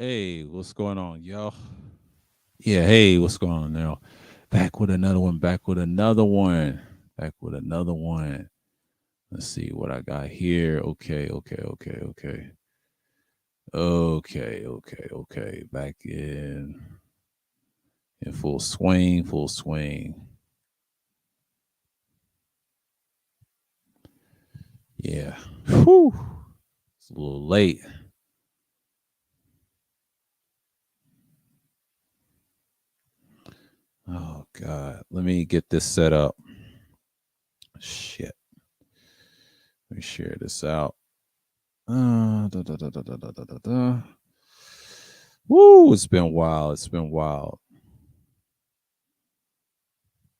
Hey, what's going on, yo? Yeah, hey, what's going on now? Back with another one, back with another one, back with another one. Let's see what I got here. Okay. Okay. Back in full swing, full swing. Yeah. Whew. It's a little late. Oh God. Let me get this set up. Shit. Let me share this out. Da, da, da, da, da, da, da, da, da. Woo, it's been wild. It's been wild.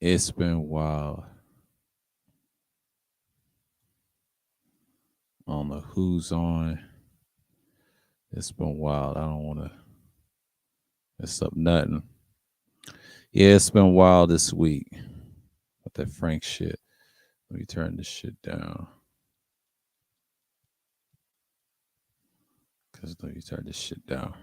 It's been wild. I don't know who's on. It's been wild. I don't want to mess up nothing. Yeah, it's been wild this week. With that Frank shit. Let me turn this shit down. Cause let me turn this shit down.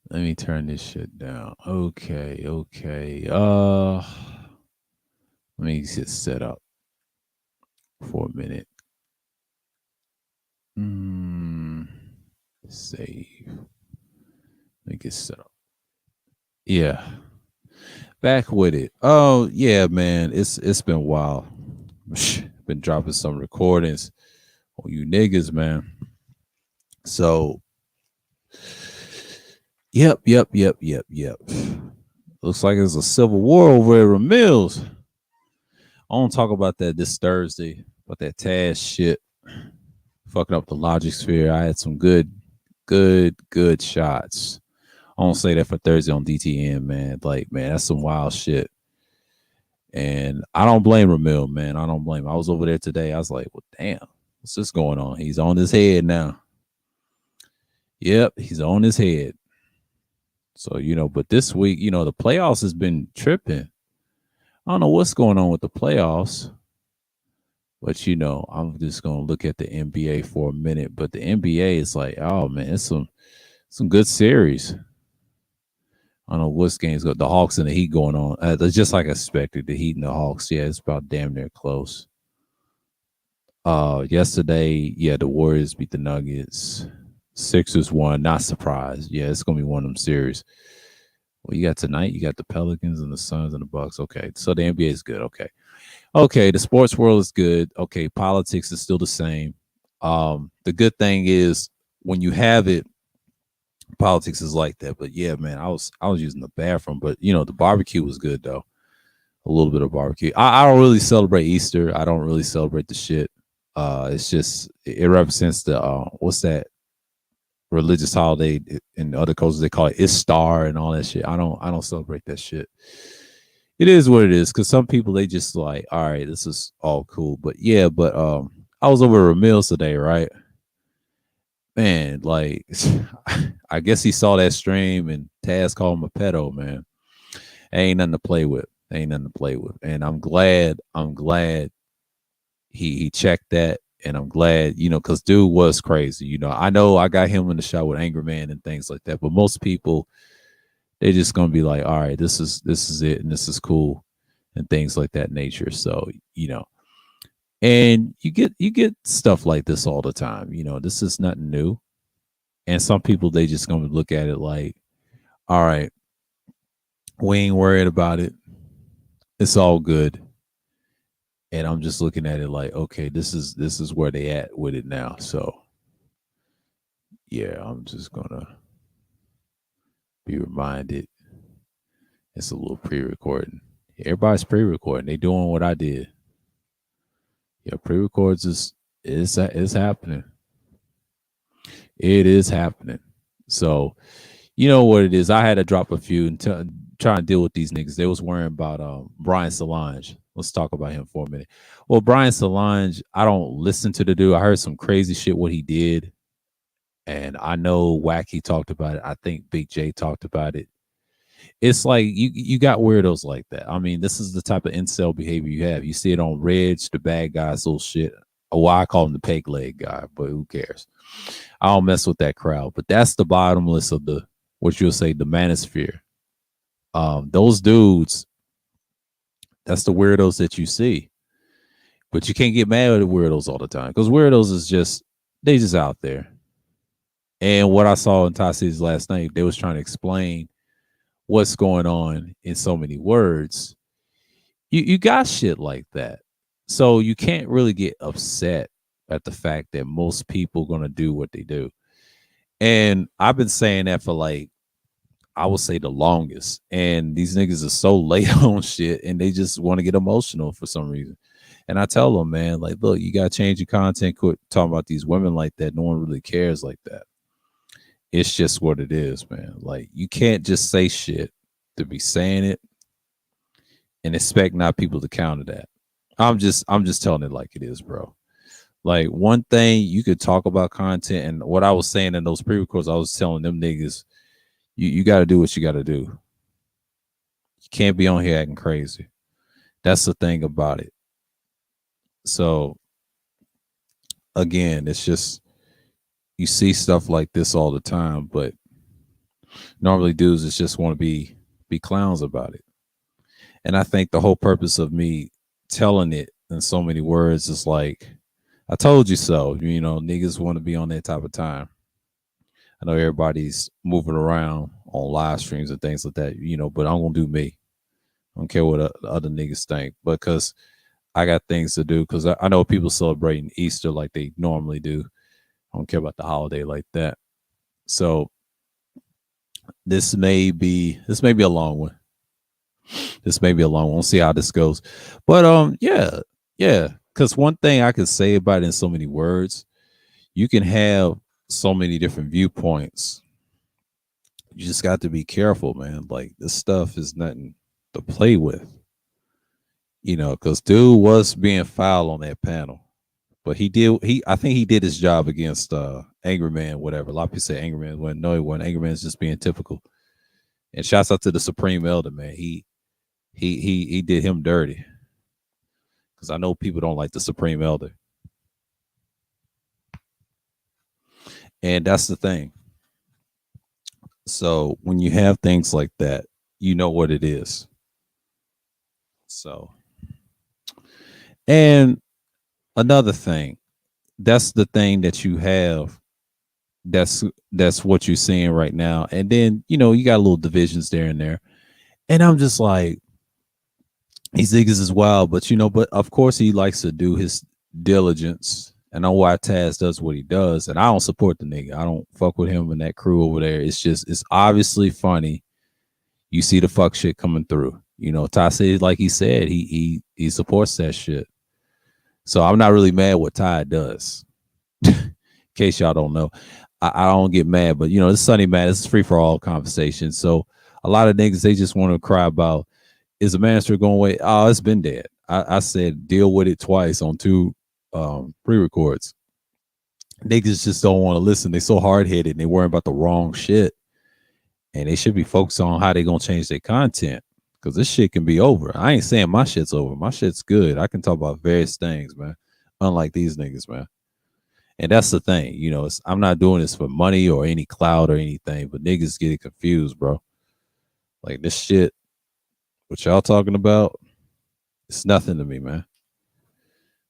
Let me turn this shit down. Okay. Let me get set up for a minute. Mm, save. Let me get set up. Yeah. Back with it. Oh yeah, man. It's been wild. Been dropping some recordings on you niggas, man. So yep. Looks like it's a civil war over at Mills. I won't talk about that this Thursday, about that Taz shit. Fucking up the logic sphere. I had some good shots. I won't say that for Thursday on DTN, man. Like, man, that's some wild shit. And I don't blame Ramil, man. I don't blame him. I was over there today. I was like, well, damn, what's this going on? He's on his head now. Yep, he's on his head. So, but this week, the playoffs has been tripping. I don't know what's going on with the playoffs, but I'm just gonna look at the NBA for a minute. But the NBA is like, oh man, it's some good series. I don't know what's games got the Hawks and the Heat going on. It's just like I expected. The Heat and the Hawks, yeah, it's about damn near close. Yesterday, yeah, the Warriors beat the Nuggets. Sixers won. Not surprised. Yeah, it's gonna be one of them series. Well, you got tonight. You got the Pelicans and the Suns and the Bucks. Okay, so the NBA is good. Okay. The sports world is good. Okay, politics is still the same. The good thing is when you have it, politics is like that. But yeah, man, I was using the bathroom, but the barbecue was good though. A little bit of barbecue. I don't really celebrate Easter. I don't really celebrate the shit. It's just it represents the what's that religious holiday in other cultures they call it Istar and all that shit. I don't celebrate that shit. It is what it is because some people they just like, all right, this is all cool, but yeah, but I was over at Ramil's today, right? Man, like I guess he saw that stream and Taz called him a pedo, man. Ain't nothing to play with. Ain't nothing to play with. And I'm glad he checked that. And I'm glad, because dude was crazy. I know I got him in the shot with Angry Man and things like that. But most people, they're just gonna be like, all right, this is it, and this is cool, and things like that nature. So, and you get stuff like this all the time. This is nothing new. And some people they just gonna look at it like, all right, we ain't worried about it. It's all good. And I'm just looking at it like, okay, this is where they at with it now. So yeah, I'm just gonna be reminded. It's a little pre-recording. Everybody's pre-recording. They doing what I did. Yeah, pre-records is happening. It is happening. So you know what it is. I had to drop a few and try and deal with these niggas. They was worrying about Brian Solange. Let's talk about him for a minute. Well, Brian Solange, I don't listen to the dude. I heard some crazy shit what he did, and I know Wacky talked about it. I think Big J talked about it. It's like you got weirdos like that. I mean, this is the type of incel behavior you have. You see it on Reg, the bad guys, little shit. Why I call him the peg leg guy, but who cares? I don't mess with that crowd. But that's the bottomless of the what you'll say the manosphere. Those dudes, that's the weirdos that you see. But you can't get mad at the weirdos all the time because weirdos is just they just out there. And what I saw in Tassi's last night, they was trying to explain what's going on in so many words. You got shit like that. So you can't really get upset at the fact that most people gonna do what they do. And I've been saying that for like I would say the longest. And these niggas are so late on shit and they just want to get emotional for some reason. And I tell them, man, like, look, you gotta change your content. Quit talking about these women like that. No one really cares like that. It's just what it is, man. Like you can't just say shit to be saying it and expect not people to counter that. I'm just telling it like it is, bro. Like one thing you could talk about content and what I was saying in those pre-records, I was telling them niggas, you gotta do what you gotta do. You can't be on here acting crazy. That's the thing about it. So again, it's just you see stuff like this all the time, but normally dudes just want to be clowns about it. And I think the whole purpose of me telling it in so many words is like, I told you so. You know, niggas want to be on that type of time. I know everybody's moving around on live streams and things like that, you know, but I'm gonna do me. I don't care what other niggas think because I got things to do. Because I know people celebrating Easter like they normally do. I don't care about the holiday like that. So this may be a long one. This may be a long one. We'll see how this goes. But yeah. Because one thing I could say about it in so many words, you can have so many different viewpoints. You just got to be careful, man. Like this stuff is nothing to play with. You know, because dude was being foul on that panel. But I think he did his job against Angry Man, whatever. A lot of people say Angry Man when no, he wasn't. Angry Man is just being typical. And shouts out to the Supreme Elder, man. He did him dirty. Because I know people don't like the Supreme Elder. And that's the thing. So when you have things like that, you know what it is. So, and another thing, that's the thing that you have. That's what you're seeing right now. And then, you know, you got little divisions there and there. And I'm just like, these niggas is wild, but you know, but of course he likes to do his diligence. And I know why Taz does what he does. And I don't support the nigga. I don't fuck with him and that crew over there. It's obviously funny. You see the fuck shit coming through. You know, Ty said, like he said, he supports that shit. So I'm not really mad what Ty does. In case y'all don't know. I don't get mad, but you know, it's Sunday mad. It's free for all conversation. So a lot of niggas, they just want to cry about, is the master going away? Oh, it's been dead. I said deal with it twice on 2 pre-records. Niggas just don't want to listen. They so hard-headed and they worrying about the wrong shit. And they should be focused on how they gonna change their content. Because this shit can be over. I ain't saying my shit's over. My shit's good. I can talk about various things, man. Unlike these niggas, man. And that's the thing, you know, I'm not doing this for money or any clout or anything, but niggas get confused, bro. Like this shit, what y'all talking about, it's nothing to me, man.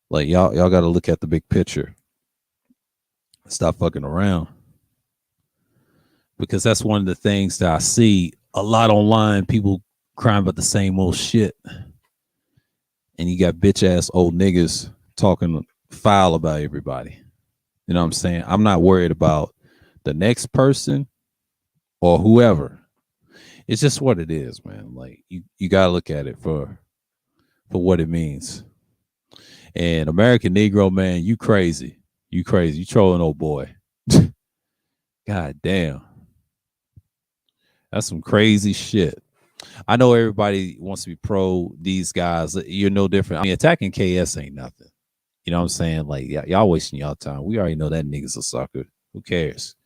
Like y'all got to look at the big picture. Stop fucking around. Because that's one of the things that I see a lot online, people crying about the same old shit. And you got bitch ass old niggas talking foul about everybody. You know what I'm saying? I'm not worried about the next person or whoever. It's just what it is, man. Like you gotta look at it for what it means. And American Negro, man, you crazy. You crazy. You trolling old boy. God damn. That's some crazy shit. I know everybody wants to be pro these guys. You're no different. I mean, attacking KS ain't nothing. You know what I'm saying? Like, y'all wasting y'all time. We already know that nigga's a sucker. Who cares?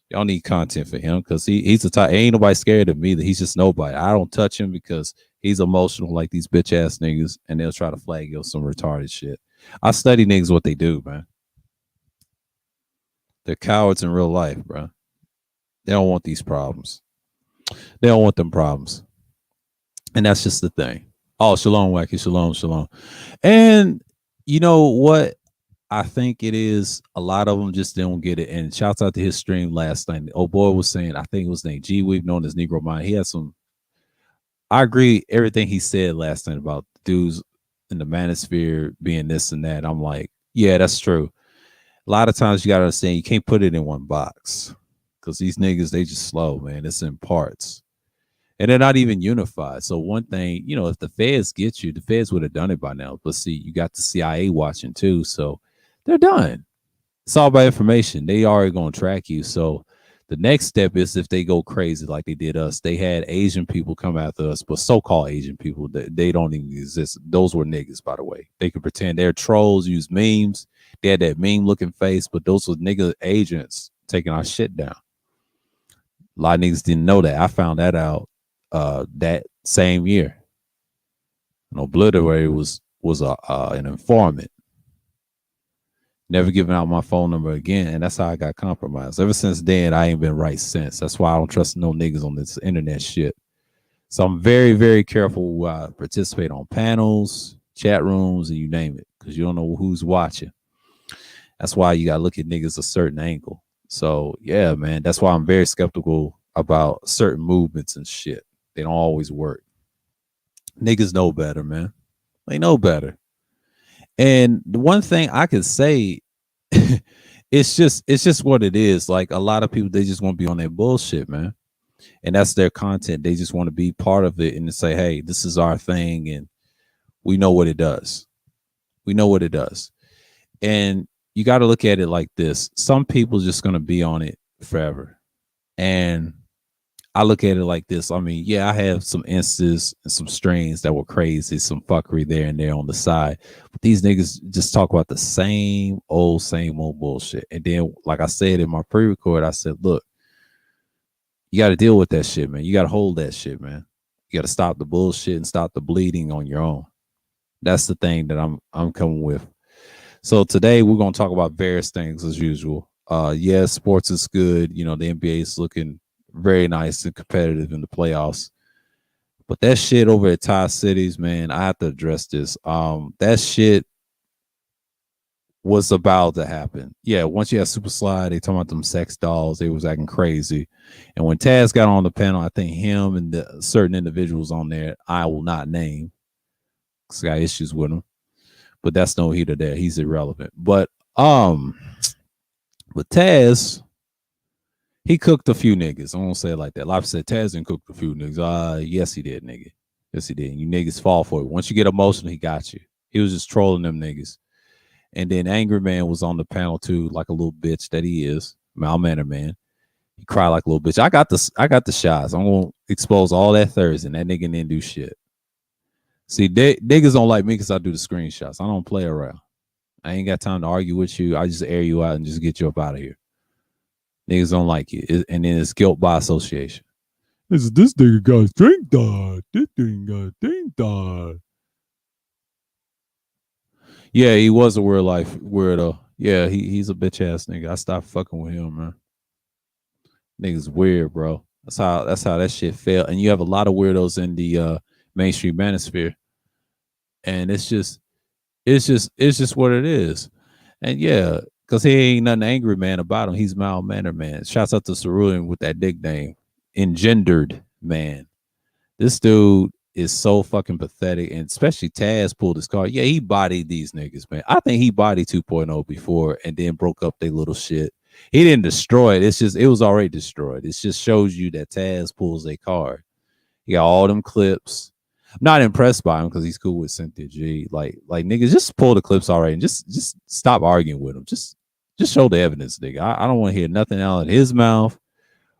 Y'all need content for him because he's the type. Ain't nobody scared of me. That he's just nobody. I don't touch him because he's emotional like these bitch ass niggas, and they'll try to flag you some retarded shit. I study niggas what they do, man. They're cowards in real life, bro. They don't want these problems. They don't want them problems. And that's just the thing. Oh, shalom, wacky, shalom, shalom. And you know what? I think it is a lot of them just don't get it. And shouts out to his stream last night. Oh boy was saying, I think it was named G Weave, known as Negro Mind. He had some. I agree everything he said last night about dudes in the manosphere being this and that. I'm like, yeah, that's true. A lot of times you gotta understand you can't put it in one box because these niggas they just slow, man. It's in parts. And they're not even unified. So one thing, if the feds get you, the feds would have done it by now. But see, you got the CIA watching too, so they're done. It's all about information. They already gonna track you. So the next step is if they go crazy like they did us. They had Asian people come after us, but so-called Asian people, they don't even exist. Those were niggas, by the way. They could pretend they're trolls, use memes. They had that meme-looking face, but those were nigga agents taking our shit down. A lot of niggas didn't know that. I found that out that same year. Obliterator was an informant. Never giving out my phone number again, and that's how I got compromised. Ever since then, I ain't been right since. That's why I don't trust no niggas on this internet shit. So I'm very, very careful who I participate on panels, chat rooms, and you name it, because you don't know who's watching. That's why you gotta look at niggas a certain angle. So yeah, man, that's why I'm very skeptical about certain movements and shit. They don't always work. Niggas know better, man. They know better. And the one thing I could say, it's just what it is. Like a lot of people, they just want to be on their bullshit, man. And that's their content. They just want to be part of it and to say, hey, this is our thing, and we know what it does. We know what it does. And you got to look at it like this. Some people just gonna be on it forever. And I look at it like this. I mean, yeah, I have some instances and some strains that were crazy, some fuckery there and there on the side. But these niggas just talk about the same old bullshit. And then, like I said in my pre-record, I said, look, you got to deal with that shit, man. You got to hold that shit, man. You got to stop the bullshit and stop the bleeding on your own. That's the thing that I'm coming with. So today we're gonna talk about various things as usual. Yeah, sports is good. The NBA is looking very nice and competitive in the playoffs. But that shit over at Tie Cities, man, I have to address this. That shit was about to happen. Yeah, once you have Super Slide, they talking about them sex dolls, they was acting crazy. And when Taz got on the panel, I think him and the certain individuals on there, I will not name, because I got issues with them. But that's no heater there. He's irrelevant. But with Taz, he cooked a few niggas. I won't say it like that. Like I said, Taz didn't cook a few niggas. Yes, he did, nigga. Yes, he did. You niggas fall for it. Once you get emotional, he got you. He was just trolling them niggas. And then Angry Man was on the panel too, like a little bitch that he is. Malmanner man. He cried like a little bitch. I got the shots. I'm gonna expose all that Thursday. And that nigga didn't do shit. See, niggas don't like me because I do the screenshots. I don't play around. I ain't got time to argue with you. I just air you out and just get you up out of here. Niggas don't like it. And then it's guilt by association. This nigga got strength dog. This thing got strength dog. Yeah, he was a weird life weirdo. Yeah, he's a bitch ass nigga. I stopped fucking with him, man. Niggas weird, bro. That's how that shit felt. And you have a lot of weirdos in the mainstream manosphere. And it's just what it is. And yeah, because he ain't nothing angry man about him. He's mild mannered man. Shouts out to Cerulean with that nickname. Engendered man. This dude is so fucking pathetic. And especially Taz pulled his card. Yeah, he bodied these niggas, man. I think he bodied 2.0 before and then broke up their little shit. He didn't destroy it. It was already destroyed. It just shows you that Taz pulls a card. He got all them clips. I'm not impressed by him because he's cool with Cynthia G. Like niggas, just pull the clips already and just stop arguing with him. Just show the evidence, nigga. I don't want to hear nothing out of his mouth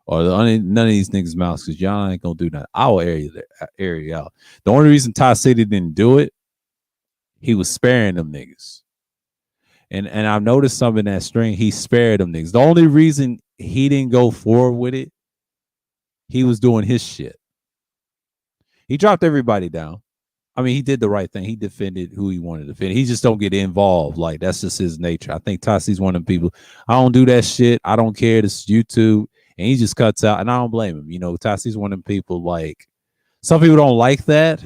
or none of these niggas' mouths because y'all ain't gonna do nothing. I will air you out. The only reason Ty City didn't do it, he was sparing them niggas. And I've noticed something in that string. He spared them niggas. The only reason he didn't go forward with it, he was doing his shit. He dropped everybody down. I mean, he did the right thing. He defended who he wanted to defend. He just don't get involved. Like that's just his nature. I think Tasi's one of them people. I don't do that shit. I don't care. This is YouTube, and he just cuts out. And I don't blame him. You know, Tasi's one of them people. Like some people don't like that,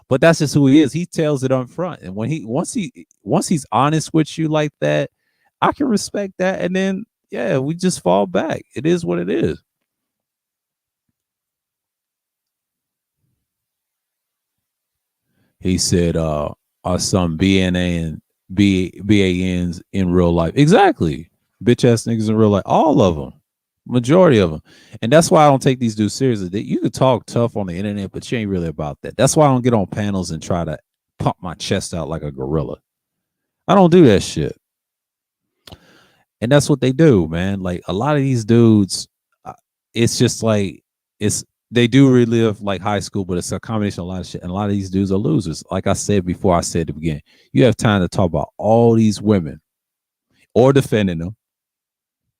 but that's just who he is. He tells it up front, and when once he's honest with you like that, I can respect that. And then yeah, we just fall back. It is what it is. He said, are some BNA and BANs in real life. Exactly. Bitch ass niggas in real life. All of them. Majority of them. And that's why I don't take these dudes seriously. You can talk tough on the internet, but you ain't really about that. That's why I don't get on panels and try to pump my chest out like a gorilla. I don't do that shit. And that's what they do, man. Like a lot of these dudes, it's just like it's they do relive like high school, but it's a combination of a lot of shit. And a lot of these dudes are losers. Like I said before, I said at the beginning, you have time to talk about all these women or defending them.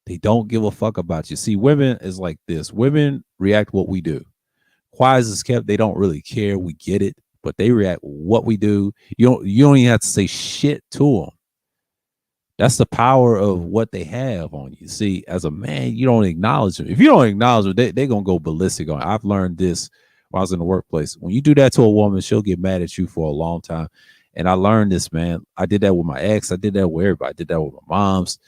They don't give a fuck about you. See, women is like this. Women react what we do. Quiet as kept, they don't really care. We get it, but they react what we do. You don't even have to say shit to them. That's the power of what they have on you. See, as a man, you don't acknowledge them. If you don't acknowledge them, they're going to go ballistic on. I've learned this when I was in the workplace. When you do that to a woman, she'll get mad at you for a long time. And I learned this, man. I did that with my ex. I did that with everybody. I did that with my moms.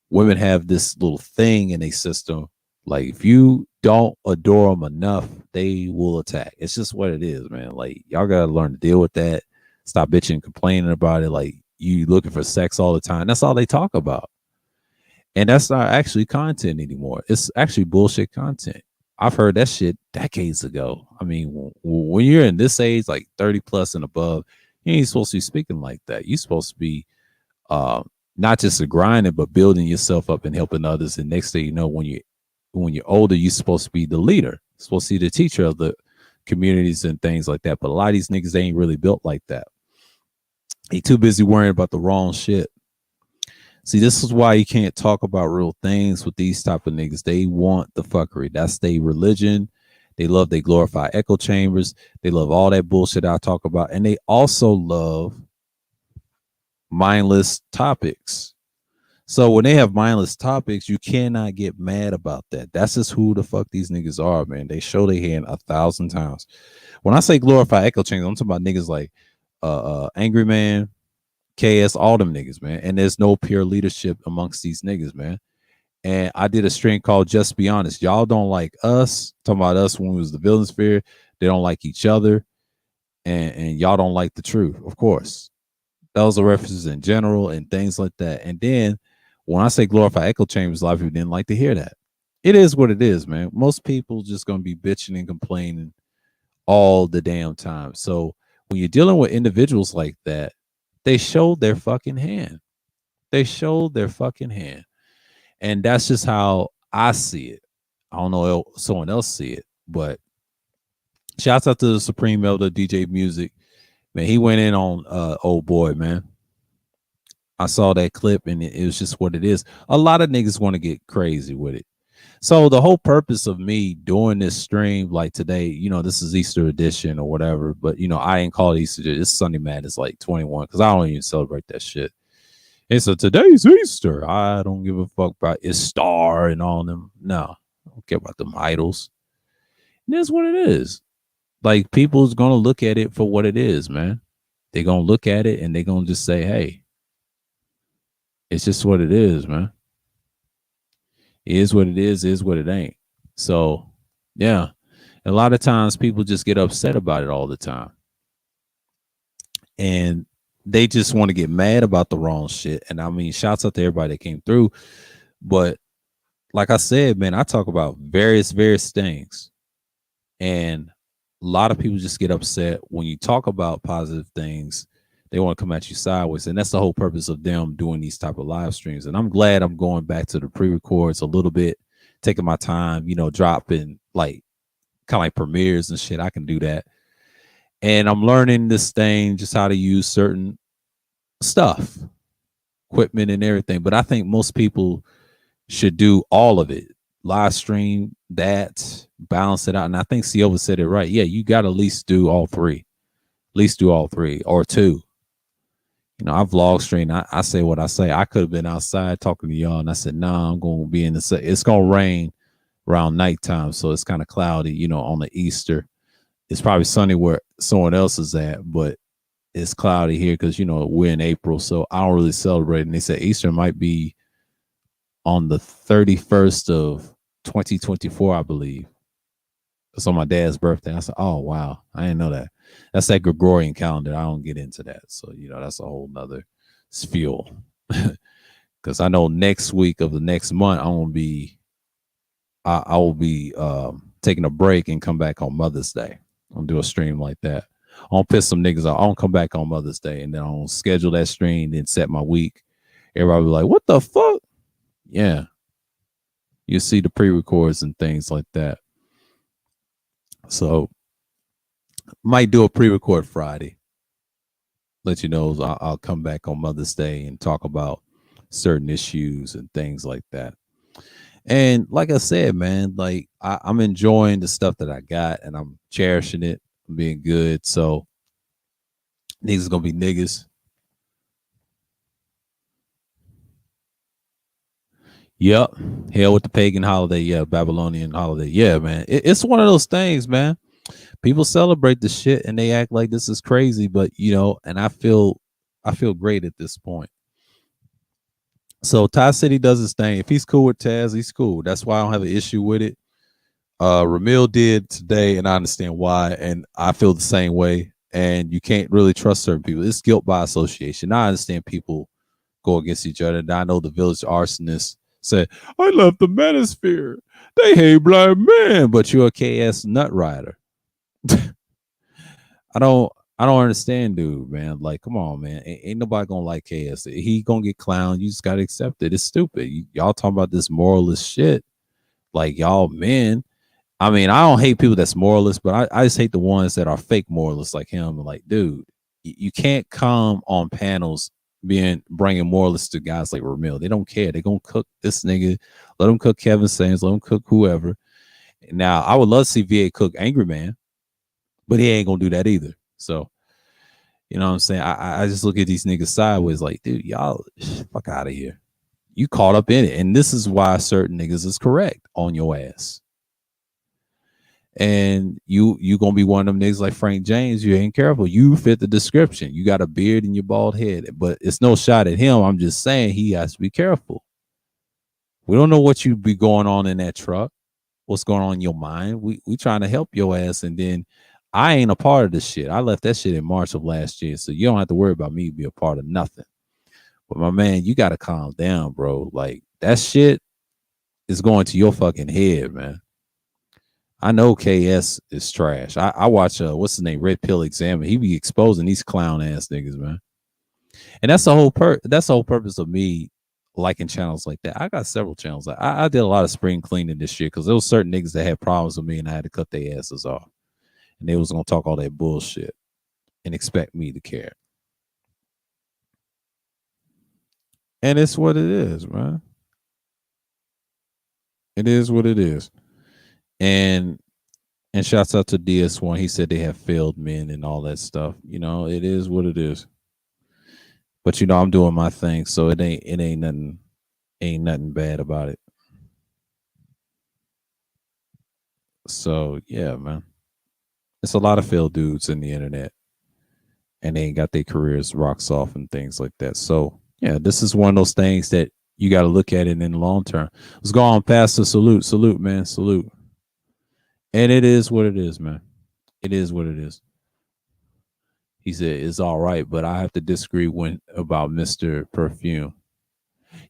Women have this little thing in their system. Like, if you don't adore them enough, they will attack. It's just what it is, man. Like, y'all got to learn to deal with that. Stop bitching and complaining about it. Like, you looking for sex all the time. That's all they talk about. And that's not actually content anymore. It's actually bullshit content. I've heard that shit decades ago. I mean, when you're in this age, like 30 plus and above, you ain't supposed to be speaking like that. You're supposed to be not just a grinding, but building yourself up and helping others. And next thing you know, when you're older, you're supposed to be the leader. You're supposed to be the teacher of the communities and things like that. But a lot of these niggas, they ain't really built like that. He too busy worrying about the wrong shit. See, this is why you can't talk about real things with these type of niggas. They want the fuckery. That's their religion. They glorify echo chambers. They love all that bullshit I talk about. And they also love mindless topics. So when they have mindless topics, you cannot get mad about that. That's just who the fuck these niggas are, man. They show their hand 1,000 times. When I say glorify echo chambers, I'm talking about niggas like Angry Man, KS, all them niggas, man. And there's no pure leadership amongst these niggas, man. And I did a stream called Just Be Honest. Y'all don't like us, talking about us when we was the villain sphere. They don't like each other. And y'all don't like the truth, of course. Those are references in general and things like that. And then when I say glorify echo chambers, a lot of people didn't like to hear that. It is what it is, man. Most people just gonna be bitching and complaining all the damn time. So when you're dealing with individuals like that, they showed their fucking hand. They showed their fucking hand. And that's just how I see it. I don't know if someone else see it, but shouts out to the Supreme Elder DJ Music. Man, he went in on old boy, man. I saw that clip and it was just what it is. A lot of niggas want to get crazy with it. So the whole purpose of me doing this stream like today, you know, this is Easter edition or whatever, but you know, I ain't call it Easter. It's Sunday Madness like 21 because I don't even celebrate that shit. And so today's Easter. I don't give a fuck about Star and all them. No, I don't care about them idols. And that's what it is. Like people's gonna look at it for what it is, man. They're gonna look at it and they're gonna just say, hey, it's just what it is, man. It is what it is what it ain't. So, yeah, a lot of times people just get upset about it all the time. And they just want to get mad about the wrong shit. And I mean, shouts out to everybody that came through. But like I said, man, I talk about various things. And a lot of people just get upset when you talk about positive things. They want to come at you sideways. And that's the whole purpose of them doing these type of live streams. And I'm glad I'm going back to the pre-records a little bit, taking my time, you know, dropping like kind of like premieres and shit. I can do that. And I'm learning this thing, just how to use certain stuff, equipment and everything. But I think most people should do all of it. Live stream that, balance it out. And I think Ciova said it right. Yeah, you got to at least do all three. least do all three or two. You know, I vlog stream. I say what I say. I could have been outside talking to y'all, and I said, "Nah, I'm going to be in the. It's going to rain around nighttime, so it's kind of cloudy. You know, on the Easter, it's probably sunny where someone else is at, but it's cloudy here because you know we're in April, so I don't really celebrate. And they said Easter might be on the 31st of 2024, I believe. It's on my dad's birthday. I said, "Oh wow, I didn't know that." That's that Gregorian calendar. I don't get into that, so you know that's a whole nother spiel. Because I know next week of the next month I'm gonna be, I will be taking a break and come back on Mother's Day. I'm gonna do a stream like that. I'll piss some niggas off. I'll come back on Mother's Day and then I'll schedule that stream, then set my week. Everybody will be like, "What the fuck?" Yeah, you see the pre-records and things like that. So might do a pre-record Friday. Let you know I'll come back on Mother's Day and talk about certain issues and things like that. And like I said, man, like I'm enjoying the stuff that I got and I'm cherishing it, I'm being good. So niggas gonna be niggas. Yep. Hell with the pagan holiday. Yeah, Babylonian holiday. Yeah, man. It's one of those things, man. People celebrate the shit and they act like this is crazy, but you know, and I feel great at this point. So Ty City does his thing. If he's cool with Taz, he's cool. That's why I don't have an issue with it. Ramil did today, and I understand why, and I feel the same way. And you can't really trust certain people. It's guilt by association. Now I understand people go against each other. And I know the village arsonist said, "I left the manosphere. They hate black men," but you're a KS nut rider. I don't understand, dude, man. Like, come on, man. Ain't nobody gonna like KS. He gonna get clowned. You just gotta accept it. It's stupid. Y'all talking about this moralist shit. Like y'all men. I mean, I don't hate people that's moralists, but I just hate the ones that are fake moralists like him. Like, dude, you can't come on panels bringing moralists to guys like Ramil. They don't care. They gonna cook this nigga. Let them cook Kevin Samuels. Let them cook whoever. Now, I would love to see VA cook Angry Man, but he ain't gonna do that either. So, you know what I'm saying? I just look at these niggas sideways like, dude, y'all fuck out of here. You caught up in it. And this is why certain niggas is correct on your ass. And you gonna be one of them niggas like Frank James. You ain't careful. You fit the description. You got a beard and your bald head, but it's no shot at him. I'm just saying he has to be careful. We don't know what you be going on in that truck. What's going on in your mind? We trying to help your ass, and then I ain't a part of this shit. I left that shit in March of last year, so you don't have to worry about me be a part of nothing. But my man, you gotta calm down, bro. Like that shit is going to your fucking head, man. I know KS is trash. I watch what's his name, Red Pill Examine. He be exposing these clown ass niggas, man. And that's the whole purpose of me liking channels like that. I got several channels. I did a lot of spring cleaning this year because there was certain niggas that had problems with me and I had to cut their asses off. And they was gonna talk all that bullshit and expect me to care. And it's what it is, man. It is what it is. And shouts out to DS1. He said they have failed men and all that stuff. You know, it is what it is. But you know, I'm doing my thing, so it ain't nothing bad about it. So yeah, man. It's a lot of failed dudes in the internet and they ain't got their careers rocks off and things like that. So yeah, this is one of those things that you got to look at it in the long term. Let's go on, Pastor. Salute, man, salute. And it is what it is, man. It is what it is. He said it's all right, but I have to disagree when about Mr. Perfume.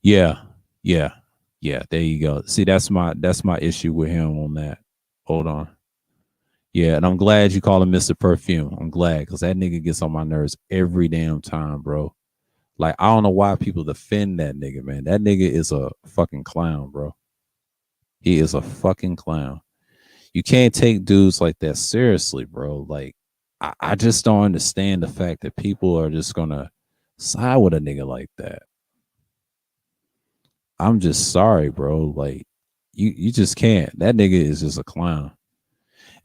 Yeah, yeah, yeah. There you go. See, that's my issue with him on that. Hold on. Yeah, and I'm glad you call him Mr. Perfume. I'm glad because that nigga gets on my nerves every damn time, bro. Like I don't know why people defend that nigga, man. That nigga is a fucking clown, bro. He is a fucking clown. You can't take dudes like that seriously, bro. Like I just don't understand the fact that people are just gonna side with a nigga like that. I'm just sorry, bro. Like you just can't. That nigga is just a clown.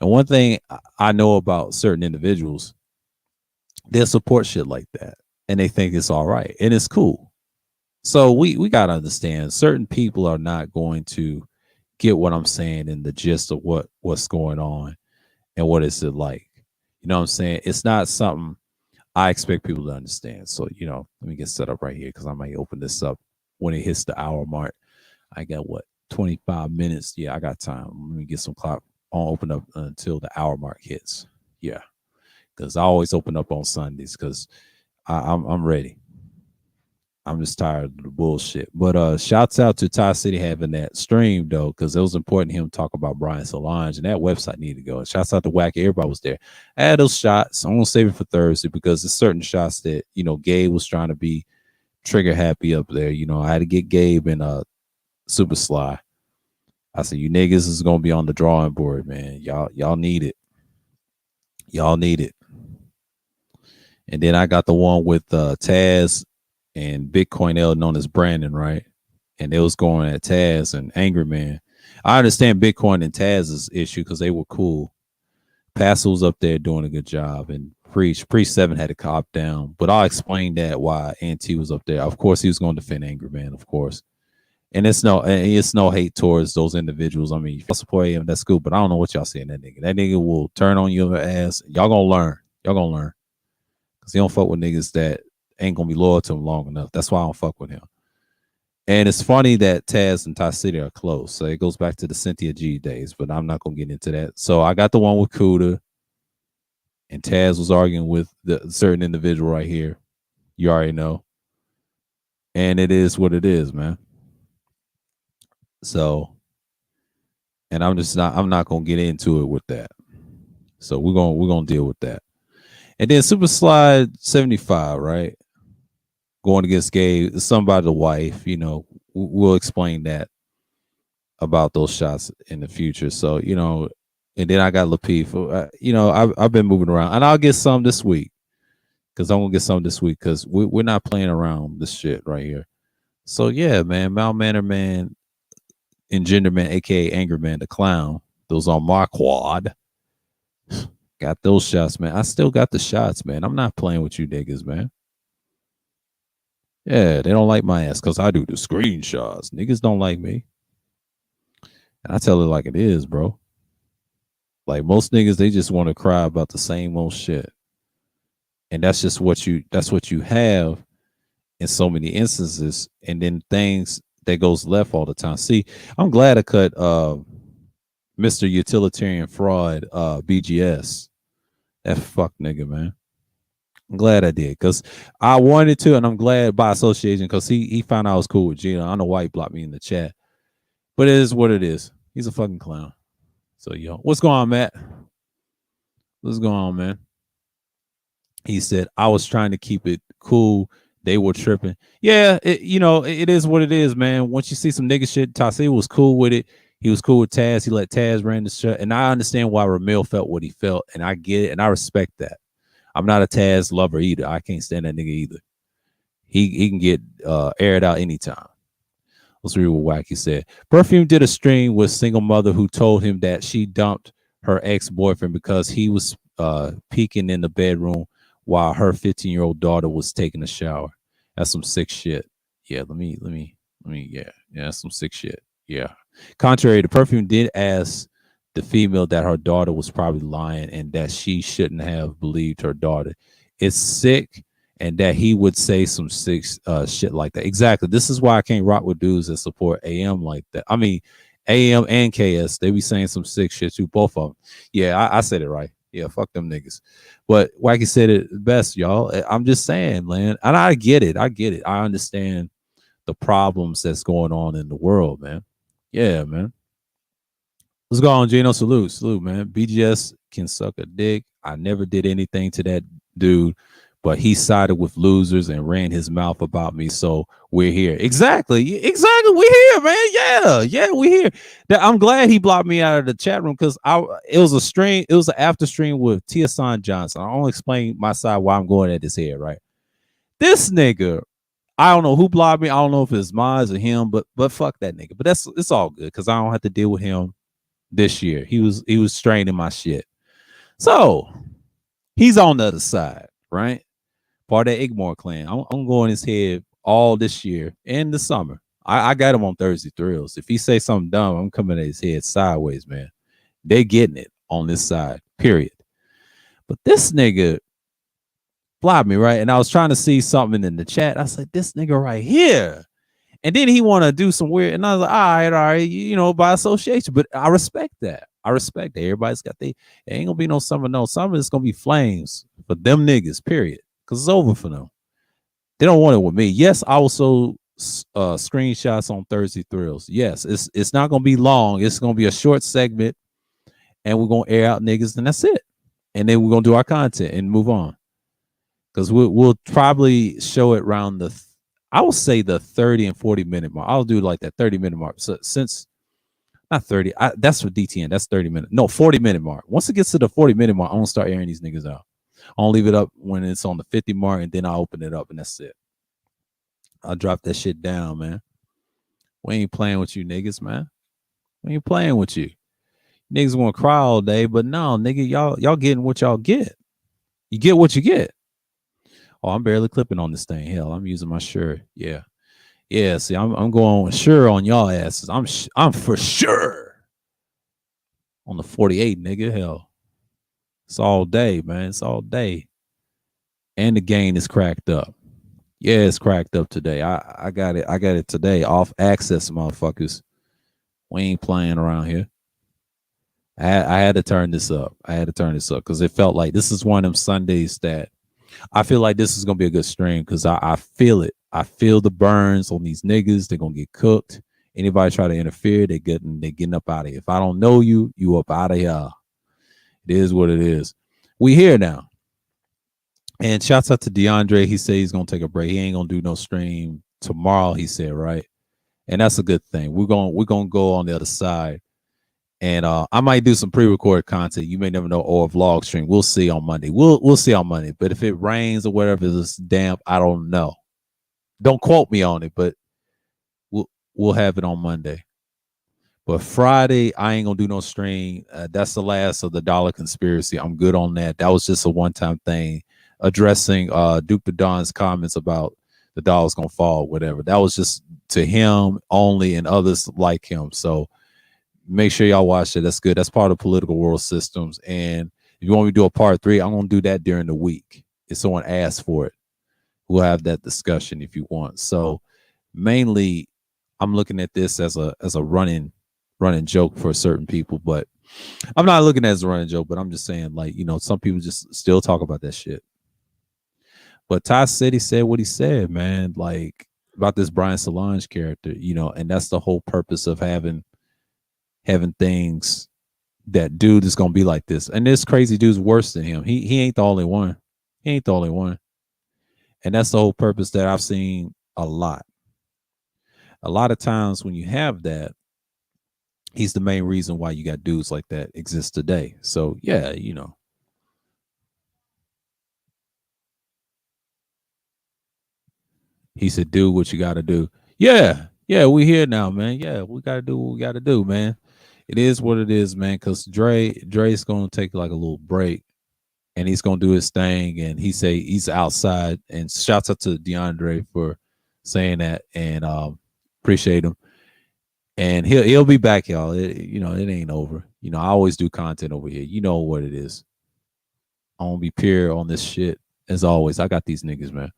And one thing I know about certain individuals, They'll support shit like that, and they think it's all right, and it's cool. So we gotta understand certain people are not going to get what I'm saying in the gist of what's going on and what is it like. You know what I'm saying? It's not something I expect people to understand. So, let me get set up right here because I might open this up when it hits the hour mark. I got what, 25 minutes? Yeah, I got time. Let me get some clock on open up until the hour mark hits. Yeah, because I always open up on Sundays because I'm ready. I'm just tired of the bullshit. But shouts out to Ty City having that stream though, because it was important him talk about Brian Solange and that website needed to go. And shouts out to Wacky, everybody was there. I had those shots. I'm gonna save it for Thursday because there's certain shots that Gabe was trying to be trigger happy up there. I had to get Gabe and Super Sly. I said, you niggas is gonna be on the drawing board, man. Y'all need it. Y'all need it. And then I got the one with Taz and Bitcoin L, known as Brandon, right? And they was going at Taz and Angry Man. I understand Bitcoin and Taz's issue because they were cool. Pastor was up there doing a good job, and Priest 7 had to cop down. But I'll explain that why NT was up there. Of course, he was going to defend Angry Man, of course. And it's no hate towards those individuals. I mean, if you support him, that's cool. But I don't know what y'all saying that nigga. That nigga will turn on your ass. Y'all gonna learn. Y'all gonna learn. Because he don't fuck with niggas that ain't gonna be loyal to him long enough. That's why I don't fuck with him. And it's funny that Taz and Ty City are close. So it goes back to the Cynthia G days, but I'm not gonna get into that. So I got the one with Kuda, and Taz was arguing with the certain individual right here. You already know. And it is what it is, man. So, and I'm not gonna get into it with that. So we're gonna deal with that. And then Super Slide 75, right? Going against Gabe, somebody the wife, we'll explain that about those shots in the future. So, and then I got Lapeef. I've been moving around, and I'll get some this week because I'm gonna get some this week because we're not playing around this shit right here. So yeah, man, Mount Manor Man, Engender Man, aka Anger Man, the clown. Those on my quad. Got those shots, man. I still got the shots, man. I'm not playing with you niggas, man. Yeah, they don't like my ass because I do the screenshots. Niggas don't like me. And I tell it like it is, bro. Like most niggas, they just want to cry about the same old shit. And that's just what you have in so many instances. And then things that goes left all the time. See, I'm glad I cut Mr. Utilitarian Fraud BGS. That fuck nigga, man. I'm glad I did because I wanted to, and I'm glad by association because he found out I was cool with Gino. I know why he blocked me in the chat, but it is what it is. He's a fucking clown. So what's going on, Matt? What's going on, man? He said I was trying to keep it cool. They were tripping. Yeah, it is what it is, man. Once you see some nigga shit, Tassi was cool with it. He was cool with Taz. He let Taz ran the shit, and I understand why Ramil felt what he felt, and I get it, and I respect that. I'm not a Taz lover either. I can't stand that nigga either. He can get aired out anytime. Let's read what Wacky said. Perfume did a stream with single mother who told him that she dumped her ex-boyfriend because he was peeking in the bedroom while her 15-year-old daughter was taking a shower. That's some sick shit. Yeah, let me, yeah, that's some sick shit. Yeah. Contrary, the Perfume did ask the female that her daughter was probably lying and that she shouldn't have believed her daughter. It's sick, and that he would say some sick shit like that. Exactly. This is why I can't rock with dudes that support AM like that. I mean, AM and KS, they be saying some sick shit too, both of them. Yeah, I said it right. Yeah, fuck them niggas. But Wacky said it best, y'all. I'm just saying, man. And I get it. I understand the problems that's going on in the world, man. Yeah, man. Let's go on, Gino. Salute, man. BGS can suck a dick. I never did anything to that dude, but he sided with losers and ran his mouth about me. So we're here. Exactly. We're here, man. Yeah, we're here. I'm glad he blocked me out of the chat room because it was a stream. It was an after stream with Tia Son Johnson. I want to explain my side why I'm going at this here, right? This nigga, I don't know who blocked me. I don't know if it's mine or him, but fuck that nigga. But it's all good because I don't have to deal with him this year. He was straining my shit. So he's on the other side, right? Part of that Igmore clan. I'm going his head all this year and the summer. I got him on Thursday Thrills. If he say something dumb, I'm coming at his head sideways, man. They getting it on this side, period. But this nigga blocked me, right? And I was trying to see something in the chat. I said, this nigga right here. And then he want to do some weird. And I was like, all right, you know, by association. But I respect that. I respect that. Everybody's got there ain't gonna be no summer. No summer. It's gonna be flames for them niggas, period. Because it's over for them. They don't want it with me. Yes, I also screenshots on Thursday Thrills. Yes, it's not gonna be long. It's gonna be a short segment, and we're gonna air out niggas, and that's it. And then we're gonna do our content and move on. Because we'll probably show it around I will say the 30 and 40-minute mark. I'll do like that 30-minute mark. So since not 30, that's for DTN. That's 30-minute. No, 40-minute mark. Once it gets to the 40-minute mark, I'm gonna start airing these niggas out. I'll leave it up when it's on the 50 mark, and then I'll open it up, and that's it. I'll drop that shit down, man. We ain't playing with you niggas, man. We ain't playing with you. Niggas want to cry all day, but no, nigga, y'all getting what y'all get. You get what you get. Oh, I'm barely clipping on this thing. Hell, I'm using my shirt. Yeah. See, I'm going sure on y'all asses. I'm for sure on the 48, nigga. Hell, it's all day, man. It's all day, and the gain is cracked up. Yeah, it's cracked up today. I got it. I got it today. Off access, motherfuckers. We ain't playing around here. I had to turn this up. Because it felt like this is one of them Sundays that I feel like this is gonna be a good stream because I feel it. I feel the burns on these niggas. They're gonna get cooked. Anybody try to interfere, they getting up out of here. If I don't know you, you up out of here. It is what it is. We here now. And shouts out to DeAndre. He said he's gonna take a break. He ain't gonna do no stream tomorrow. He said, right, and that's a good thing. We're gonna go on the other side, and I might do some pre-recorded content. You may never know, or a vlog stream. We'll see on Monday. We'll see on Monday. But if it rains or whatever, it's damp. I don't know. Don't quote me on it, but we'll have it on Monday. But Friday, I ain't gonna do no stream. That's the last of the dollar conspiracy. I'm good on that. That was just a one-time thing. Addressing Duke the Don's comments about the dollar's gonna fall, whatever. That was just to him only and others like him. So make sure y'all watch it. That's good. That's part of political world systems. And if you want me to do a part 3, I'm gonna do that during the week. If someone asks for it, we'll have that discussion if you want. So mainly, I'm looking at this as a running joke for certain people, but I'm not looking at it as a running joke. But I'm just saying, like, you know, some people just still talk about that shit. But Ty City said what he said, man, like about this Brian Solange character, you know, and that's the whole purpose of having things that dude is gonna be like this. And this crazy dude's worse than him. He ain't the only one. He ain't the only one. And that's the whole purpose that I've seen a lot. A lot of times when you have that, he's the main reason why you got dudes like that exist today. So yeah, you know. He said, do what you got to do. Yeah, we here now, man. Yeah, we got to do what we got to do, man. It is what it is, man, because Dre's going to take like a little break, and he's going to do his thing, and he say he's outside, and shouts out to DeAndre for saying that, and appreciate him. And he'll be back, y'all. You know, it ain't over. You know, I always do content over here. You know what it is. I'm going to be pure on this shit, as always. I got these niggas, man.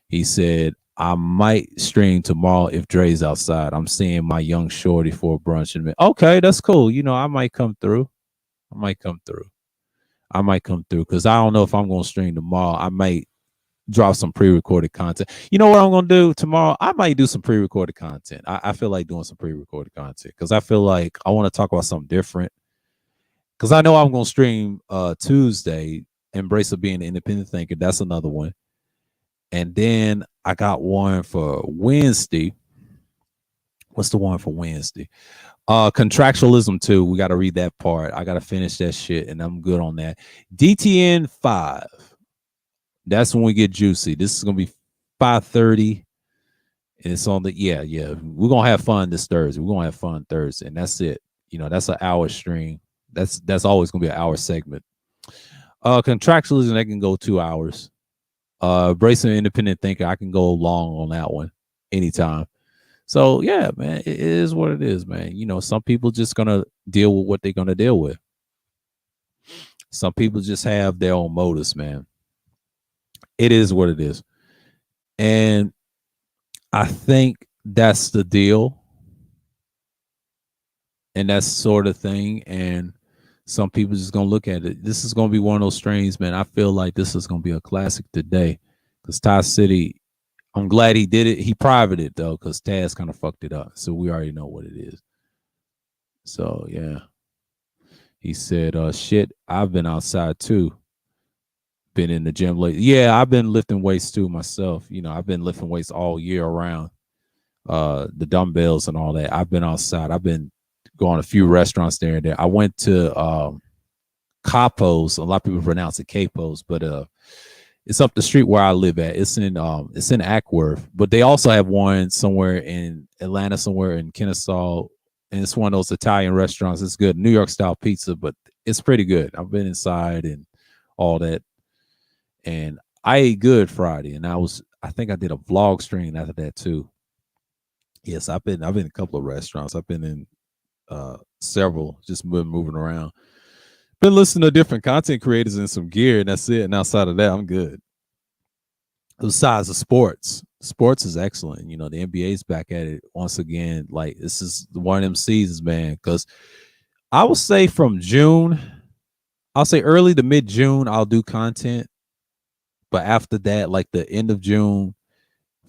He said, I might stream tomorrow if Dre's outside. I'm seeing my young shorty for a brunch. And okay, that's cool. You know, I might come through. Because I don't know if I'm going to stream tomorrow. I might drop some pre-recorded content. You know what I'm going to do tomorrow? I might do some pre-recorded content. I feel like doing some pre-recorded content because I feel like I want to talk about something different. Because I know I'm going to stream Tuesday, Embrace of Being an Independent Thinker. That's another one. And then I got one for Wednesday. What's the one for Wednesday? Contractualism 2. We got to read that part. I got to finish that shit, and I'm good on that. DTN 5. That's when we get juicy. This is going to be 5:30. And it's on the, yeah. We're going to have fun this Thursday. We're going to have fun Thursday, and that's it. You know, that's an hour stream. That's always going to be an hour segment. Contractualism, that can go 2 hours. Embracing independent thinker, I can go long on that one anytime. So yeah, man, it is what it is, man. Some people just gonna deal with what they're gonna deal with. Some people just have their own motives, man. It is what it is. And I think that's the deal. And that's sort of thing. And some people just gonna look at it. This is gonna be one of those strains, man. I feel like this is gonna be a classic today. Because Ty City, I'm glad he did it. He privated it though, because Taz kind of fucked it up. So we already know what it is. So yeah. He said, shit, I've been outside too. Been in the gym lately. Yeah, I've been lifting weights too myself. I've been lifting weights all year around. The dumbbells and all that. I've been outside. I've been going to a few restaurants there and there. I went to Capos. A lot of people pronounce it Capos, but it's up the street where I live at. It's in Ackworth, but they also have one somewhere in Atlanta, somewhere in Kennesaw, and it's one of those Italian restaurants. It's good, New York style pizza, but it's pretty good. I've been inside and all that, and I ate good Friday, and I think I did a vlog stream after that too. Yes, I've been in a couple of restaurants. I've been in several, just been moving around. Been listening to different content creators and some gear, and that's it. And outside of that, I'm good. Besides the sports is excellent. The NBA's back at it once again. Like, this is one of them seasons, man. Because I will say from June, I'll say early to mid June, I'll do content. But after that, like the end of June,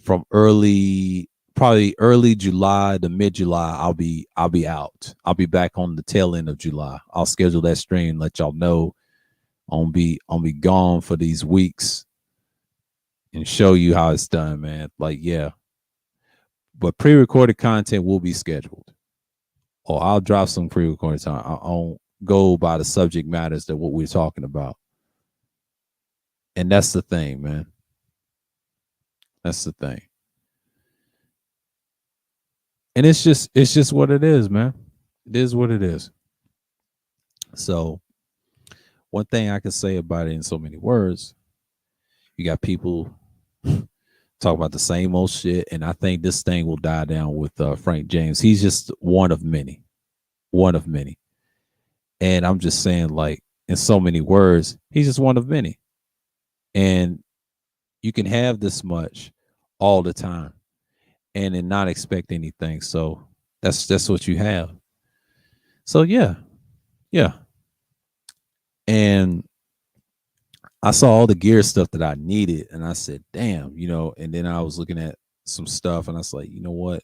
from probably early July to mid July, I'll be out. I'll be back on the tail end of July. I'll schedule that stream, let y'all know I'll be gone for these weeks and show you how it's done, man. Like, yeah. But pre-recorded content will be scheduled. Or I'll drop some pre-recorded time. I'll go by the subject matters that what we're talking about. And that's the thing, man. That's the thing. And it's just what it is, man. It is what it is. So one thing I can say about it in so many words, you got people talk about the same old shit, and I think this thing will die down with Frank James. He's just one of many. One of many. And I'm just saying, like, in so many words, he's just one of many. And you can have this much all the time and then not expect anything. So that's what you have. So yeah. And I saw all the gear stuff that I needed, and I said, damn, and then I was looking at some stuff, and I was like, you know what?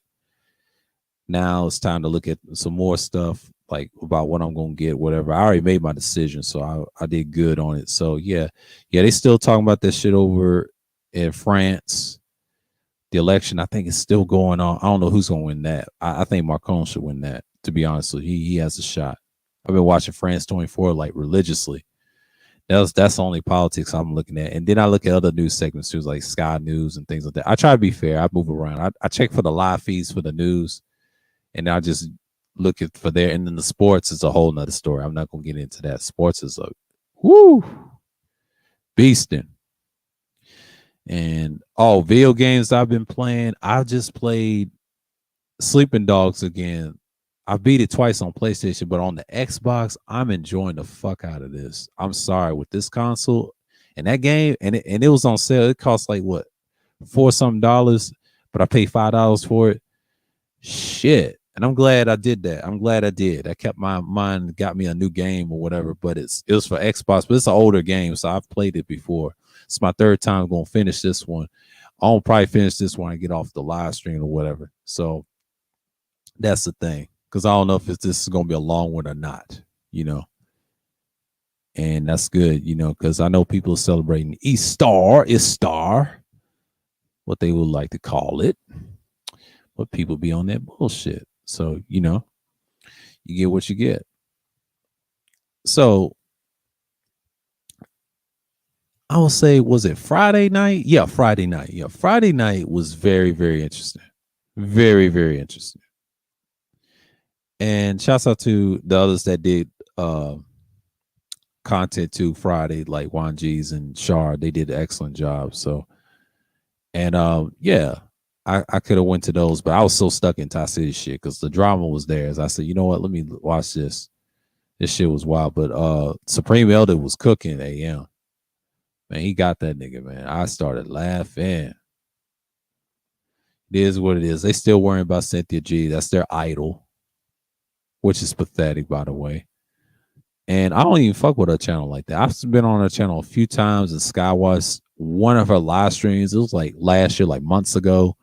Now it's time to look at some more stuff, like about what I'm going to get, whatever. I already made my decision, so I did good on it. So yeah, they still talking about that shit over in France. The election, I think, is still going on. I don't know who's going to win that. I think Macron should win that, to be honest with you. He has a shot. I've been watching France 24 like religiously. That's the only politics I'm looking at. And then I look at other news segments too, like Sky News and things like that. I try to be fair. I move around. I check for the live feeds for the news, and I just look at for there. And then the sports is a whole nother story. I'm not gonna get into that. Sports is a beasting. And video games I've been playing. I just played Sleeping Dogs again. I beat it twice on PlayStation, but on the Xbox, I'm enjoying the fuck out of this. I'm sorry, with this console and that game, and it was on sale. It cost like what, $4 something, but I paid $5 for it. Shit. And I'm glad I did that. I'm glad I did. I kept my mind, got me a new game or whatever, but it was for Xbox, but it's an older game, so I've played it before. It's my third time going to finish this one. I'll probably finish this one and get off the live stream or whatever. So that's the thing. Because I don't know if this is going to be a long one or not, And that's good, because I know people are celebrating Easter, what they would like to call it. But people be on that bullshit. So, you get what you get. So, I will say, was it Friday night? Yeah, Friday night. Yeah, Friday night was very, very interesting. Very, very interesting. And shouts out to the others that did content too. Friday, like Juan G's and Shar, they did an excellent job. So, and yeah, I could have went to those, but I was so stuck in Tie City shit because the drama was there. As I said, you know what? Let me watch this. This shit was wild. But Supreme Elder was cooking AM. Man, he got that nigga, man. I started laughing. It is what it is. They still worrying about Cynthia G. That's their idol, which is pathetic, by the way. And I don't even fuck with her channel like that. I've been on her channel a few times and Skywatch one of her live streams. It was like last year, like months ago.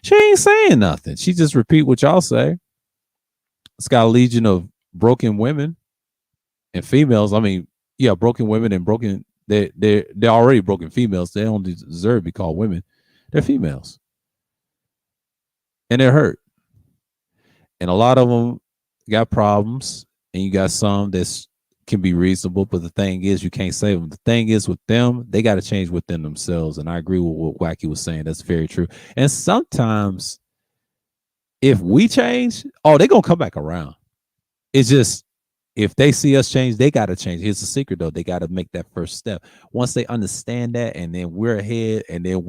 She ain't saying nothing. She just repeat what y'all say. It's got a legion of broken women and females. I mean, yeah, broken women and broken. They're already broken females. They don't deserve to be called women. They're females, and they're hurt. And a lot of them got problems, and you got some that's can be reasonable. But the thing is, you can't save them. The thing is, with them, they got to change within themselves. And I agree with what Wacky was saying. That's very true. And sometimes, if we change, oh, they're gonna come back around. It's just if they see us change, they got to change. Here's the secret though. They got to make that first step. Once they understand that, and then we're ahead, and then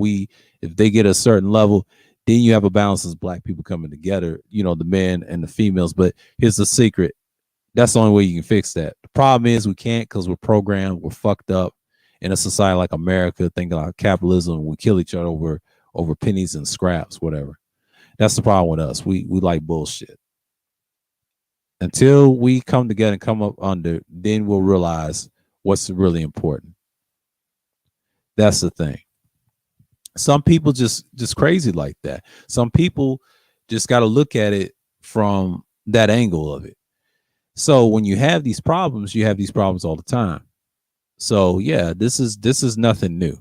if they get a certain level, then you have a balance as black people coming together, the men and the females. But here's the secret. That's the only way you can fix that. The problem is we can't because we're programmed, we're fucked up in a society like America, thinking about capitalism. We kill each other over pennies and scraps, whatever. That's the problem with us. We like bullshit. Until we come together and come up under, then we'll realize what's really important. That's the thing. Some people just crazy like that. Some people just got to look at it from that angle of it. So when you have these problems, you have these problems all the time. So yeah, this is nothing new.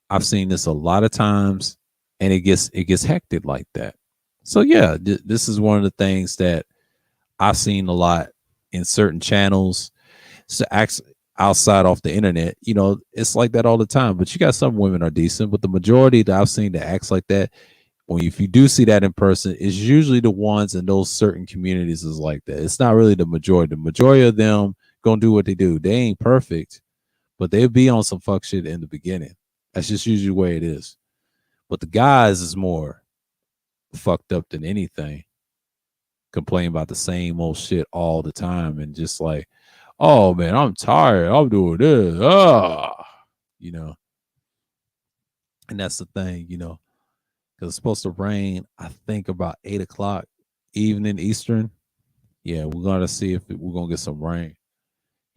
I've seen this a lot of times, and it gets hectic like that. So yeah, this is one of the things that I've seen a lot in certain channels. So outside off the internet, it's like that all the time. But you got some women are decent, but the majority that I've seen that acts like that, if you do see that in person, it's usually the ones in those certain communities is like that. It's not really the majority. The majority of them gonna do what they do. They ain't perfect, but they'll be on some fuck shit in the beginning. That's just usually the way it is. But the guys is more fucked up than anything. Complain about the same old shit all the time and just like, oh man, I'm tired. I'm doing this. You know, and that's the thing, because it's supposed to rain, I think about 8 o'clock evening Eastern. Yeah, we're gonna see if we're gonna get some rain.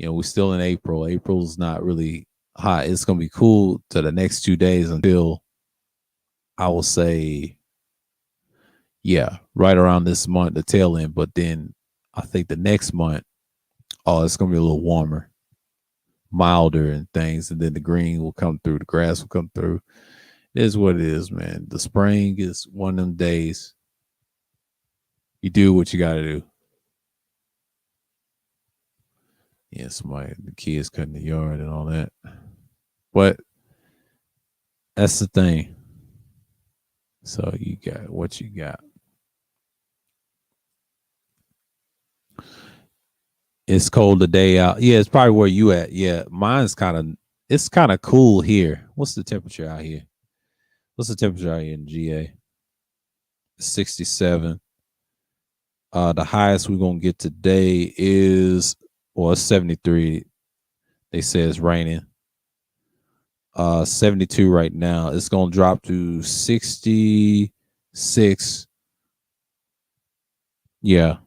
We're still in April. April's not really hot. It's gonna be cool to the next 2 days until I will say, yeah, right around this month, the tail end. But then I think the next month, oh, it's gonna be a little warmer, milder and things, and then the green will come through, the grass will come through. It is what it is, man. The spring is one of them days. You do what you gotta do. Yeah, the kids cutting the yard and all that. But that's the thing. So you got what you got. It's cold the day out. Yeah, it's probably where you at. Yeah, mine's it's kind of cool here. What's the temperature out here? What's the temperature out here in GA? 67. The highest we're gonna get today is 73. They say it's raining. 72 right now. It's gonna drop to 66. Yeah.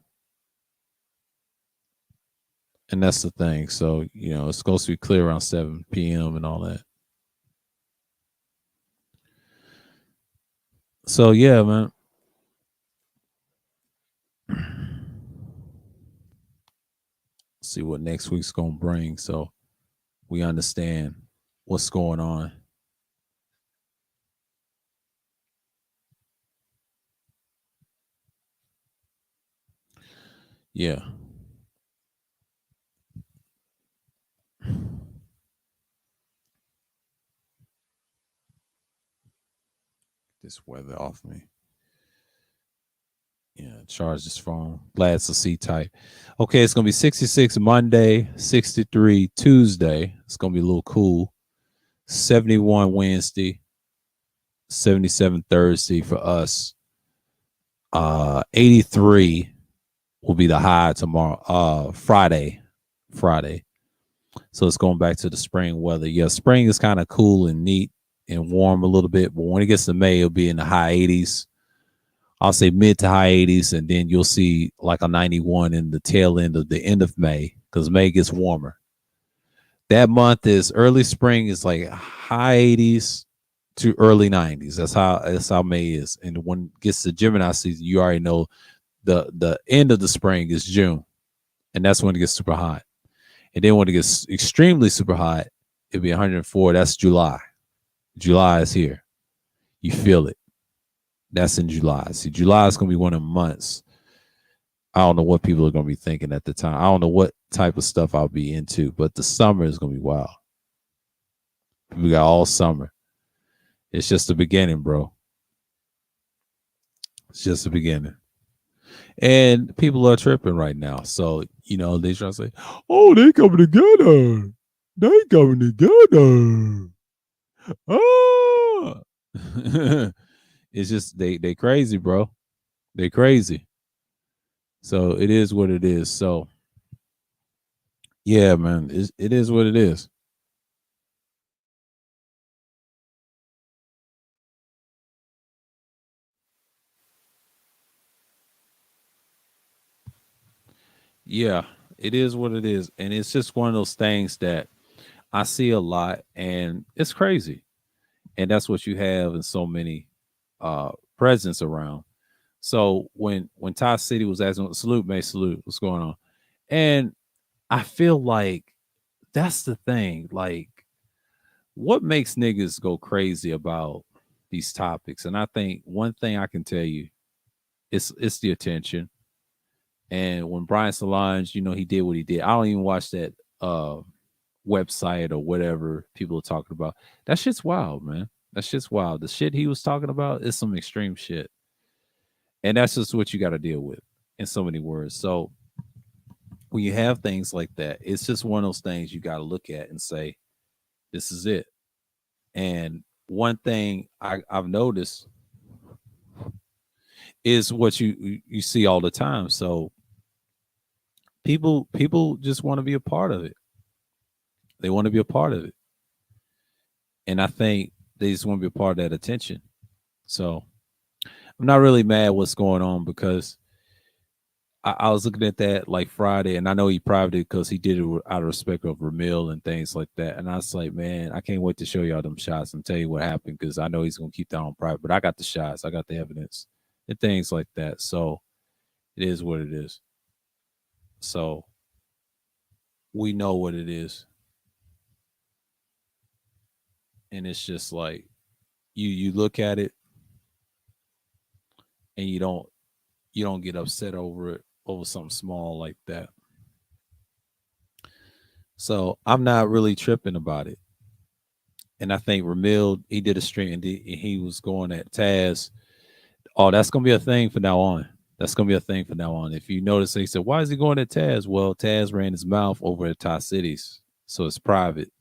And that's the thing. So, it's supposed to be clear around 7 p.m. and all that. So yeah, man. See what next week's gonna bring. So we understand what's going on. Yeah. This weather off me. Yeah, Charge this phone. Glad it's a C type. Okay, it's gonna be 66 Monday, 63 Tuesday. It's gonna be a little cool. 71 Wednesday, 77 Thursday for us. 83 will be the high tomorrow. Friday. Friday. So it's going back to the spring weather. Yeah, spring is kind of cool and neat and warm a little bit, but when it gets to May, it'll be in the high 80s. I'll say mid to high 80s, and then you'll see like a 91 in the tail end of the end of May because May gets warmer. That month is early spring is like high 80s to early 90s. That's how May is. And when it gets to Gemini season, you already know the end of the spring is June, and that's when it gets super hot. And then when it gets extremely super hot, it'll be 104. That's July. July is here. You feel it. That's in July. See, July is going to be one of the months. I don't know what people are going to be thinking at the time. I don't know what type of stuff I'll be into, but the summer is going to be wild. We got all summer. It's just the beginning, bro. It's just the beginning. And people are tripping right now. So, they try to say, oh, they coming together. They coming together. Oh. It's just they crazy, bro. They crazy. So it is what it is. So yeah, man, it is what it is. Yeah, it is what it is. And it's just one of those things that I see a lot and it's crazy. And that's what you have in so many presence around. So when Ty City was asking, salute, May, salute, what's going on? And I feel like that's the thing. Like, what makes niggas go crazy about these topics? And I think one thing I can tell you it's the attention. And when Brian Solange, he did what he did. I don't even watch that website or whatever people are talking about. That shit's wild, man. That shit's wild. The shit he was talking about is some extreme shit. And that's just what you got to deal with in so many words. So when you have things like that, it's just one of those things you got to look at and say, this is it. And one thing I've noticed is what you see all the time. So people just want to be a part of it. They want to be a part of it. And I think they just want to be a part of that attention. So I'm not really mad what's going on because I was looking at that like Friday, and I know he privated because he did it out of respect of Ramil and things like that. And I was like, man, I can't wait to show y'all them shots and tell you what happened because I know he's gonna keep that on private. But I got the shots, I got the evidence, and things like that. So it is what it is. So we know what it is, and it's just like you look at it and you don't get upset over it over something small like that. So I'm not really tripping about it. And I think Ramil, he did a stream and he was going at Taz. Oh, that's gonna be a thing from now on. That's gonna be a thing from now on. If you notice, he said, "Why is he going at Taz?" Well, Taz ran his mouth over at Ty Cities, so it's private.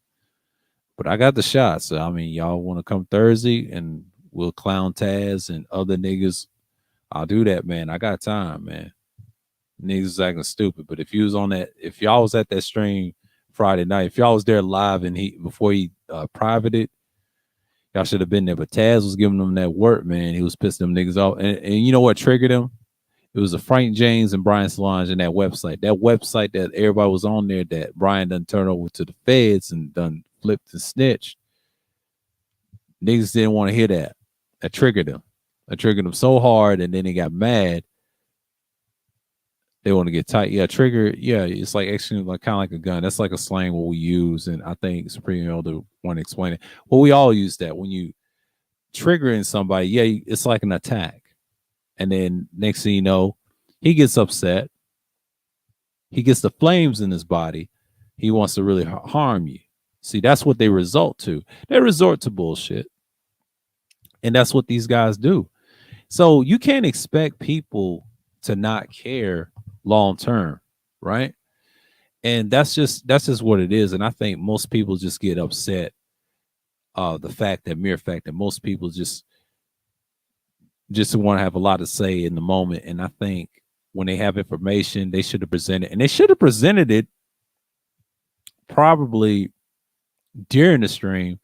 But I got the shot, so I mean, y'all want to come Thursday and we'll clown Taz and other niggas. I'll do that, man. I got time, man. Niggas is acting stupid. But if you was on that, if y'all was at that stream Friday night, if y'all was there live and he before he privated, y'all should have been there. But Taz was giving them that work, man. He was pissing them niggas off. And you know what triggered him? It was a Frank James and Brian Solange and that website. That website that everybody was on there that Brian done turned over to the feds and done flipped and snitched. Niggas didn't want to hear that. That triggered them. That triggered them so hard, and then they got mad. They want to get tight. Yeah, trigger. Yeah, it's like actually like kind of like a gun. That's like a slang what we use, and I think Supreme Elder want to explain it. Well, we all use that when you triggering somebody. Yeah, it's like an attack, and then next thing you know, he gets upset. He gets the flames in his body. He wants to really harm you. See, that's what they resort to. They resort to bullshit, and that's what these guys do. So you can't expect people to not care long term, right? And that's just what it is. And I think most people just get upset the fact that mere fact that most people just want to have a lot to say in the moment. And I think when they have information, they should have presented, and they should have presented it probably during the stream.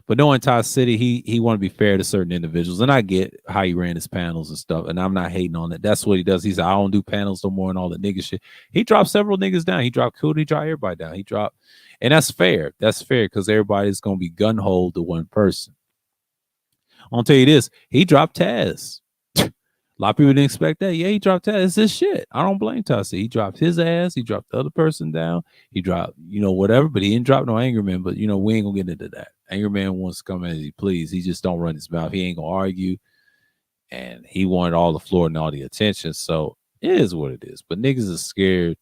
But knowing Todd City, he want to be fair to certain individuals, and I get how he ran his panels and stuff, and I'm not hating on it. That's what he does. He's like, I don't do panels no more and all that nigga shit. He dropped several niggas down. He dropped Cool. He dropped everybody down. He dropped, and that's fair. That's fair because everybody's gonna be gun hole to one person. I'll tell you this: he dropped Taz. A lot of people didn't expect that. Yeah, he dropped Taz. It's his shit. I don't blame Taz. He dropped his ass. He dropped the other person down. He dropped, whatever, but he didn't drop no Anger Man. But, we ain't going to get into that. Anger Man wants to come as he please. He just don't run his mouth. He ain't going to argue. And he wanted all the floor and all the attention. So it is what it is. But niggas are scared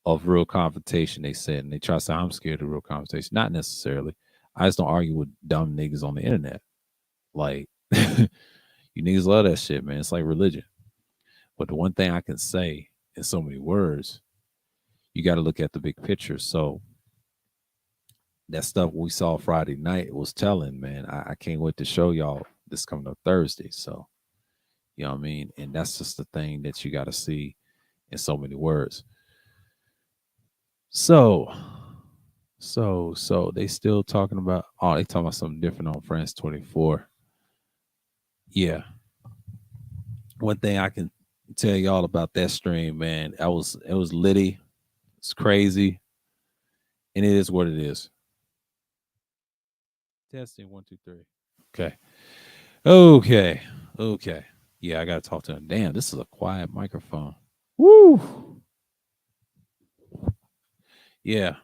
of real confrontation, they said. And they try to say, I'm scared of real confrontation. Not necessarily. I just don't argue with dumb niggas on the internet. Like, you niggas love that shit, man. It's like religion. But the one thing I can say in so many words, you got to look at the big picture. So that stuff we saw Friday night was telling, man. I can't wait to show y'all this coming up Thursday. So, you know what I mean? And that's just the thing that you got to see in so many words. So they still talking about, they talking about something different on France 24. Yeah. One thing I can tell y'all about that stream, man, it was litty. It's crazy. And it is what it is. Testing 1, 2, 3. Okay. Yeah, I gotta talk to him. Damn, this is a quiet microphone. Woo. Yeah.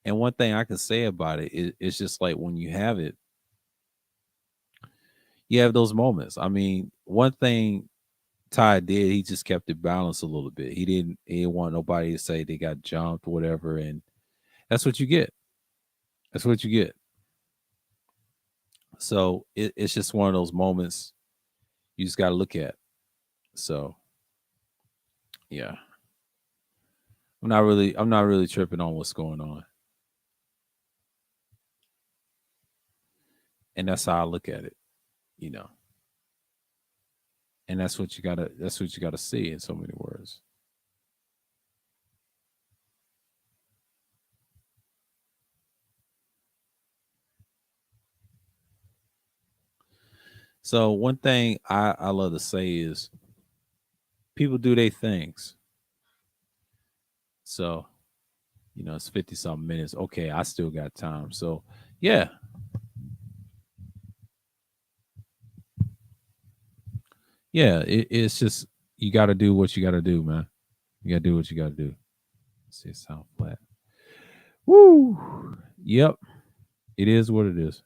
And one thing I can say about it it's just like when you have it, you have those moments. I mean, one thing Ty did, he just kept it balanced a little bit. He didn't want nobody to say they got jumped or whatever. And that's what you get. That's what you get. So it's just one of those moments you just got to look at. So, yeah, I'm not really tripping on what's going on, and that's how I look at it, and that's what you gotta see in so many words. So one thing I love to say is people do their things. So, it's 50 something minutes. Okay, I still got time. So, yeah. Yeah, it's just you got to do what you got to do, man. You got to do what you got to do. Let's see, sound flat. Woo. Yep. It is what it is.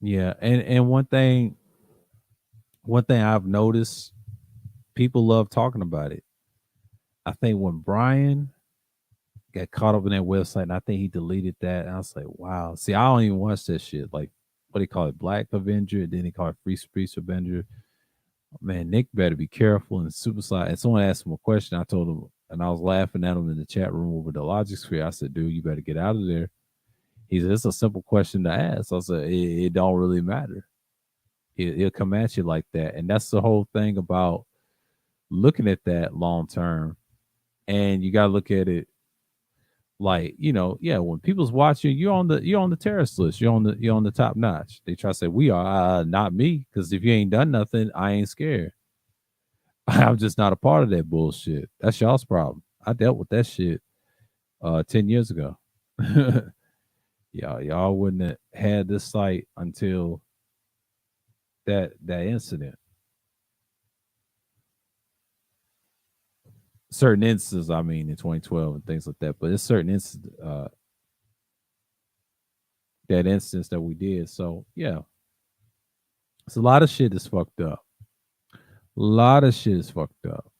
Yeah, and one thing I've noticed, people love talking about it. I think when Brian got caught up in that website, and I think he deleted that, and I was like, wow. See, I don't even watch that shit. Like, what do you call it? Black Avenger, and then he called it Free Speech Avenger. Man, Nick better be careful and super slide. And someone asked him a question. I told him, and I was laughing at him in the chat room over the Logic Sphere. I said, dude, you better get out of there. He said, it's a simple question to ask. I said, it don't really matter. He'll come at you like that. And that's the whole thing about looking at that long term. And you got to look at it like, yeah, when people's watching, you're on the terrorist list. You're on the top notch. They try to say, we are, not me. Because if you ain't done nothing, I ain't scared. I'm just not a part of that bullshit. That's y'all's problem. I dealt with that shit 10 years ago. Y'all wouldn't have had this site until that incident. Certain instances, I mean, in 2012 and things like that, but it's certain instances, that instance that we did. So yeah, it's a lot of shit is fucked up. A lot of shit is fucked up.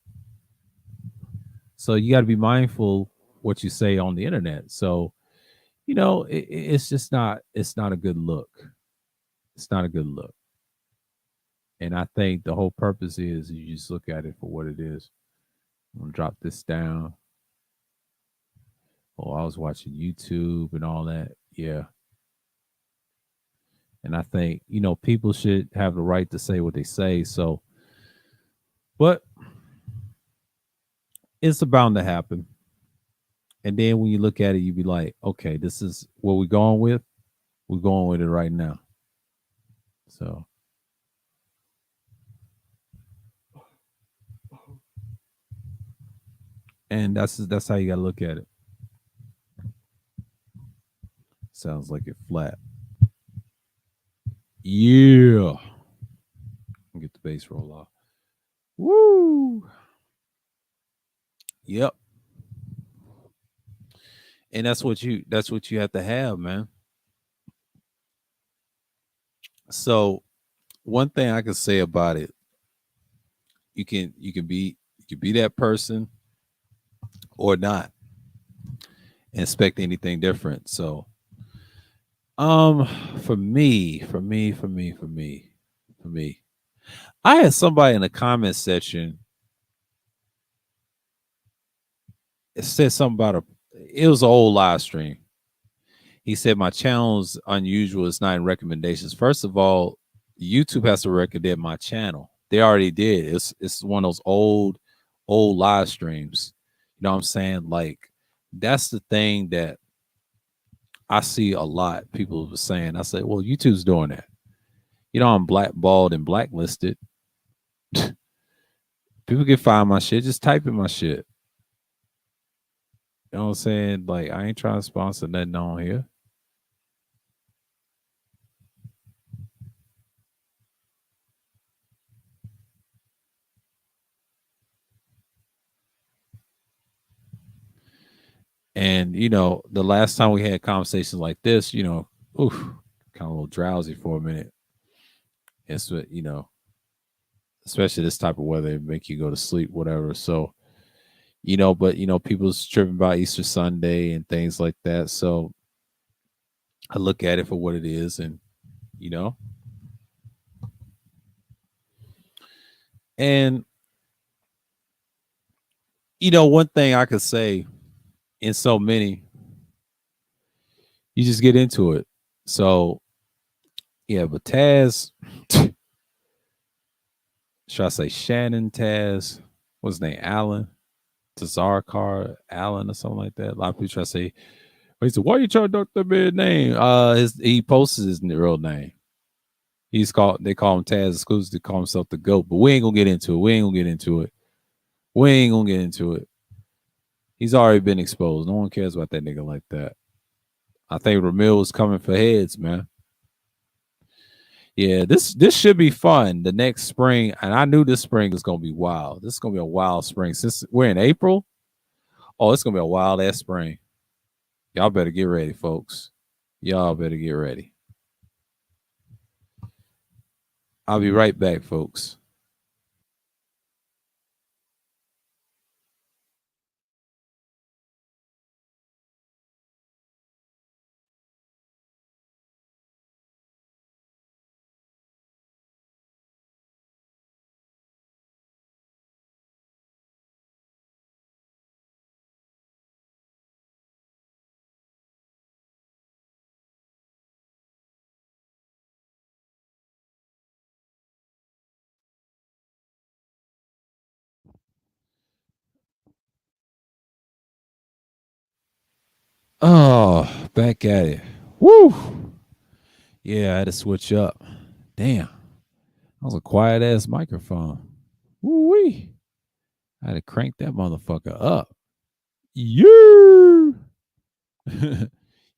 So you got to be mindful what you say on the internet. So it's just not. It's not a good look. It's not a good look. And I think the whole purpose is you just look at it for what it is. I'm gonna drop this down. Oh, I was watching YouTube and all that. Yeah. And I think, people should have the right to say what they say. So, but it's bound to happen. And then when you look at it, you be like, okay, this is what we're going with. We're going with it right now. So, and that's how you got to look at it. Sounds like it flat. Yeah. Get the bass roll off. Woo. Yep. And that's what you have to have, man. So one thing I can say about it, you can be that person or not and expect anything different. So um for me, I had somebody in the comment section. It said something about it was an old live stream. He said my channel's unusual. It's not in recommendations. First of all, YouTube has to recommend my channel. They already did. It's one of those old live streams. You know what I'm saying? Like that's the thing that I see a lot. People were saying. I say, well, YouTube's doing that. I'm blackballed and blacklisted. People can find my shit. Just type in my shit. You know what I'm saying? Like I ain't trying to sponsor nothing on here. And the last time we had conversations like this, oof, kind of a little drowsy for a minute. It's especially this type of weather, it make you go to sleep, whatever. So, but people's tripping about Easter Sunday and things like that. So I look at it for what it is, and you know, and one thing I could say in so many, you just get into it. So yeah, but Taz, should I say Shannon Taz? What's his name? Allen, Tazarkar Allen or something like that. A lot of people try to say, he said, "Why you trying to duck that man's name?" He posted his real name. They call him Taz exclusively to call himself the GOAT, but we ain't gonna get into it. He's already been exposed. No one cares about that nigga like that. I think Ramil was coming for heads, man. Yeah, this should be fun. The next spring, and I knew this spring was gonna be wild. This is gonna be a wild spring. Since we're in April, oh, it's gonna be a wild ass spring. Y'all better get ready, folks. Y'all better get ready. I'll be right back, folks. Oh, back at it. Woo! Yeah, I had to switch up. Damn. That was a quiet ass microphone. Woo wee. I had to crank that motherfucker up. Yeah.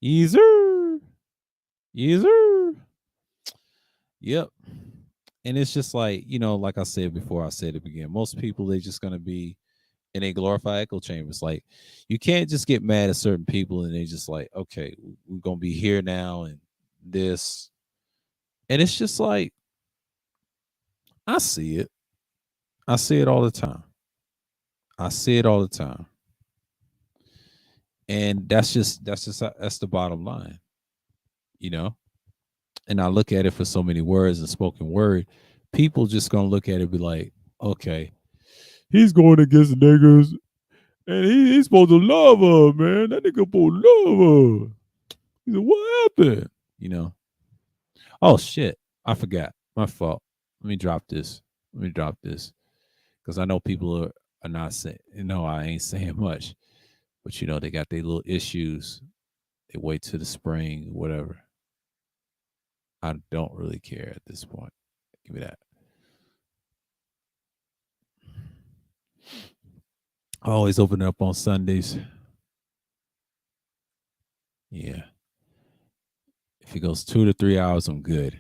Easer. Easer. Yep. And it's just like, like I said before, I said it again. Most people, they just gonna be in a glorified echo chambers. Like, you can't just get mad at certain people and they just like, okay, we're gonna be here now and this. And it's just like, I see it. I see it all the time. I see it all the time. And that's the bottom line, you know. And I look at it for so many words and spoken word. people just gonna look at it and be like, okay, he's going against niggas, and he's supposed to love her, man. That nigga supposed to love her. He said, what happened? You know? Oh shit, I forgot. My fault. Let me drop this. Let me drop this because I know people are not saying. I ain't saying much, but they got their little issues. They wait till the spring, whatever. I don't really care at this point. Give me that. I always open up on Sundays. Yeah. If it goes 2 to 3 hours, I'm good.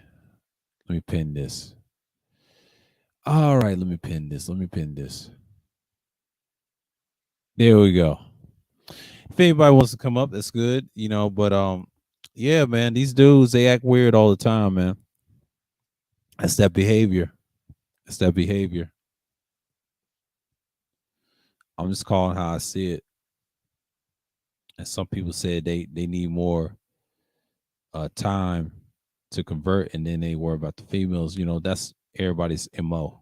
Let me pin this. All right, let me pin this. Let me pin this. There we go. If anybody wants to come up, that's good, but yeah, man, these dudes, they act weird all the time, man. That's that behavior. That's that behavior. I'm just calling how I see it. And some people said they need more time to convert, and then they worry about the females. That's everybody's MO.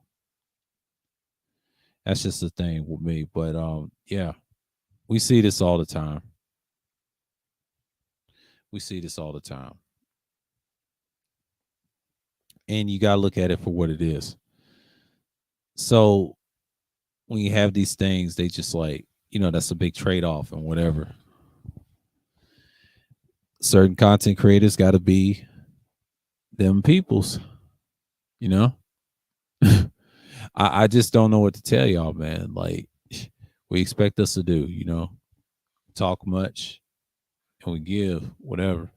That's just the thing with me. But yeah, we see this all the time. We see this all the time. And you gotta look at it for what it is. So when you have these things, they just like, that's a big trade-off and whatever. Certain content creators gotta be them peoples, you know? I just don't know what to tell y'all, man. Like, we expect us to do, talk much and we give whatever.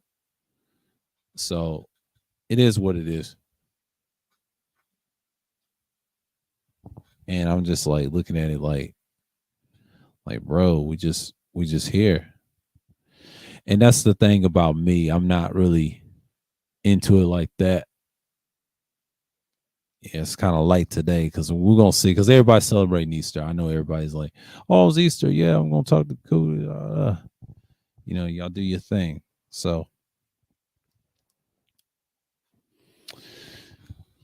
So it is what it is. And I'm just like looking at it like, bro, we just here. And that's the thing about me. I'm not really into it like that. Yeah, it's kind of light today because we're gonna see. Because everybody's celebrating Easter. I know everybody's like, "Oh, it's Easter." Yeah, I'm gonna talk to cool. Y'all do your thing. So,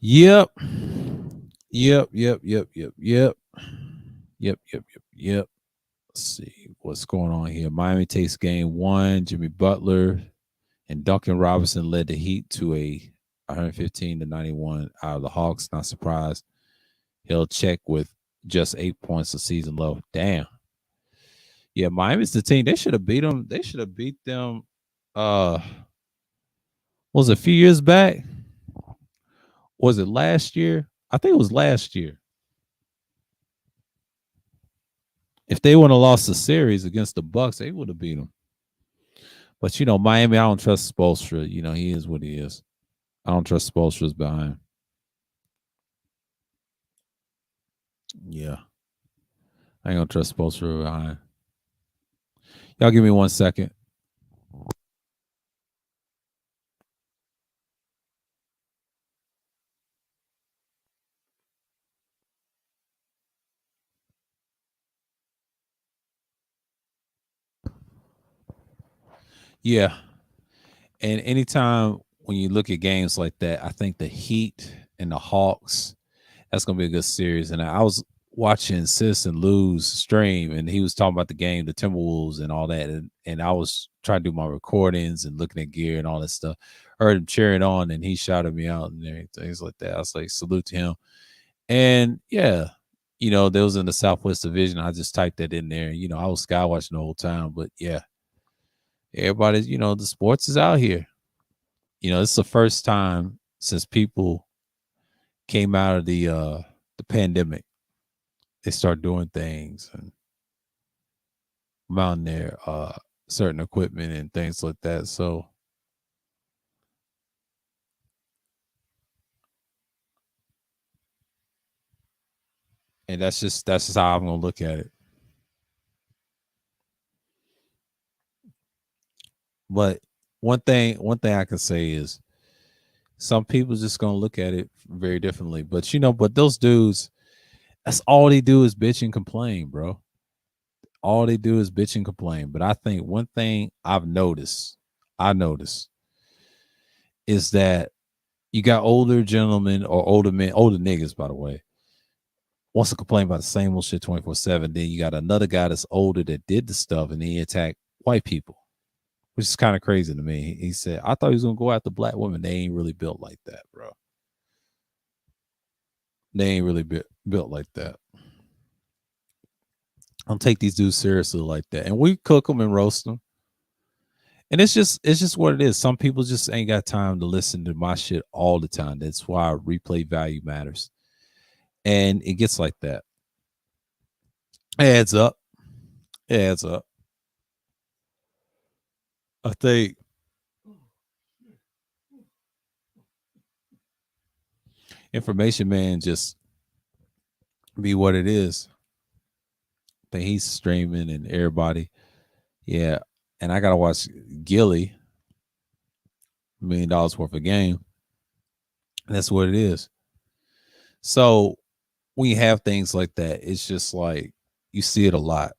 yep, yep, yep, yep, yep, yep, yep, yep, yep, yep. Let's see what's going on here. Miami takes game one. Jimmy Butler and Duncan Robinson led the Heat to a 115-91 out of the Hawks. Not surprised. He'll check with just 8 points, a season low. Damn. Yeah, Miami's the team. They should have beat them. They should have beat them. Was it a few years back? Was it last year? I think it was last year. If they would have lost the series against the Bucks, they would have beat them. But Miami, I don't trust Spoelstra. He is what he is. I don't trust Spoelstra's behind. Yeah. I ain't gonna trust Spoelstra behind. Y'all give me 1 second. Yeah. And anytime when you look at games like that, I think the Heat and the Hawks, that's gonna be a good series. And I was watching Sis and Lou's stream, and he was talking about the game, the Timberwolves, and all that. And I was trying to do my recordings and looking at gear and all that stuff. Heard him cheering on, and he shouted me out and everything, things like that. I was like, salute to him. And yeah, they was in the Southwest Division. I just typed that in there. I was sky watching the whole time, but yeah, everybody's, the sports is out here. It's the first time since people came out of the pandemic, they start doing things and mounting their certain equipment and things like that. So and that's just how I'm gonna look at it. But one thing I can say is some people just gonna look at it very differently. But but those dudes, that's all they do is bitch and complain, bro. All they do is bitch and complain. But I think one thing I noticed is that You got older gentlemen or older men, older niggas, by the way, wants to complain about the same old shit 24/7. Then you got another guy that's older that did the stuff and he attacked white people, which is kind of crazy to me. He said, I thought he was gonna go after black women. They ain't really built like that, bro. They ain't really built like that. I don't take these dudes seriously like that. And we cook them and roast them. And it's just what it is. Some people just ain't got time to listen to my shit all the time. That's why replay value matters. And it gets like that. It adds up. It adds up. I think information man just be what it is. But he's streaming and everybody. Yeah. And I gotta watch Gilly, $1 million worth of game. And that's what it is. So when you have things like that, it's just like you see it a lot.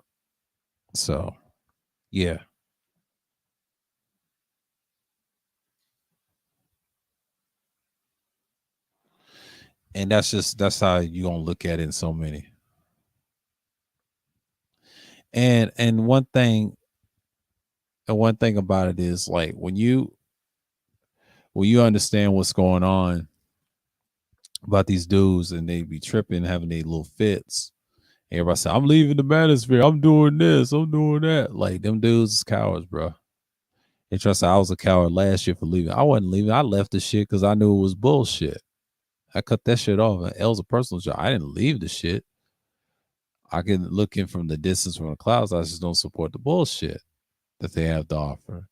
So yeah. And that's how you gonna look at it in so many. And one thing about it is like when you understand what's going on about these dudes and they be tripping, having their little fits. Everybody say, I'm leaving the manosphere. I'm doing this. I'm doing that. Like them dudes is cowards, bro. They try to say I was a coward last year for leaving. I wasn't leaving. I left the shit because I knew it was bullshit. I cut that shit off. It was a personal job. I didn't leave the shit. I can look in from the distance from the clouds. I just don't support the bullshit that they have to offer.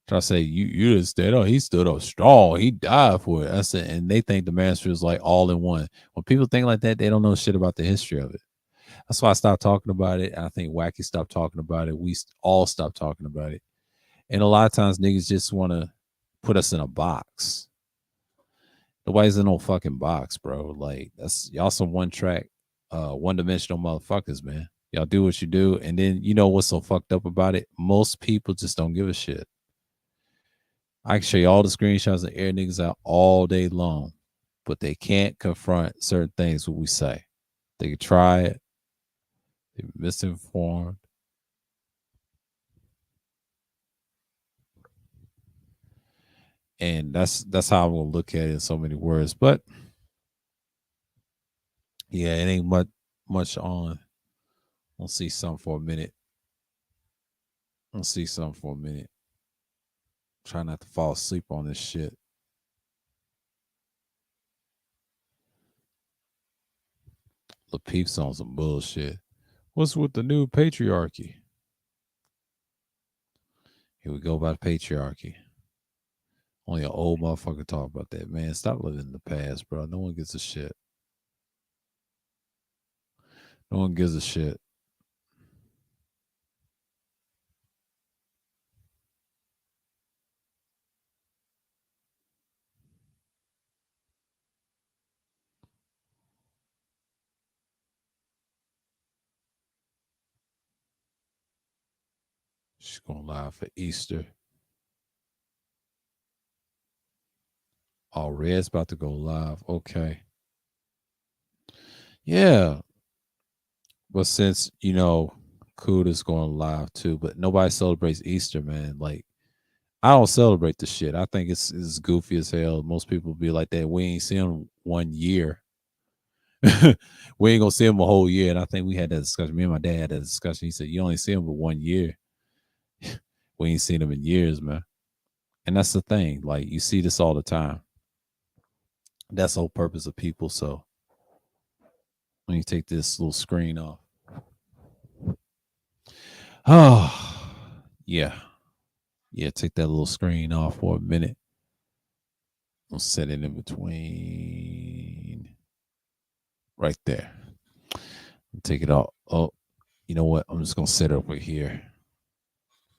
Try to say you didn't stand up. He stood up strong. He died for it. I said, and they think the master is like all in one. When people think like that, they don't know shit about the history of it. That's why I stopped talking about it. I think Wacky stopped talking about it. We all stopped talking about it. And a lot of times niggas just want to put us in a box. Nobody's in no fucking box, bro. Like that's y'all some one dimensional motherfuckers, man. Y'all do what you do, and then you know what's so fucked up about it? Most people just don't give a shit. I can show you all the screenshots and air niggas out all day long, but they can't confront certain things what we say. They can try it. They're misinformed. And that's how I'm gonna look at it in so many words. But yeah, it ain't much on. We'll see something for a minute. We'll see something for a minute. Try not to fall asleep on this shit. The peeps on some bullshit. What's with the new patriarchy? Here we go about patriarchy. Only an old motherfucker talk about that. Man, stop living in the past, bro. No one gives a shit. No one gives a shit. She's going live for Easter. Oh, Red's about to go live. Okay. Yeah. But since, Kuda's going live too, but nobody celebrates Easter, man. Like, I don't celebrate the shit. I think it's goofy as hell. Most people be like that. We ain't seen him 1 year. We ain't gonna see him a whole year. And I think we had that discussion. Me and my dad had that discussion. He said, you only see him for 1 year. We ain't seen him in years, man. And that's the thing. Like, you see this all the time. That's the whole purpose of people. So when you take this little screen off. Oh, yeah. Yeah, take that little screen off for a minute. I'll set it in between right there. Take it off. Oh, you know what? I'm just gonna set it over here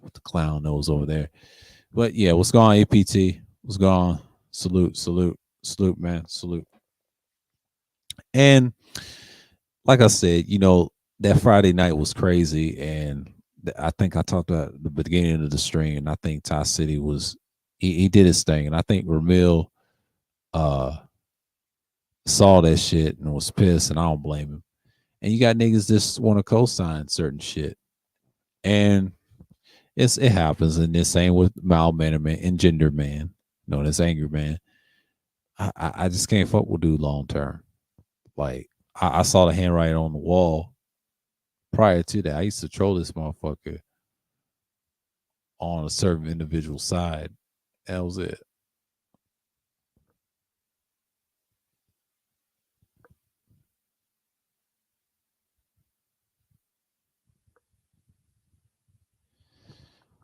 with the clown nose over there. But yeah, what's going on, APT? What's going on? Salute, salute, salute, man, salute. And like I said, that Friday night was crazy, and I think I talked about the beginning of the stream. And I think Ty City he did his thing, and I think Ramil uh saw that shit and was pissed, and I don't blame him. And you got niggas just want to co-sign certain shit, and it happens. And the same with mild mannerment and gender man, known as angry man. I just can't fuck with dude long term. Like I saw the handwriting on the wall. Prior to that, I used to troll this motherfucker on a certain individual side. That was it.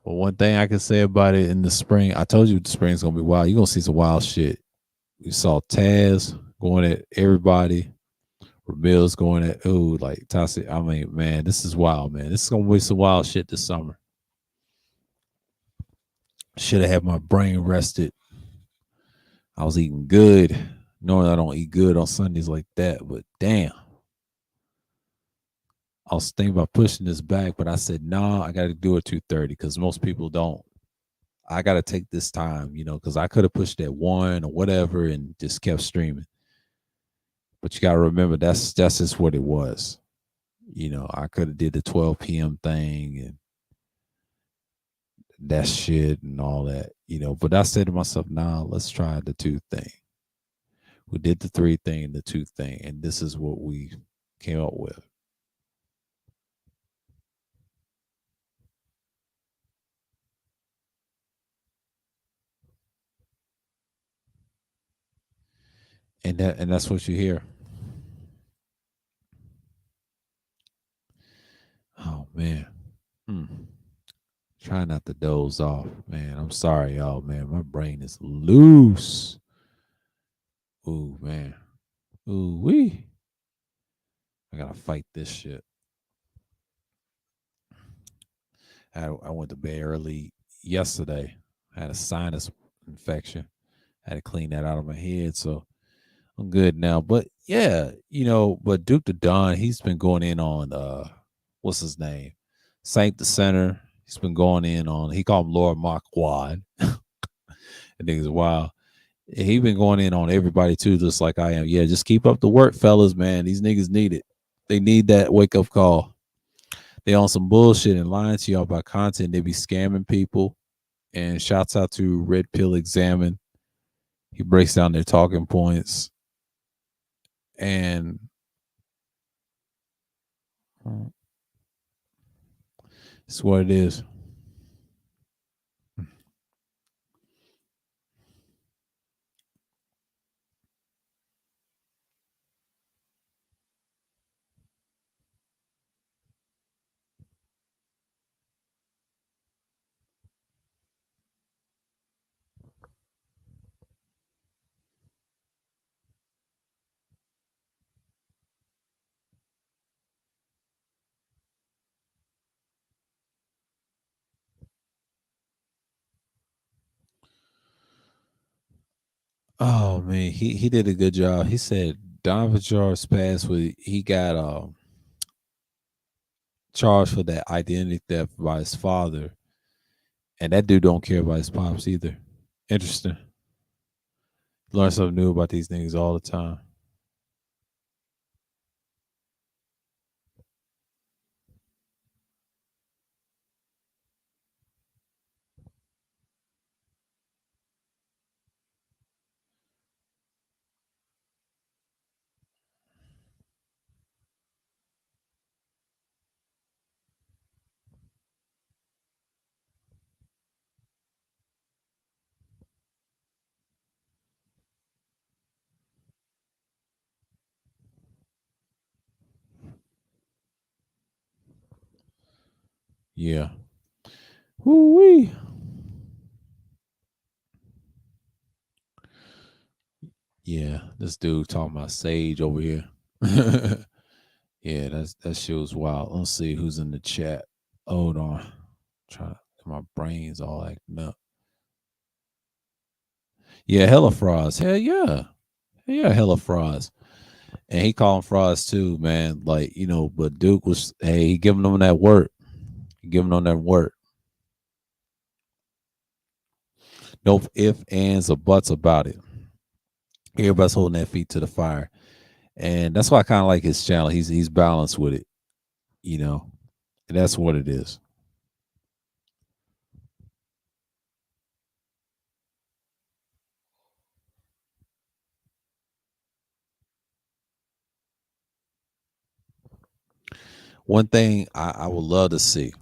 But one thing I can say about it in the spring, I told you the spring's gonna be wild. You're gonna see some wild shit. We saw Taz going at everybody. Ramil's going at like Toxic. I mean, man, this is wild, man. This is gonna be some wild shit this summer. Should have had my brain rested. I was eating good. Normally I don't eat good on Sundays like that, but damn. I was thinking about pushing this back, but I said, nah, I gotta do it 2:30 because most people don't. I gotta take this time, because I could have pushed at 1 or whatever and just kept streaming. But you gotta remember that's just what it was. I could have did the 12 p.m. thing and that shit and all that, But I said to myself, nah, let's try the 2 thing. We did the 3 thing, the 2 thing, and this is what we came up with. And that's what you hear. Oh man. Hmm. Try not to doze off, man. I'm sorry, y'all, man. My brain is loose. Ooh, man. Ooh, wee. I gotta fight this shit. I went to bed early yesterday. I had a sinus infection. I had to clean that out of my head, so I'm good now. But yeah, but Duke the Don, he's been going in on what's his name? Saint the Center. He's been going in on, he called him Lord Marquand. I think it's wild. He been going in on everybody too, just like I am. Yeah, just keep up the work, fellas, man. These niggas need it. They need that wake up call. They on some bullshit and lying to y'all about content. They be scamming people. And shouts out to Red Pill Examine. He breaks down their talking points. And it's what it is. Oh man, he did a good job. He said Don Vajar's past with he got charged for that identity theft by his father, and that dude don't care about his pops either. Interesting. Learn something new about these things all the time. Yeah. Woo wee. Yeah, this dude talking about Sage over here. Yeah, that shit was wild. Let's see who's in the chat. Hold on. Try my brain's all acting up. Yeah, hella frauds. Hell yeah. Yeah, hella frauds. And he calling frauds too, man. Like, but Duke was he giving them that work. He giving them that work. No if, ands, or buts about it. Everybody's holding their feet to the fire, and that's why I kind of like his channel. He's balanced with it, you know, and that's what it is. One thing I would love to see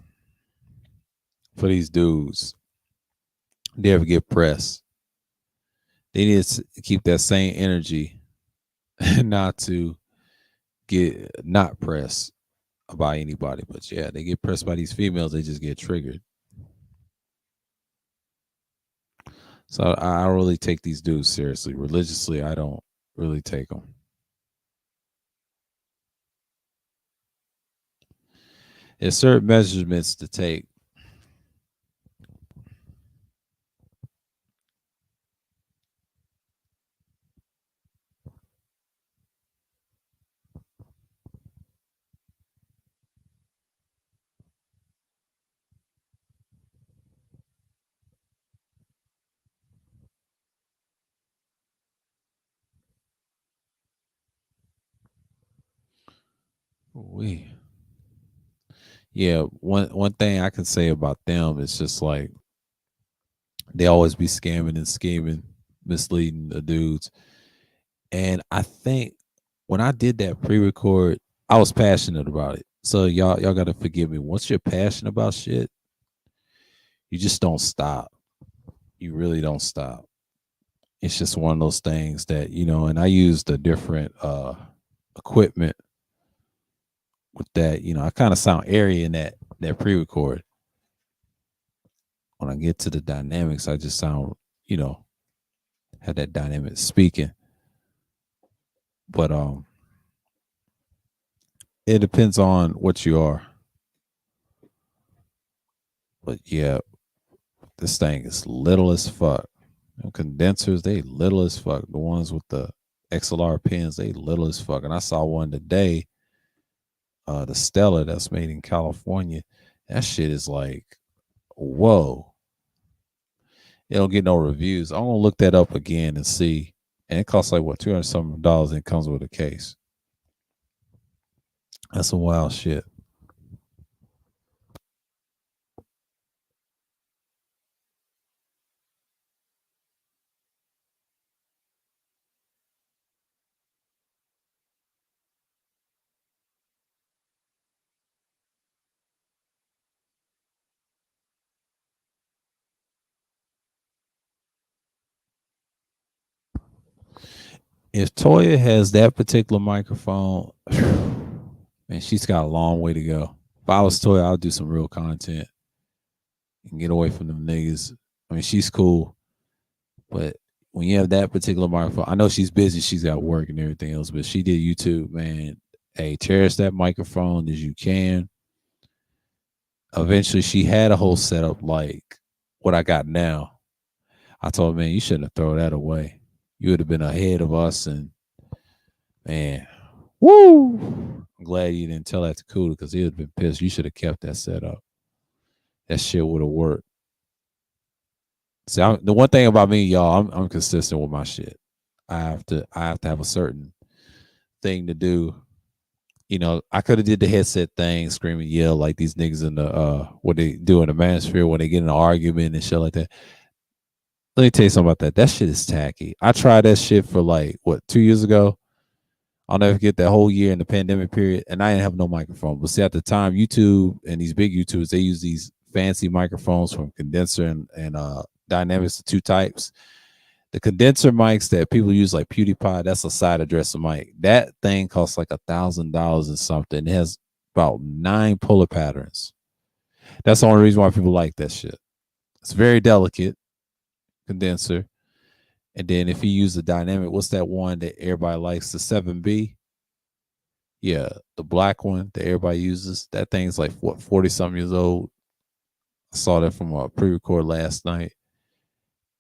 for these dudes, they ever get pressed, they need to keep that same energy, not to get not pressed by anybody. But yeah, they get pressed by these females, they just get triggered. So I don't really take these dudes seriously. Religiously, I don't really take them. There's certain measurements to take. We Yeah, one thing I can say about them is just like they always be scamming and scheming, misleading the dudes. And I think when I did that pre-record, I was passionate about it. So y'all gotta forgive me. Once you're passionate about shit, you just don't stop. You really don't stop. It's just one of those things that, and I used a different equipment with that. I kind of sound airy in that pre-record. When I get to the dynamics, I just sound, had that dynamic speaking. But it depends on what you are. But yeah, this thing is little as fuck. Condensers, they little as fuck. The ones with the XLR pins, they little as fuck. And I saw one today, the Stella that's made in California. That shit is like, whoa. It don't get no reviews. I'm gonna look that up again and see. And it costs like what, $200 something and it comes with a case. That's some wild shit. If Toya has that particular microphone, man, she's got a long way to go. If I was Toya, I'll do some real content and get away from them niggas. I mean, she's cool, but when you have that particular microphone, I know she's busy. She's got work and everything else, but she did YouTube, man. Hey, cherish that microphone as you can. Eventually, she had a whole setup like what I got now. I told her, man, you shouldn't have thrown that away. You would have been ahead of us, and man, woo! I'm glad you didn't tell that to Kuda because he would have been pissed. You should have kept that setup. That shit would have worked. See, the one thing about me, y'all, I'm consistent with my shit. I have to have a certain thing to do. I could have did the headset thing, screaming, yell like these niggas in the what they do in the manosphere when they get in an argument and shit like that. Let me tell you something about that. That shit is tacky. I tried that shit for like what 2 years ago. I'll never forget that whole year in the pandemic period, and I didn't have no microphone. But see, at the time, YouTube and these big YouTubers, they use these fancy microphones from condenser and dynamics, the two types. The condenser mics that people use, like PewDiePie, that's a side addressor mic. That thing costs like $1,000 and something. It has about 9 puller patterns. That's the only reason why people like that shit. It's very delicate condenser. And then if you use the dynamic, what's that one that everybody likes? The 7B? Yeah, the black one that everybody uses. That thing's like what, 40 something years old. I saw that from a pre-record last night.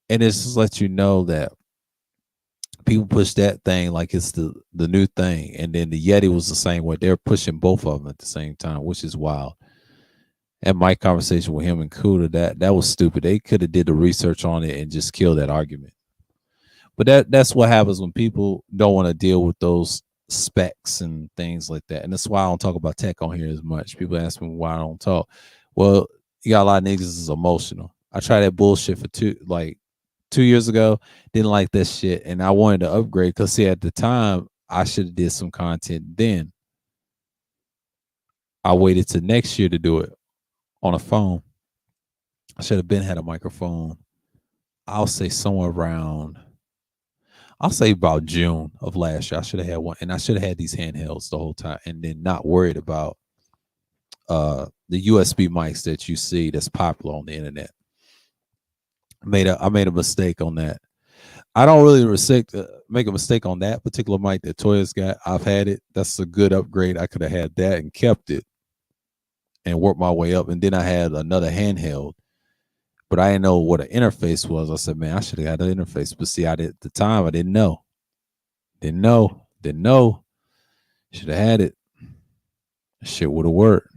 And it's just let you know that people push that thing like it's the new thing. And then the Yeti was the same way. They're pushing both of them at the same time, which is wild. And my conversation with him and Kuda, that was stupid. They could have did the research on it and just killed that argument. But that's what happens when people don't want to deal with those specs and things like that. And that's why I don't talk about tech on here as much. People ask me why I don't talk. Well, you got a lot of niggas is emotional. I tried that bullshit for 2 years ago. Didn't like that shit, and I wanted to upgrade because see at the time I should have did some content then. I waited to next year to do it on a phone. I should have been had a microphone. I'll say somewhere around. I'll say about June of last year. I should have had one, and I should have had these handhelds the whole time, and then not worried about the USB mics that you see that's popular on the internet. I made a mistake on that. I don't really make a mistake on that particular mic that Toya's got. I've had it. That's a good upgrade. I could have had that and kept it and worked my way up. And then I had another handheld, but I didn't know what an interface was. I said, man, I should have got an interface. But see, I did at the time. I didn't know. Didn't know. Should have had it. Shit would have worked.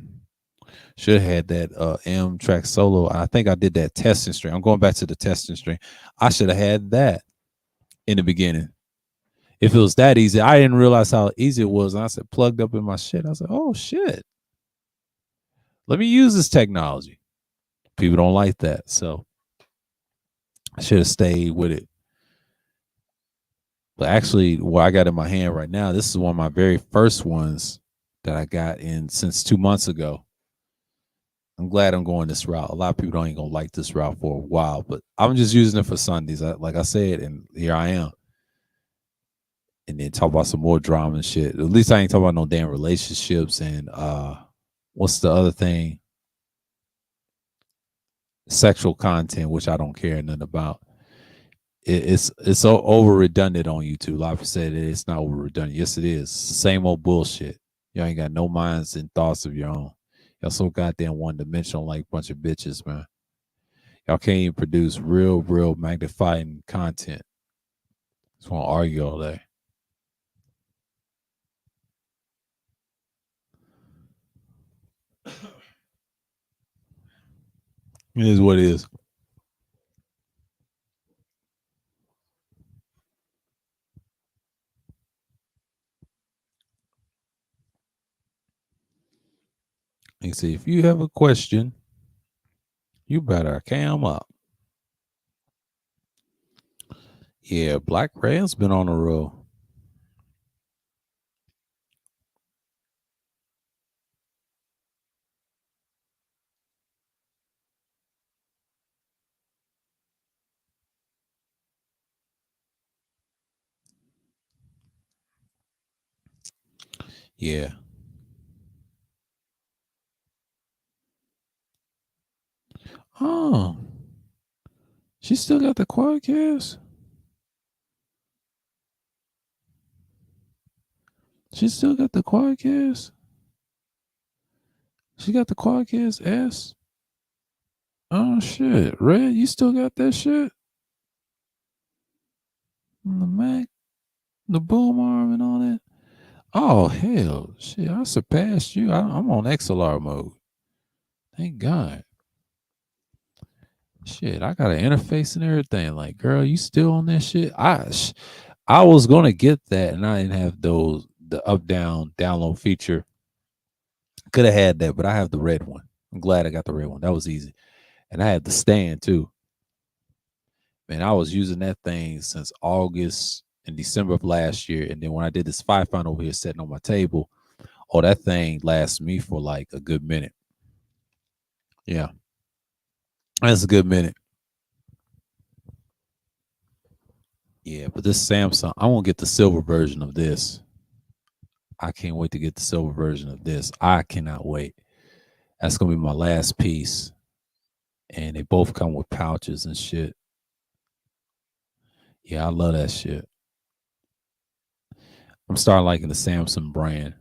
Should have had that M track solo. I think I did that testing string. I'm going back to the testing string. I should have had that in the beginning. If it was that easy, I didn't realize how easy it was. And I said, plugged up in my shit. I said, oh shit. Let me use this technology. People don't like that. So I should have stayed with it. But actually, what I got in my hand right now, this is one of my very first ones that I got in since 2 months ago. I'm glad I'm going this route. A lot of people ain't gonna like this route for a while, but I'm just using it for Sundays. Like I said, and here I am. And then talk about some more drama and shit. At least I ain't talking about no damn relationships and what's the other thing? Sexual content, which I don't care nothing about. It's so over redundant on YouTube. A lot of people say that it's not over redundant. Yes, it is. Same old bullshit. Y'all ain't got no minds and thoughts of your own. Y'all so goddamn one dimensional like a bunch of bitches, man. Y'all can't even produce real magnifying content. Just want to argue all day. It is what it is. You see, if you have a question, you better cam up. Yeah, Black Ray's been on the road. Yeah. Oh, she still got the quadcast? She still got the quadcast? She got the quadcast S? Oh shit. Red, you still got that shit? On the Mac? The boom arm and all that? Oh hell. Shit, I surpassed you. I'm on XLR mode. Thank God. Shit, I got an interface and everything. Like, girl, you still on that shit? I was gonna get that, and I didn't have the up down download feature. Could have had that, but I have the red one. I'm glad I got the red one. That was easy, and I had the stand too. Man, I was using that thing since August and December of last year, and then when I did this 5 pound over here sitting on my table, oh, that thing lasts me for like a good minute. Yeah, that's a good minute. Yeah, but this Samsung, I won't get the silver version of this. I can't wait to get the silver version of this. I cannot wait. That's gonna be my last piece. And they both come with pouches and shit. Yeah, I love that shit. I'm starting liking the Samsung brand,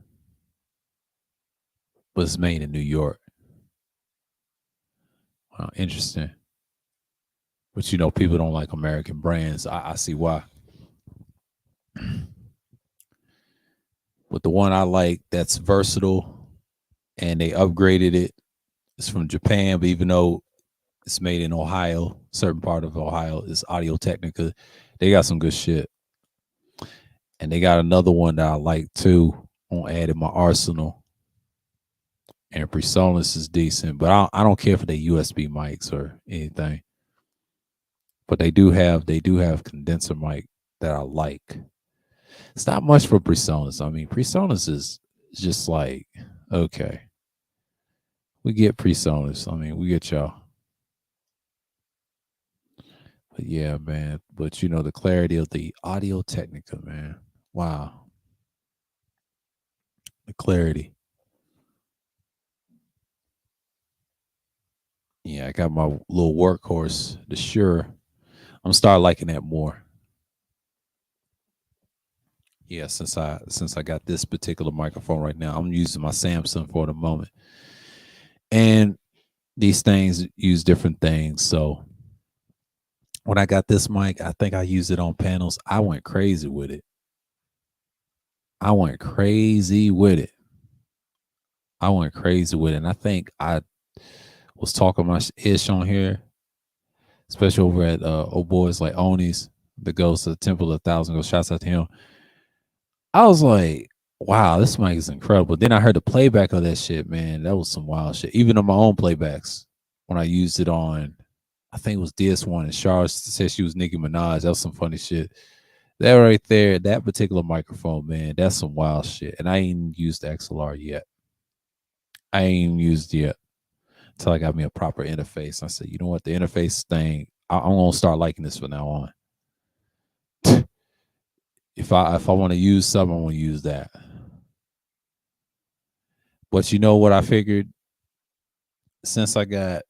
but it's made in New York. Wow, interesting. But you know, people don't like American brands. I see why. But the one I like that's versatile and they upgraded it, it's from Japan, but even though it's made in Ohio, certain part of Ohio is Audio Technica. They got some good shit. And they got another one that I like too on add in my arsenal. And PreSonus is decent, but I don't care for the USB mics or anything. But they do have condenser mic that I like. It's not much for PreSonus. I mean, PreSonus is just like, okay, we get PreSonus. I mean, we get y'all. But yeah, man. But you know, the clarity of the Audio Technica, man. Wow. The clarity. Yeah, I got my little workhorse, the Shure. I'm start liking that more. Yeah, since I got this particular microphone right now, I'm using my Samsung for the moment. And these things use different things. So when I got this mic, I think I used it on panels. I went crazy with it. I went crazy with it. I went crazy with it. And I think I was talking my ish on here, especially over at old boys like Oni's, that goes to the Temple of 1,000. Go shouts out to him. I was like, wow, this mic is incredible. Then I heard the playback of that shit, man. That was some wild shit. Even on my own playbacks, when I used it on, I think it was DS1, and Charles said she was Nicki Minaj. That was some funny shit. That right there, that particular microphone, man, that's some wild shit. And I ain't used the XLR yet. I ain't used it yet until I got me a proper interface. I said, you know what, the interface thing, I'm gonna start liking this from now on. If I want to use something, I want to use that. But you know what I figured? Since I got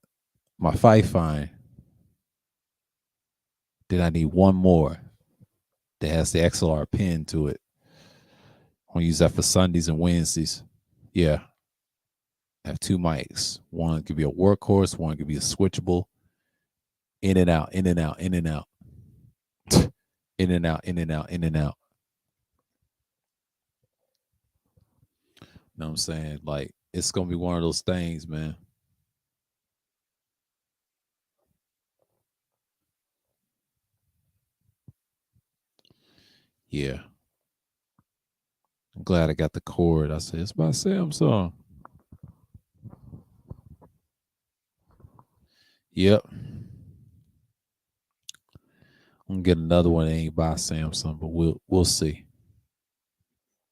my Fife fine, then I need one more that has the XLR pin to it. I'm gonna use that for Sundays and Wednesdays. Yeah. I have two mics. One could be a workhorse, one could be a switchable. In and out, in and out, in and out. In and out, in and out, in and out. You know what I'm saying? Like, it's gonna be one of those things, man. Yeah. I'm glad I got the cord. I said, it's by Samsung. Yep. I'm gonna get another one that ain't by Samsung, but we'll see.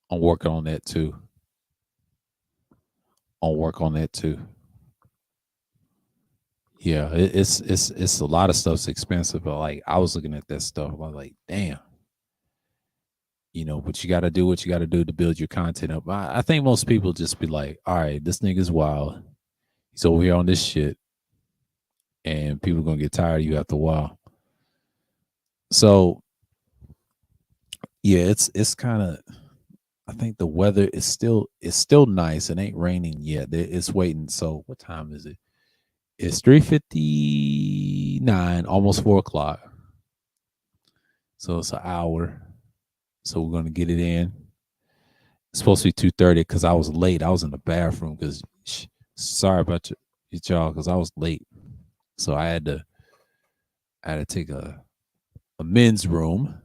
I'm working on that too. I'll work on that too. Yeah, it's a lot of stuff's expensive, but like I was looking at that stuff, I was like, damn, but you got to do what you got to do to build your content up. I think most people just be like, all right, this nigga's wild. He's over here on this shit, and people are gonna get tired of you after a while. So yeah, it's kind of. I think the weather is still nice. It ain't raining yet. It's waiting. So what time is it? It's 3:59, almost 4 o'clock. So it's an hour. So we're gonna get it in. It's supposed to be 2:30 because I was late. I was in the bathroom because sorry about y'all because I was late. So I had to take a men's room,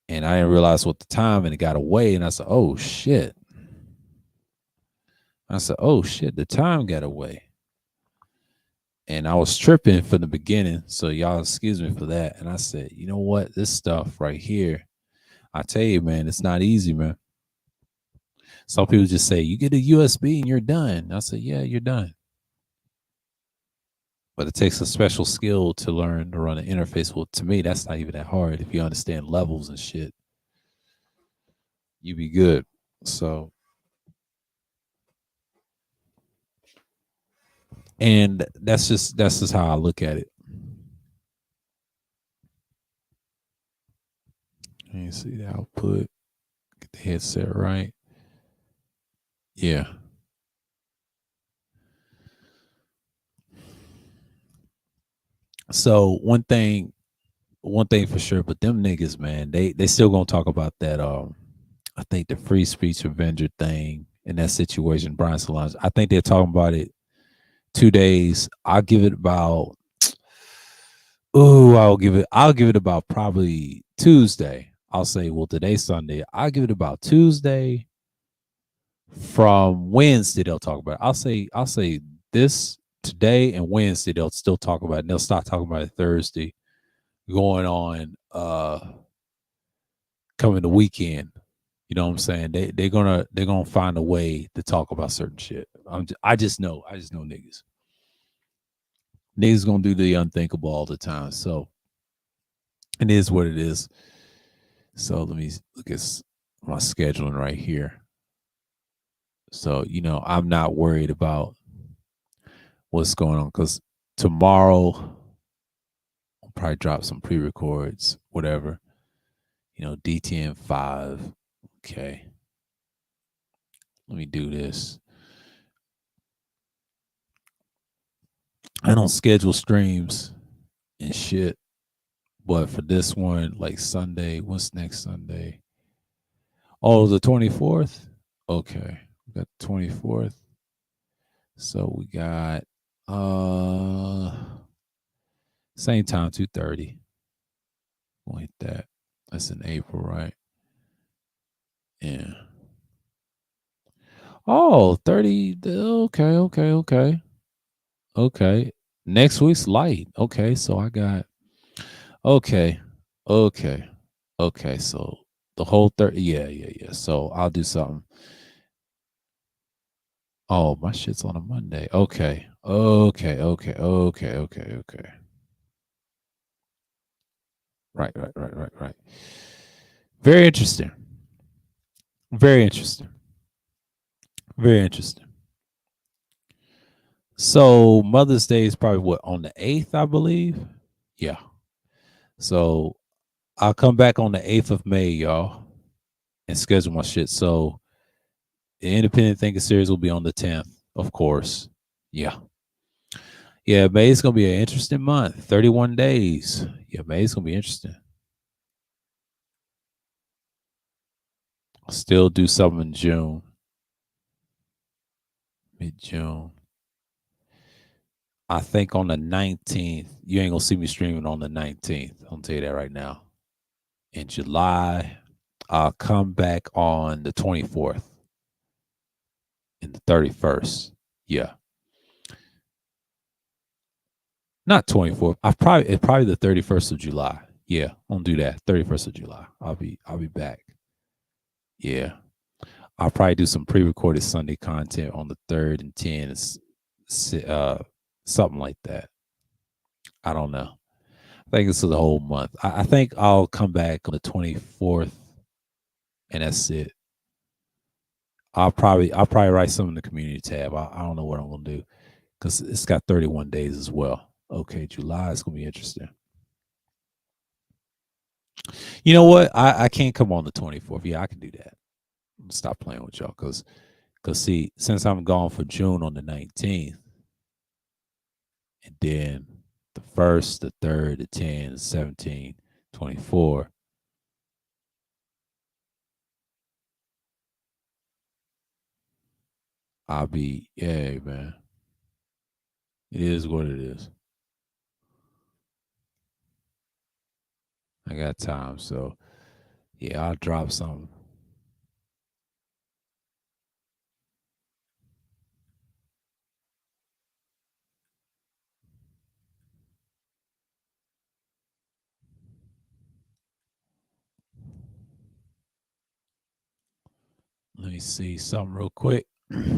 and I didn't realize what the time, and it got away, and I said, oh shit. The time got away. And I was tripping from the beginning. So y'all excuse me for that. And I said, you know what? This stuff right here, I tell you, man, it's not easy, man. Some people just say, you get a USB and you're done. I said, yeah, you're done. But it takes a special skill to learn to run an interface. Well, to me, that's not even that hard. If you understand levels and shit, you be good. So, and that's just how I look at it. You see the output, get the headset right. Yeah. So one thing for sure, but them niggas, man, they still gonna talk about that. I think the free speech Avenger thing in that situation, Brian Solange. I think they're talking about it 2 days. I'll give it about Ooh, I'll give it about probably Tuesday. I'll say, well, today's Sunday. I'll give it about Tuesday. From Wednesday, they'll talk about it. I'll say this today and Wednesday they'll still talk about it. And they'll start talking about it Thursday, going on coming the weekend. You know what I'm saying? They're gonna find a way to talk about certain shit. I just know niggas. Niggas gonna do the unthinkable all the time. So it is what it is. So let me look at my scheduling right here. So I'm not worried about what's going on because tomorrow I'll probably drop some pre-records, whatever. DTN5. Okay, let me do this. I don't schedule streams and shit, but for this one, like Sunday, what's next Sunday? Oh, the 24th. Okay, we got the 24th. So we got uh same time, 2:30. Like that. That's in April, right? Yeah. Oh, 30. Okay, okay, okay. Okay. Next week's light. Okay, so I got okay. Okay. Okay. So the whole 30. Yeah, yeah, yeah. So I'll do something. Oh, my shit's on a Monday. Okay. Okay. Okay. Okay. Okay. Okay. Right, right, right, right, right. Very interesting. Very interesting. Very interesting. So Mother's Day is probably what on the 8th, I believe. Yeah. So I'll come back on the 8th of May, y'all, and schedule my shit. So the Independent Thinking series will be on the 10th, of course. Yeah. Yeah, May's gonna be an interesting month. 31 days. Yeah, May's gonna be interesting. I'll still do something in June, mid June. I think on the 19th. You ain't gonna see me streaming on the 19th. I'll tell you that right now. In July, I'll come back on the 24th and the 31st. Yeah. Not 24th. It's probably the 31st of July. Yeah, I'll do that. 31st of July. I'll be back. Yeah. I'll probably do some pre-recorded Sunday content on the 3rd and 10th. Uh something like that. I don't know. I think this is the whole month. I think I'll come back on the 24th and that's it. I'll probably write some in the community tab. I don't know what I'm gonna do because it's got 31 days as well. Okay, July is gonna be interesting. You know what? I can't come on the 24th. Yeah, I can do that. Stop playing with y'all because see, since I'm gone for June on the 19th, and then the 1st, the 3rd, the 10th, the 17th, 24, I'll be, yeah, man. It is what it is. I got time. So, yeah, I'll drop something. Let me see something real quick. Let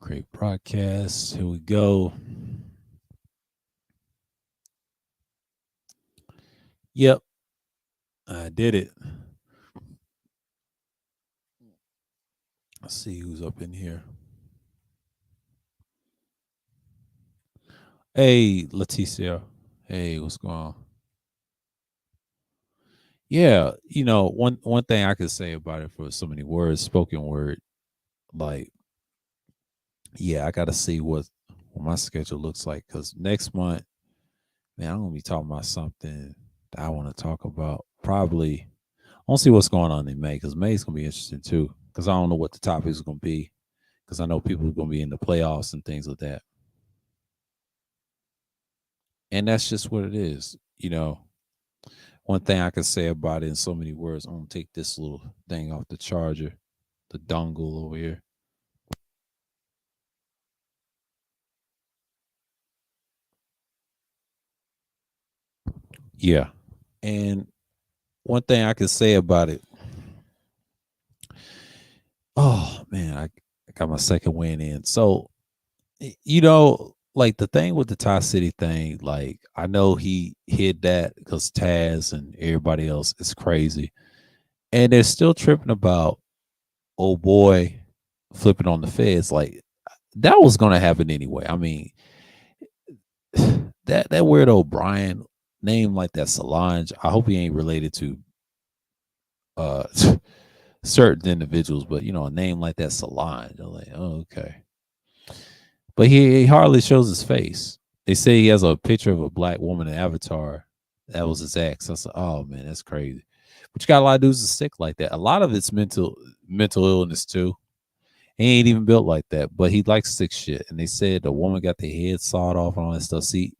Great broadcast. Here we go. Yep, I did it. Let's see who's up in here. Hey, Leticia. Hey, what's going on? Yeah, one thing I could say about it for so many words, spoken word, like, yeah, I got to see what my schedule looks like because next month, man, I'm gonna be talking about something that I want to talk about. Probably, I want to see what's going on in May because May's gonna be interesting too. Because I don't know what the topic is gonna be. Because I know people are gonna be in the playoffs and things like that, and that's just what it is. One thing I can say about it in so many words. I'm gonna take this little thing off the charger, the dongle over here. Yeah, and one thing I can say about it. Oh man, I got my second win in. So like the thing with the Ty City thing, like I know he hid that because Taz and everybody else is crazy, and they're still tripping about oh boy flipping on the feds. Like that was gonna happen anyway. I mean, that weirdo Brian name like that Solange. I hope he ain't related to uh certain individuals, but a name like that Solange. I'm like, oh, okay. But he hardly shows his face. They say he has a picture of a black woman in Avatar. That was his ex. I said, oh man, that's crazy. But you got a lot of dudes that sick like that. A lot of it's mental illness too. He ain't even built like that, but he likes sick shit. And they said the woman got their head sawed off and all that stuff. See,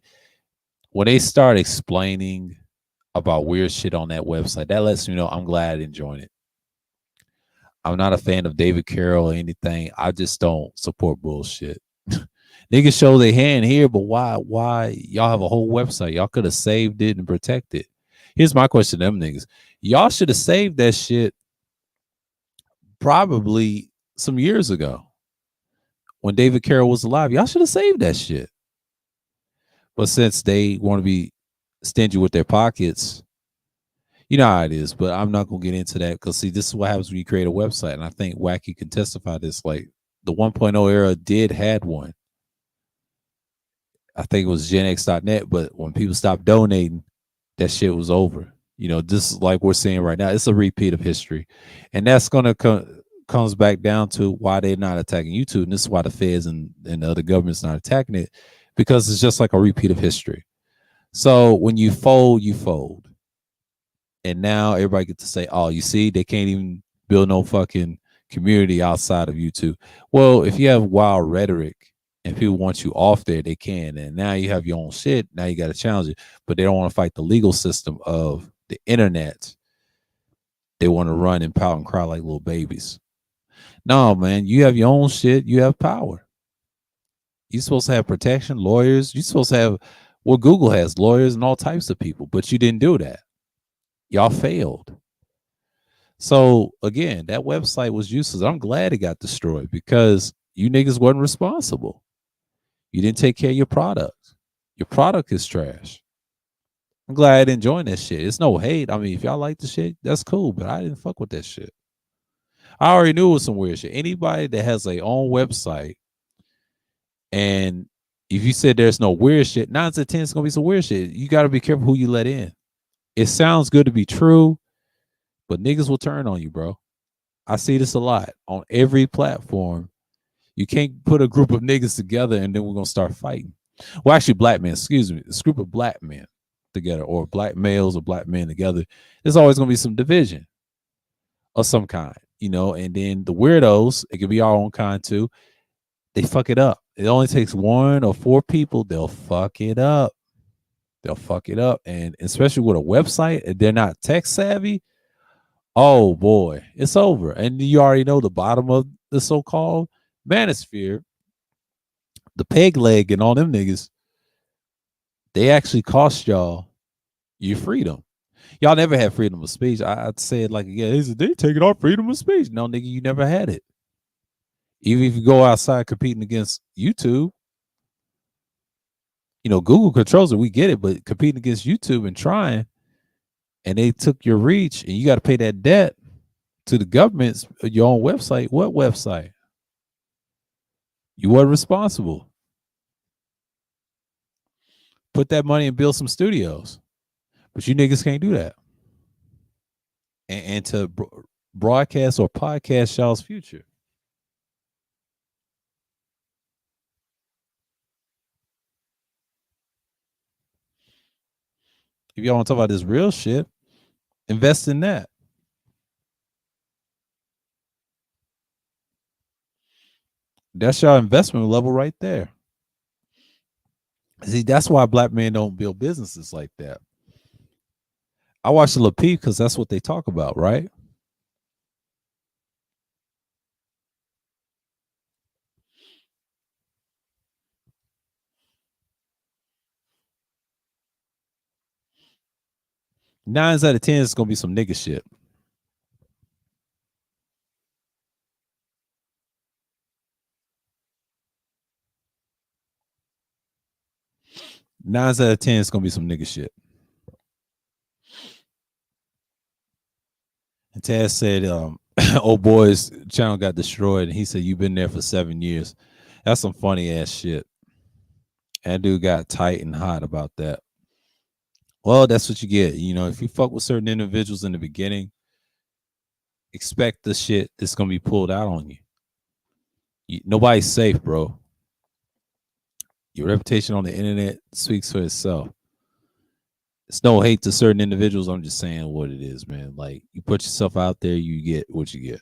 when they start explaining about weird shit on that website, that lets me know I'm glad I didn't join it. I'm not a fan of David Carroll or anything. I just don't support bullshit. Niggas show their hand here, but why y'all have a whole website? Y'all could have saved it and protected. Here's my question to them niggas. Y'all should have saved that shit probably some years ago when David Carroll was alive. Y'all should have saved that shit. But since they want to be stingy with their pockets, you know how it is. But I'm not gonna get into that because see, this is what happens when you create a website, and I think Wacky can testify this. Like the 1.0 era did had one. I think it was genx.net, but when people stopped donating, that shit was over. This is like we're seeing right now. It's a repeat of history, and that's gonna comes back down to why they're not attacking YouTube, and this is why the feds and the other governments not attacking it because it's just like a repeat of history. So when you fold, you fold, and now everybody gets to say, "Oh, you see, they can't even build no fucking community outside of YouTube." Well, if you have wild rhetoric and people want you off there, they can. And now you have your own shit. Now you got to challenge it, but they don't want to fight the legal system of the internet. They want to run and pout and cry like little babies. No, man, you have your own shit. You have power. You're supposed to have protection, lawyers. You're supposed to have what Google has, lawyers and all types of people, but you didn't do that. Y'all failed. So again, that website was useless. I'm glad it got destroyed because you niggas wasn't responsible. You didn't take care of your product. Your product is trash. I'm glad I didn't join that shit. It's no hate. I mean, if y'all like the shit, that's cool, but I didn't fuck with that shit. I already knew it was some weird shit. Anybody that has their own website and if you said there's no weird shit, 9 to 10 is gonna be some weird shit. You gotta be careful who you let in. It sounds good to be true, but niggas will turn on you, bro. I see this a lot on every platform. You can't put a group of niggas together and then we're gonna start fighting. Well, actually, black men, excuse me, this group of black men together, or black males or black men together, there's always gonna be some division of some kind, and then the weirdos, it could be our own kind too, they fuck it up. It only takes 1 or 4 people, they'll fuck it up. They'll fuck it up. And especially with a website, and they're not tech savvy, oh boy, it's over. And you already know the bottom of the so-called manosphere, the peg leg and all them niggas, they actually cost y'all your freedom. Y'all never had freedom of speech. I'd say it like again, they taking our freedom of speech. No, nigga, you never had it. Even if you go outside competing against YouTube, Google controls it. We get it, but competing against YouTube and trying, and they took your reach, and you got to pay that debt to the government's your own website. What website? You weren't responsible. Put that money and build some studios, but you niggas can't do that. And to broadcast or podcast y'all's future. If y'all want to talk about this real shit, invest in that. That's your investment level right there. See, that's why black men don't build businesses like that. I watch the Peep because that's what they talk about, right? 9 out of 10 is gonna be some nigga shit. 9 out of 10 is gonna be some nigga shit. And Taz said, "Old boy's channel got destroyed," and he said, "You've been there for 7 years." That's some funny ass shit. That dude got tight and hot about that. Well, that's what you get. If you fuck with certain individuals in the beginning, expect the shit that's gonna be pulled out on you. Nobody's safe, bro. Your reputation on the internet speaks for itself. It's no hate to certain individuals. I'm just saying what it is, man. Like, you put yourself out there, you get what you get.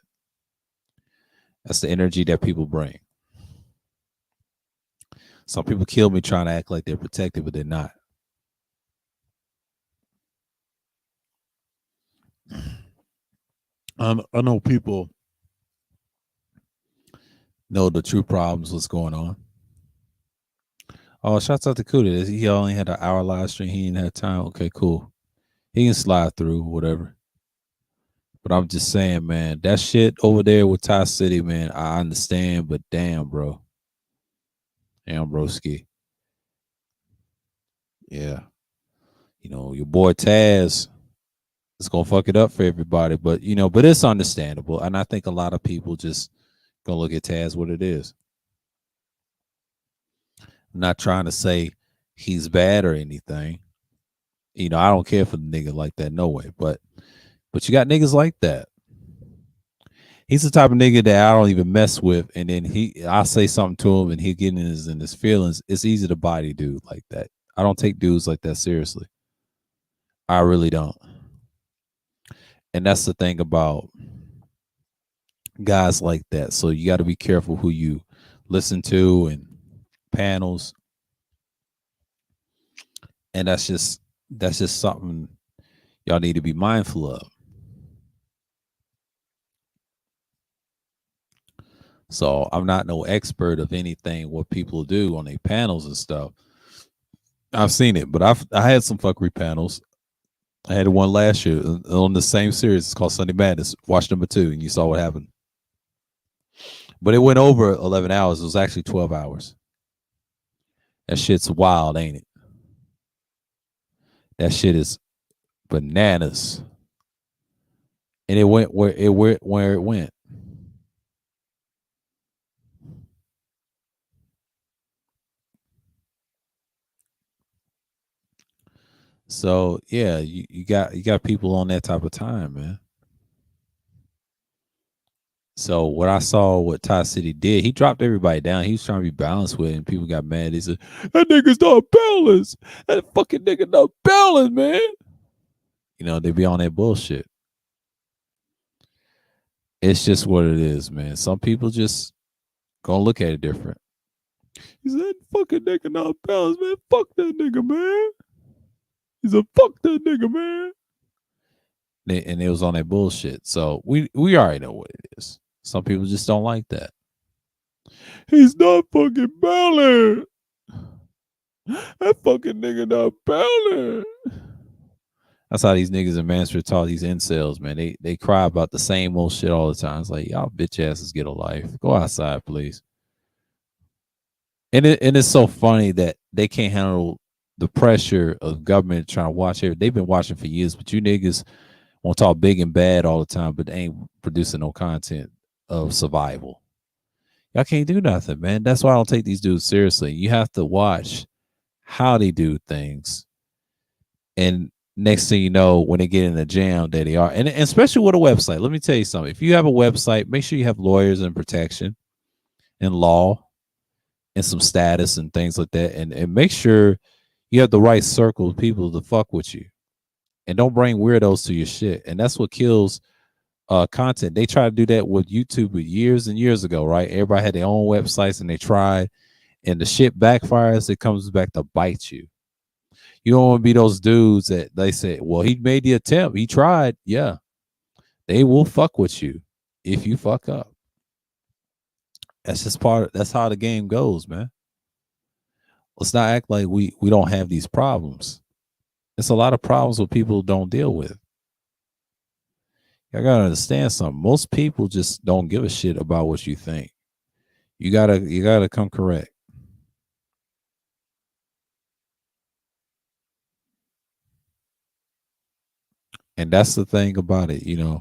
That's the energy that people bring. Some people kill me trying to act like they're protected, but they're not. I know people know the true problems, what's going on. Oh, shouts out to Kuda. He only had an hour live stream. He didn't have time. Okay, cool. He can slide through, whatever. But I'm just saying, man, that shit over there with Ty City, man, I understand, but damn, bro. Damn, broski. Yeah. Your boy Taz is gonna fuck it up for everybody, but but it's understandable. And I think a lot of people just gonna look at Taz what it is. I'm not trying to say he's bad or anything. I don't care for the nigga like that, no way. But you got niggas like that. He's the type of nigga that I don't even mess with, and then I say something to him, and he get in his feelings. It's easy to body dude like that. I don't take dudes like that seriously. I really don't. And that's the thing about guys like that. So you got to be careful who you listen to and panels, and that's just something y'all need to be mindful of. So I'm not no expert of anything what people do on their panels and stuff. I've seen it, but I had some fuckery panels. I had one last year on the same series. It's called Sunday Madness. Watch number 2, and you saw what happened. But it went over 11 hours. It was actually 12 hours. That shit's wild, ain't it? That shit is bananas. And it went where it went. So yeah, you got people on that type of time, man. So what I saw what Ty City did, he dropped everybody down. He was trying to be balanced with it, and people got mad. He said, "That nigga's not balanced. That fucking nigga not balanced, man." They be on that bullshit. It's just what it is, man. Some people just gonna look at it different. He said, "Fucking nigga not balanced, man. Fuck that nigga, man." He said, "Fuck that nigga, man." And it was on that bullshit. So we already know what it is. Some people just don't like that. He's not fucking balanced. That fucking nigga not balanced. That's how these niggas in Mansfield talk, these incels, man. They cry about the same old shit all the time. It's like, y'all bitch asses get a life. Go outside, please. And it's so funny that they can't handle the pressure of government trying to watch it. They've been watching for years, but you niggas want to talk big and bad all the time, but they ain't producing no content of survival. Y'all can't do nothing, man. That's why I don't take these dudes seriously. You have to watch how they do things. And next thing you know, when they get in the jam, there they are. And especially with a website. Let me tell you something. If you have a website, make sure you have lawyers and protection and law and some status and things like that. And make sure you have the right circle of people to fuck with you. And don't bring weirdos to your shit. And that's what kills content. They tried to do that with YouTube years and years ago, right? Everybody had their own websites and they tried, and the shit backfires. It comes back to bite you. You don't want to be those dudes that they say, well, he made the attempt. He tried. Yeah. They will fuck with you if you fuck up. That's just that's how the game goes, man. Let's not act like we don't have these problems. There's a lot of problems with people don't deal with. I gotta understand something. Most people just don't give a shit about what you think. You gotta come correct. And that's the thing about it, you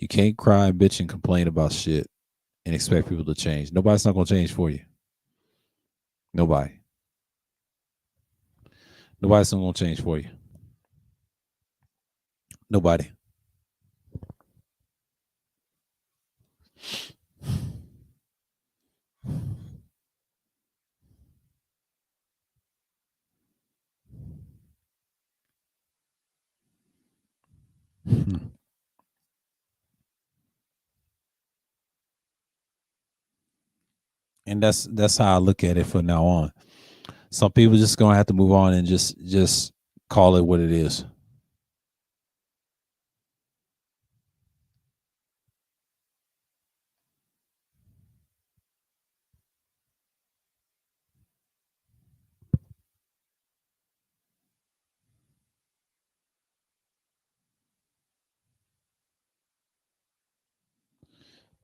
can't cry, bitch, and complain about shit and expect people to change. Nobody's not gonna change for you. Nobody. Nobody's not gonna change for you. Nobody. And that's how I look at it from now on. Some people just gonna have to move on and just call it what it is.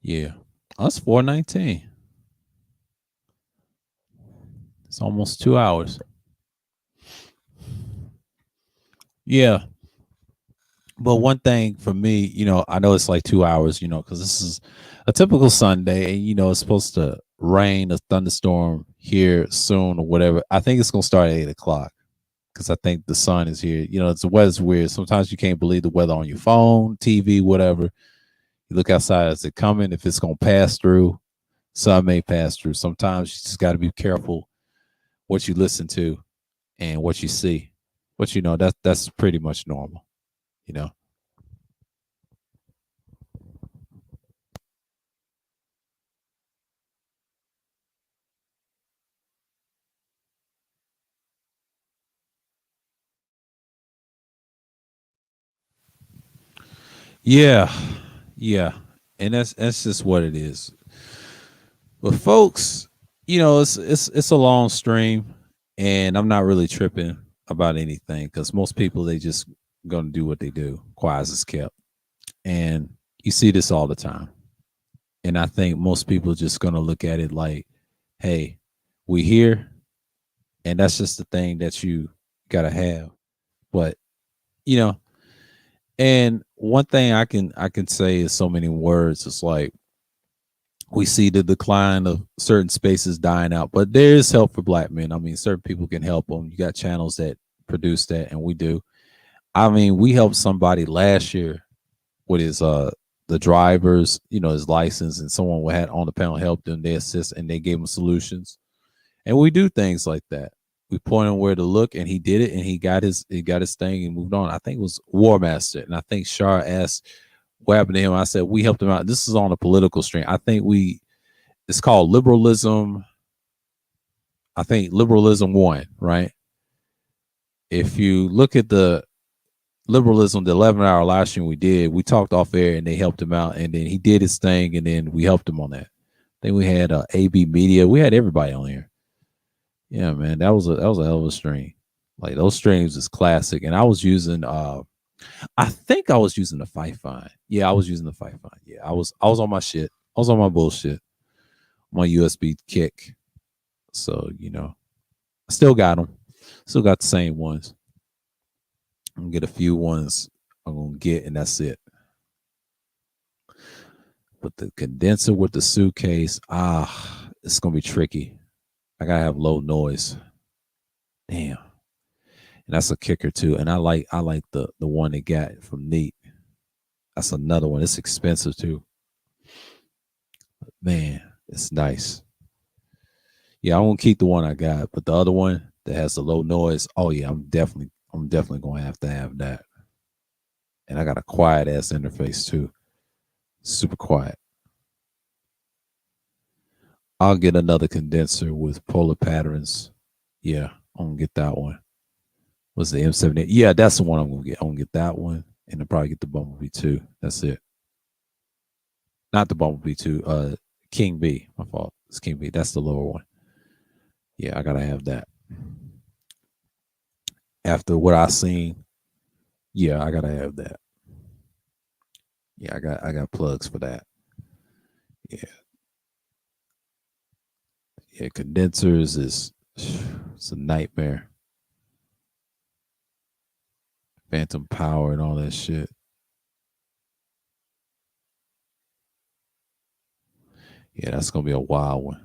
Yeah. Us 419. It's almost 2 hours. Yeah. But one thing for me, I know it's like 2 hours, because this is a typical Sunday, and it's supposed to rain, a thunderstorm here soon or whatever. I think it's gonna start at 8 o'clock because I think the sun is here. It's the weather's weird. Sometimes you can't believe the weather on your phone, TV, whatever. You look outside, is it coming? If it's gonna pass through, sun may pass through. Sometimes you just got to be careful what you listen to and what you see. But that's pretty much normal. You know. Yeah, yeah, and that's just what it is. But folks, it's a long stream, and I'm not really tripping about anything because most people they just gonna do what they do, quiet as kept, and you see this all the time. And I think most people just gonna look at it like, hey, we here, and that's just the thing that you gotta have. But you know, and one thing I can say is so many words. It's like we see the decline of certain spaces dying out, but there is help for black men. I mean, certain people can help them. You got channels that produce that, and we do. I mean, we helped somebody last year with his the drivers, his license, and someone had on the panel helped them. They assist and they gave him solutions, and we do things like that. We point him where to look, and he did it, and he got his thing and moved on. I think it was War Master, and I think Shar asked what happened to him. I said we helped him out. This is on a political stream. I think it's called liberalism. I think liberalism won, right? If you look at the liberalism, the 11-hour live stream we did, we talked off air and they helped him out, and then he did his thing, and then we helped him on that. Then we had AB Media. We had everybody on here. Yeah, man, that was a hell of a stream. Like those streams is classic, and I was using I think I was using the Fight Fine. Yeah, I was using the Fight Fine. Yeah, I was on my shit. I was on my bullshit. My USB kick. So, I still got them. Still got the same ones. I'm gonna get a few ones I'm gonna get, and that's it. But the condenser with the suitcase, it's gonna be tricky. I gotta have low noise. Damn. And that's a kicker too. And I like the one they got from Neat. That's another one. It's expensive too. Man, it's nice. Yeah, I won't keep the one I got, but the other one that has the low noise, oh yeah, I'm definitely gonna have to have that. And I got a quiet ass interface too. Super quiet. I'll get another condenser with polar patterns. Yeah, I'm gonna get that one. Was the M78? Yeah, that's the one I'm gonna get. I'm gonna get that one, and I'll probably get the Bumblebee too. That's it. Not the Bumblebee too. King B. My fault. It's King B. That's the lower one. Yeah, I gotta have that. After what I seen, yeah, I gotta have that. Yeah, I got plugs for that. Yeah, yeah. Condensers is it's a nightmare. Phantom power and all that shit. Yeah, that's gonna be a wild one.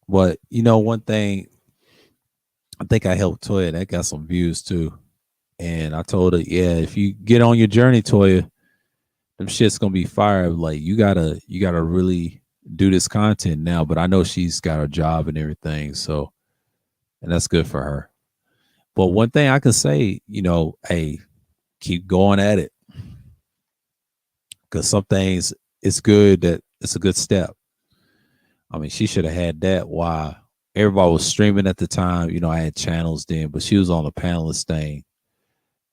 But one thing I think I helped Toya. That got some views too. And I told her, yeah, if you get on your journey, Toya, them shit's gonna be fire. Like you gotta really do this content now. But I know she's got her job and everything, so and that's good for her. But one thing I can say, hey, keep going at it. Because some things it's good that it's a good step. I mean, she should have had that while everybody was streaming at the time. I had channels then, but she was on the panelist thing.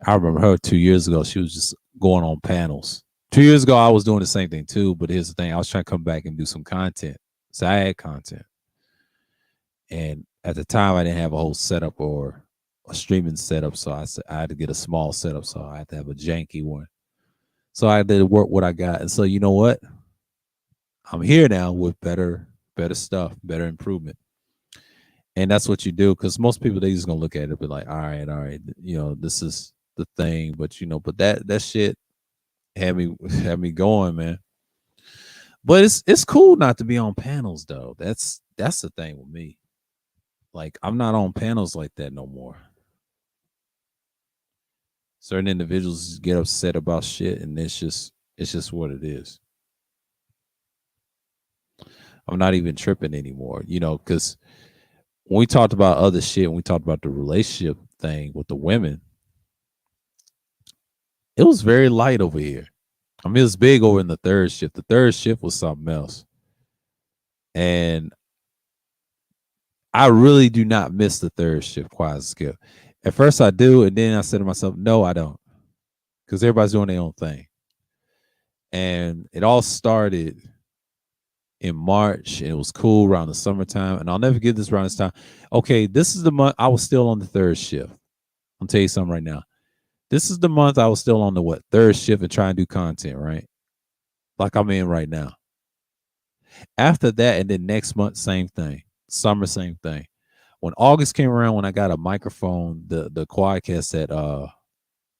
I remember her 2 years ago. She was just going on panels. 2 years ago, I was doing the same thing too. But here's the thing: I was trying to come back and do some content. So I had content, and at the time, I didn't have a whole setup or a streaming setup. So I said I had to get a small setup. So I had to have a janky one. So I had to work what I got. And so you know what? I'm here now with better stuff, better improvement. And that's what you do because most people they just gonna look at it and be like, all right, this is the thing. But but that shit had me had me going, man. But it's cool not to be on panels though. That's the thing with me. Like I'm not on panels like that no more. Certain individuals get upset about shit, and it's just what it is. I'm not even tripping anymore, because when we talked about other shit, when we talked about the relationship thing with the women, it was very light over here. I mean, it was big over in the third shift. The third shift was something else. And I really do not miss the third shift quiet skip. At first I do, and then I said to myself, no, I don't. Because everybody's doing their own thing. And it all started in March, and it was cool around the summertime. And I'll never get this around this time. Okay, this is the month I was still on the third shift. I'll tell you something right now. This is the month I was still on the third shift and trying to do content, right? Like I'm in right now. After that, and then next month, same thing. Summer, same thing. When August came around, when I got a microphone, the Quadcast that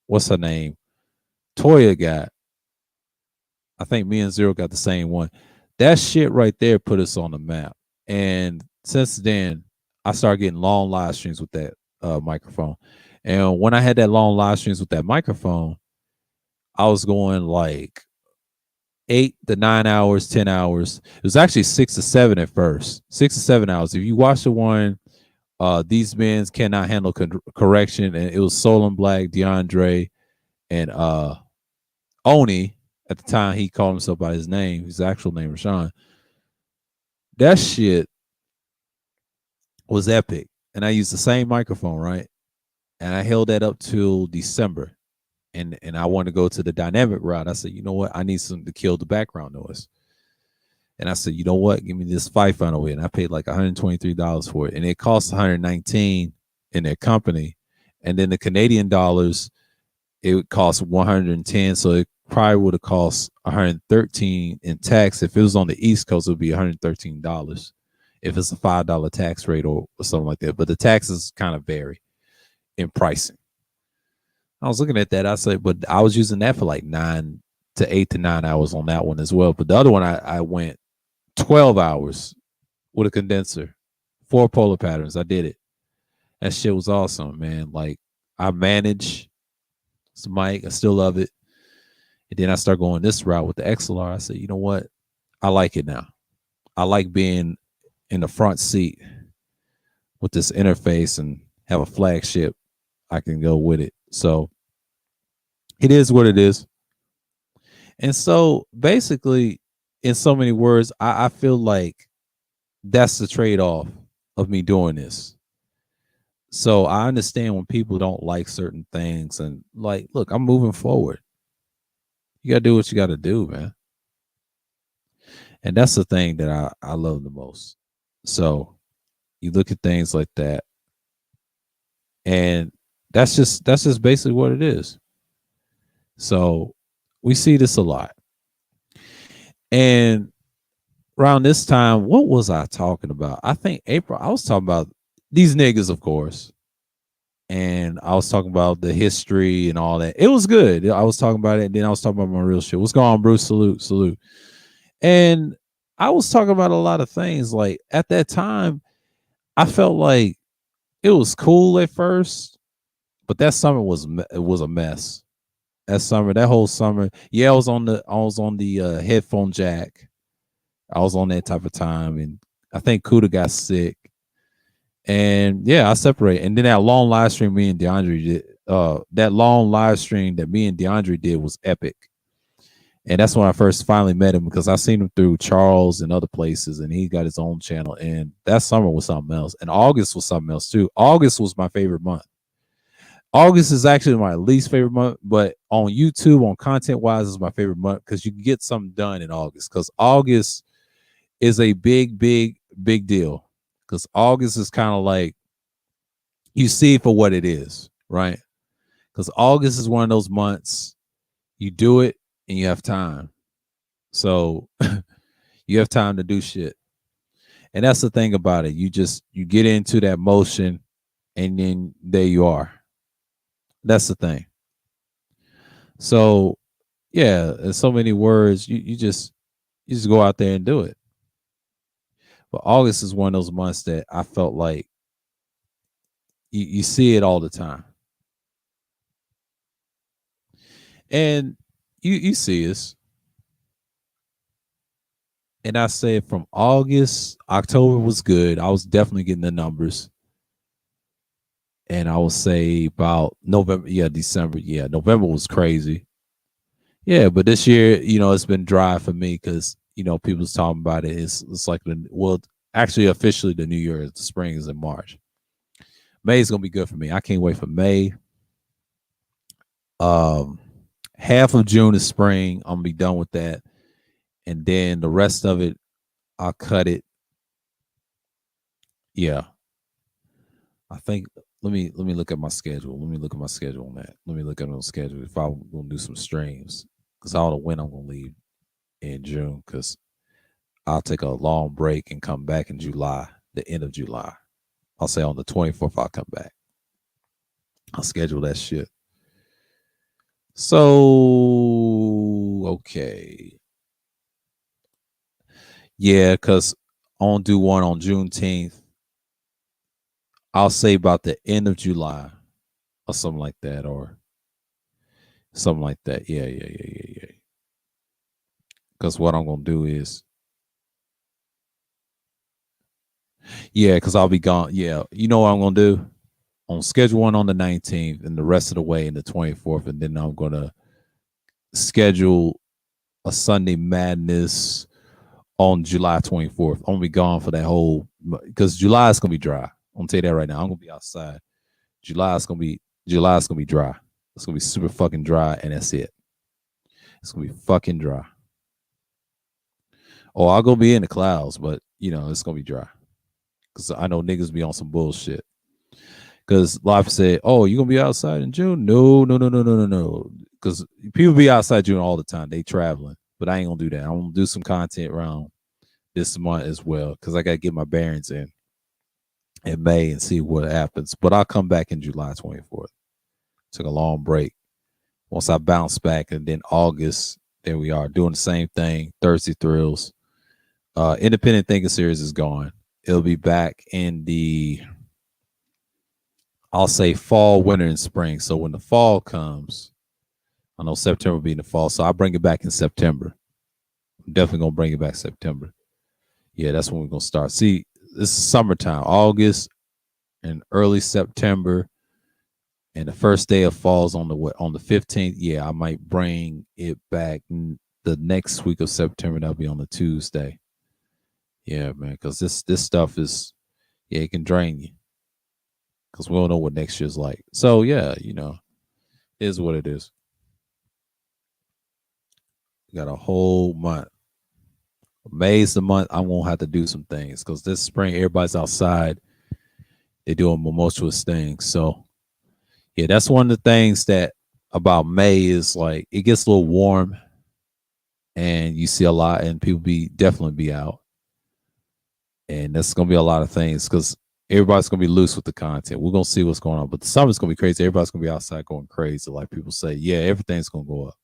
what's her name? Toya got. I think me and Zero got the same one. That shit right there put us on the map. And since then, I started getting long live streams with that microphone. And when I had that long live streams with that microphone, I was going like 8 to 9 hours, 10 hours. It was actually 6 to 7 at first, 6 to 7 hours. If you watch the one, these men cannot handle correction, and it was Solon Black, DeAndre, and Oni. At the time, he called himself by his name, his actual name, Rashawn. That shit was epic. And I used the same microphone, right? And I held that up till December. And I wanted to go to the dynamic route. I said, you know what? I need something to kill the background noise. And I said, you know what? Give me this fight final here. And I paid like $123 for it. And it cost 119 in their company. And then the Canadian dollars, it would cost 110. So it probably would have cost 113 in tax. If it was on the East Coast, it would be $113. If it's a $5 tax rate or something like that. But the taxes kind of vary in pricing. I was looking at that. I said, but I was using that for like 8 to 9 hours on that one as well. But the other one, I went 12 hours with a condenser, 4 polar patterns. I did it. That shit was awesome, man. Like, I managed some mic. I still love it. And then I start going this route with the XLR. I said, you know what? I like it now. I like being in the front seat with this interface and have a flagship. I can go with it. So it is what it is. And so basically, in so many words, I feel like that's the trade-off of me doing this. So I understand when people don't like certain things, and like, look, I'm moving forward. You gotta do what you gotta do, man. And that's the thing that I love the most. So you look at things like that, and that's just basically what it is. So we see this a lot. And around this time, what was I talking about? I think April, I was talking about these niggas, of course. And I was talking about the history and all that. It was good. I was talking about it, and then I was talking about my real shit. What's going on, Bruce? Salute, salute. And I was talking about a lot of things. Like, at that time, I felt like it was cool at first, but that summer was a mess. That whole summer, yeah, I was on the headphone jack. I was on that type of time, and I think Kuda got sick. And yeah, I separated. And then that long live stream me and DeAndre did, that long live stream that me and DeAndre did was epic. And that's when I first finally met him, because I seen him through Charles and other places, and he got his own channel. And that summer was something else. And August was something else too. August was my favorite month. August is actually my least favorite month, but on YouTube, on content wise, is my favorite month because you can get something done in August. Because August is a big, big, big deal. Because August is kind of like, you see it for what it is, right? Because August is one of those months you do it and you have time. So you have time to do shit. And that's the thing about it. You get into that motion, and then there you are. That's the thing. So yeah, in so many words, you just go out there and do it. But August is one of those months that I felt like you see it all the time. And you see us. And I said from August, October was good. I was definitely getting the numbers. And I will say about November, yeah, December, yeah, November was crazy. Yeah, but this year, it's been dry for me because people's talking about it. It's like actually officially the New Year, the spring is in March. May is gonna be good for me. I can't wait for May. Um, Half of June is spring. I'm gonna be done with that, and then the rest of it, I'll cut it. Yeah, I think. Let me look at my schedule. Let me look at my schedule on that. Let me look at my schedule if I'm gonna do some streams, because I don't know when I'm gonna leave in June, because I'll take a long break and come back in July, the end of July. I'll say on the 24th I'll come back. I'll schedule that shit. So okay. Yeah, because I won't do one on Juneteenth. I'll say about the end of July or something like that, or something like that. Yeah, yeah, yeah, yeah, yeah. Because what I'm gonna do is, yeah, because I'll be gone. Yeah, you know what I'm gonna do? On schedule one on the 19th, and the rest of the way in the 24th, and then I'm gonna schedule a Sunday Madness on July 24th. I'm gonna be gone for that whole, because July is gonna be dry. I'm gonna tell you that right now. I'm gonna be outside. July is gonna be dry. It's gonna be super fucking dry, and that's it. It's gonna be fucking dry. Oh, I'll go be in the clouds, but it's gonna be dry because I know niggas be on some bullshit. Because life said, "Oh, you gonna be outside in June?" No, no, no, no, no, no, no. Because people be outside June all the time. They traveling, but I ain't gonna do that. I'm gonna do some content around this month as well because I gotta get my bearings in May and see what happens. But I'll come back in July 24th. Took a long break. Once I bounce back, and then August, there we are doing the same thing. Thursday Thrills. Independent Thinking Series is gone. It'll be back in the, I'll say, fall, winter, and spring. So when the fall comes, I know September will be in the fall, so I'll bring it back in September. I'm definitely gonna bring it back September. Yeah, that's when we're gonna start. See, this is summertime, August and early September, and the first day of fall's on the 15th. Yeah, I might bring it back the next week of September. That'll be on the Tuesday. Yeah, man, because this stuff is, yeah, it can drain you because we don't know what next year's like. So yeah, it is what it is. We got a whole month. May's the month I'm gonna have to do some things because this spring everybody's outside. They're doing tumultuous things. So yeah, that's one of the things that about May is like it gets a little warm and you see a lot and people be definitely be out. And that's gonna be a lot of things because everybody's gonna be loose with the content. We're gonna see what's going on. But the summer's gonna be crazy. Everybody's gonna be outside going crazy. Like people say, yeah, everything's gonna go up.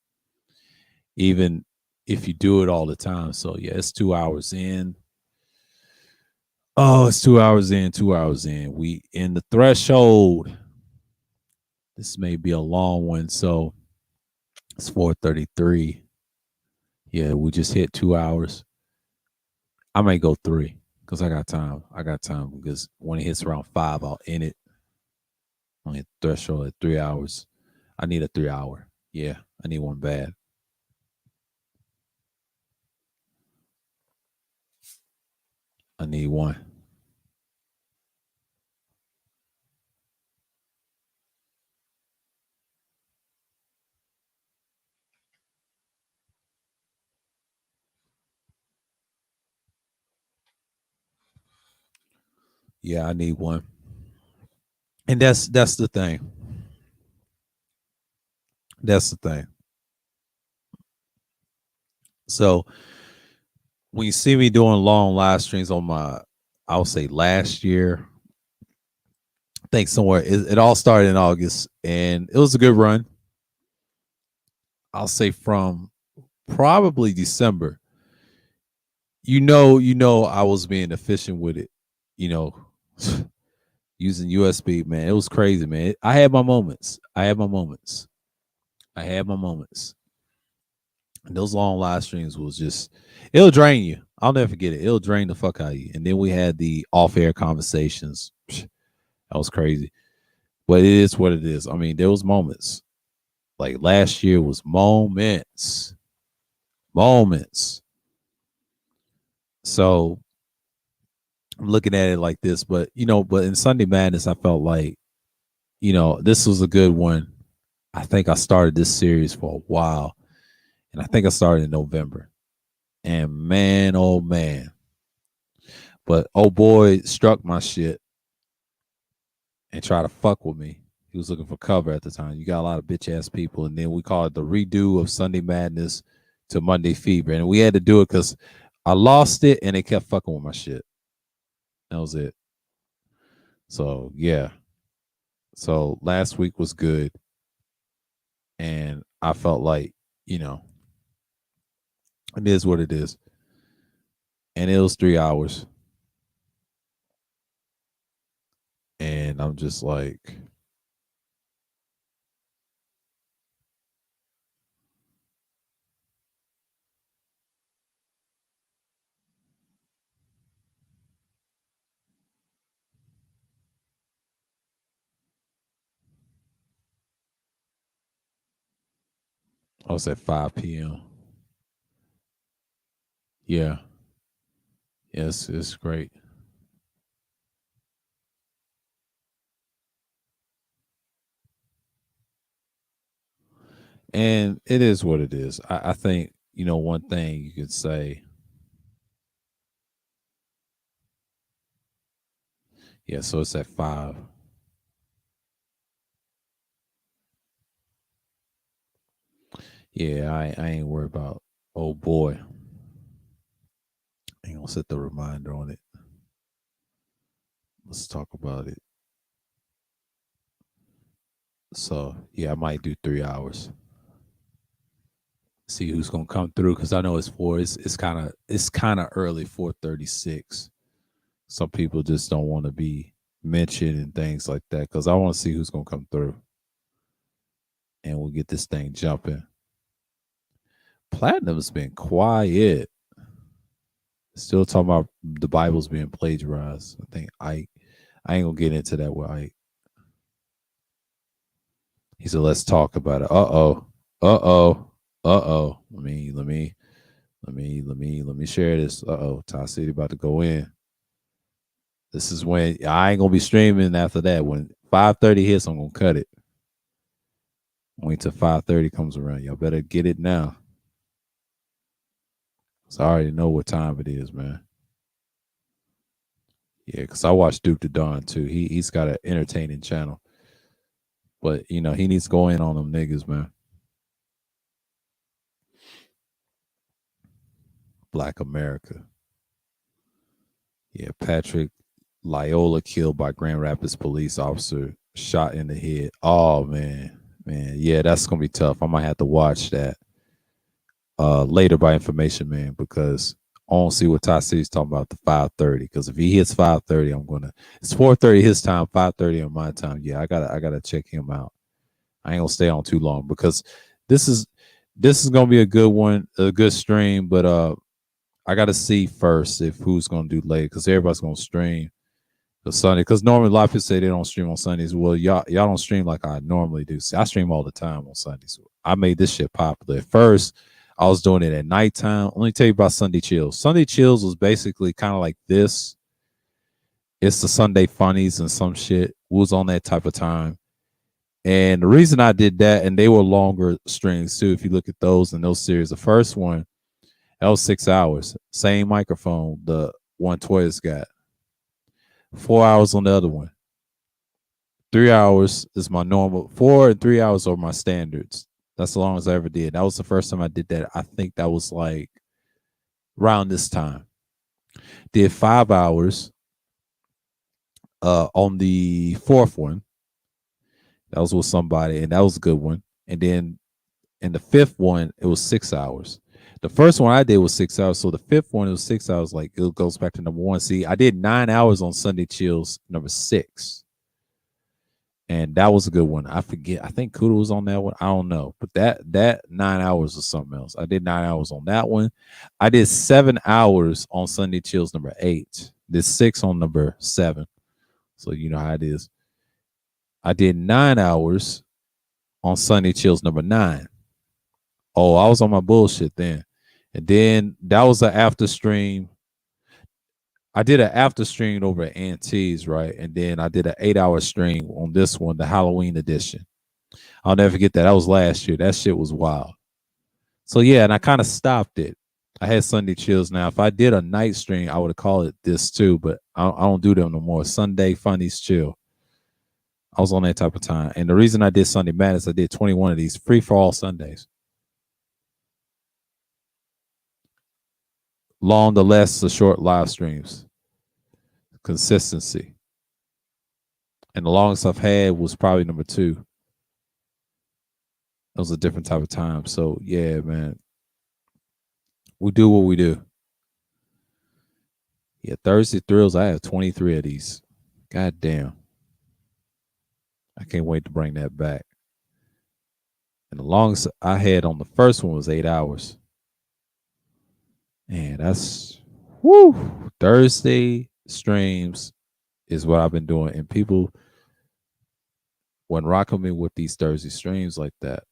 Even if you do it all the time. So yeah, it's 2 hours in. Oh, it's 2 hours in, 2 hours in. We in the threshold. This may be a long one. So it's 4:33. Yeah, we just hit 2 hours. I may go three because I got time. I got time because when it hits around five, I'll end it. Only a threshold at 3 hours. I need a 3 hour. Yeah, I need one bad. I need one. Yeah, I need one. And that's the thing. That's the thing. So when you see me doing long live streams on my, I'll say last year, I think somewhere it all started in August, and it was a good run. I'll say from probably December. I was being efficient with it. You know, using USB, man, it was crazy, man. I had my moments. I had my moments. I had my moments. And those long live streams was just, it'll drain you. I'll never forget it. It'll drain the fuck out of you. And then we had the off air conversations. That was crazy. But it is what it is. I mean, there was moments. Like last year was moments. Moments. So I'm looking at it like this, but but in Sunday Madness, I felt like, this was a good one. I think I started this series for a while, and I think I started in November. And man, oh man, but oh boy, struck my shit and tried to fuck with me. He was looking for cover at the time. You got a lot of bitch ass people, and then we call it the redo of Sunday Madness to Monday Fever, and we had to do it because I lost it, and they kept fucking with my shit. That was it. So yeah. So last week was good, and I felt like you know it is what it is, and it was 3 hours, and I'm just like, I was at 5 p.m. Yeah, yes, it's great, and it is what it is. I think one thing you could say. Yeah, so it's at 5. Yeah, I ain't worried about. Oh boy, ain't gonna set the reminder on it. Let's talk about it. So yeah, I might do 3 hours. See who's gonna come through because I know it's four. It's kind of early, 4:36. Some people just don't want to be mentioned and things like that because I want to see who's gonna come through, and we'll get this thing jumping. Platinum's been quiet. Still talking about the Bible's being plagiarized. I think I ain't gonna get into that with Ike. He said, "Let's talk about it." Uh oh, let me share this. Ty City about to go in. This is when I ain't gonna be streaming after that. When 5:30 hits, I'm gonna cut it. Wait till 5:30 comes around. Y'all better get it now. So I already know what time it is, man. Yeah, because I watch Duke the Dawn too. He's got an entertaining channel, but he needs to go in on them niggas, man. Black America. Yeah, Patrick Loyola killed by Grand Rapids police officer, shot in the head. Oh man, yeah, that's gonna be tough. I might have to watch that later by information, man, because I don't see what Ty City's talking about the 5:30. Because if he hits 5:30, I'm gonna. It's 4:30 his time, 5:30 on my time. Yeah, I gotta check him out. I ain't gonna stay on too long because this is this is gonna be a good one, a good stream. But I gotta see first if who's gonna do late because everybody's gonna stream the Sunday. Because normally a lot of people say they don't stream on Sundays. Well, y'all don't stream like I normally do. See, I stream all the time on Sundays. I made this shit popular. At first, I was doing it at nighttime. Let me tell you about Sunday Chills. Sunday Chills was basically kind of like this. It's the Sunday funnies and some shit. We was on that type of time. And the reason I did that, and they were longer streams too. If you look at those and those series, the first one that was 6 hours. Same microphone, the one Toya's got. 4 hours on the other one. 3 hours is my normal. 4 and 3 hours are my standards. That's the longest I ever did. That was the first time I did that. I think that was like around this time. Did 5 hours on the fourth one. That was with somebody, and that was a good one. And then in the fifth one, it was 6 hours. The first one I did was 6 hours. So the fifth one, it was 6 hours. Like it goes back to number one. See, I did 9 hours on Sunday Chills, number 6. And that was a good one. I forget. I think Kuda was on that one. I don't know, but that 9 hours was something else. I did 9 hours on that one. I did 7 hours on Sunday Chills number 8. Did 6 on number 7. So you know how it is. I did 9 hours on Sunday Chills number 9. Oh, I was on my bullshit then. And then that was an after stream. I did an after stream over at Auntie's, right? And then I did an 8 hour stream on this one, the Halloween edition. I'll never forget that. That was last year. That shit was wild. So yeah, and I kind of stopped it. I had Sunday Chills now. If I did a night stream, I would have called it this too, but I don't do them no more. Sunday Funnies Chill. I was on that type of time. And the reason I did Sunday Madness, I did 21 of these free for all Sundays. Long, the less, the short live streams. Consistency. And the longest I've had was probably number 2. It was a different type of time. So yeah, man. We do what we do. Yeah, Thursday Thrills, I have 23 of these. God damn. I can't wait to bring that back. And the longest I had on the first one was 8 hours. And that's woo. Thursday streams is what I've been doing. And people when rocking me with these Thursday streams like that.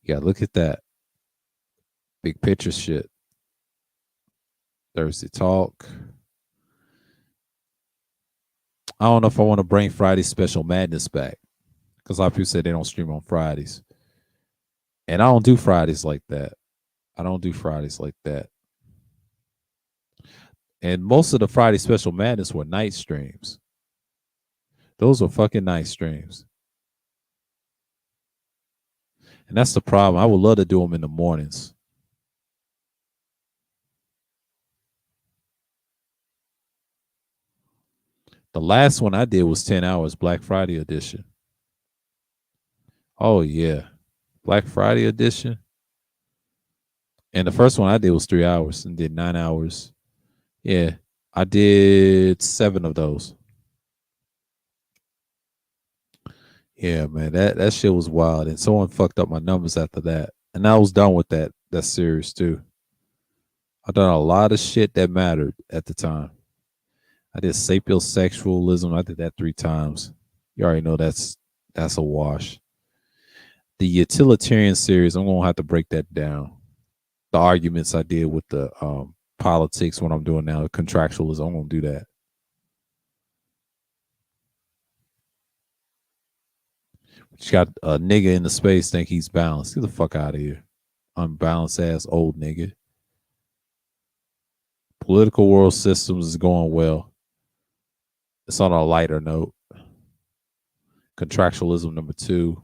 Yeah, look at that. Big picture shit. Thursday talk. I don't know if I want to bring Friday special madness back. Because a lot of people say they don't stream on Fridays. And I don't do Fridays like that. I don't do Fridays like that. And most of the Friday Special Madness were night streams. Those were fucking night streams. And that's the problem. I would love to do them in the mornings. The last one I did was 10 hours, Black Friday edition. Oh, yeah. Black Friday edition. And the first one I did was 3 hours and did 9 hours. Yeah. I did 7 of those. Yeah, man. That shit was wild. And someone fucked up my numbers after that. And I was done with that series too. I done a lot of shit that mattered at the time. I did sapiosexualism. I did that 3 times. You already know that's a wash. The utilitarian series, I'm gonna have to break that down. The arguments I did with the politics, what I'm doing now, contractualism, I'm gonna do that. But you got a nigga in the space think he's balanced. Get the fuck out of here. Unbalanced ass old nigga. Political world systems is going well. It's on a lighter note. Contractualism number 2.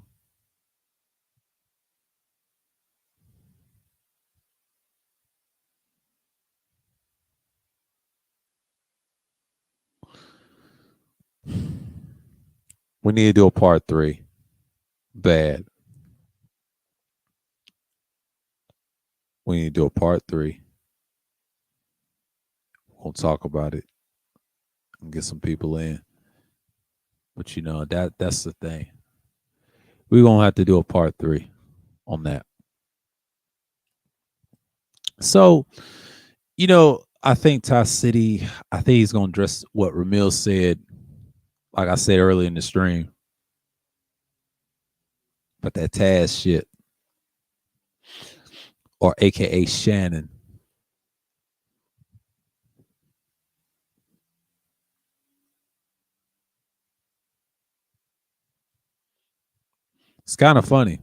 We need to do a part 3. Bad. We need to do a part 3. We'll talk about it and get some people in. But you know, that's the thing. We're gonna have to do a part 3 on that. So, you know, I think Ty City, I think he's gonna address what Ramil said, like I said earlier in the stream. But that Taz shit. Or AKA Shannon. It's kind of funny.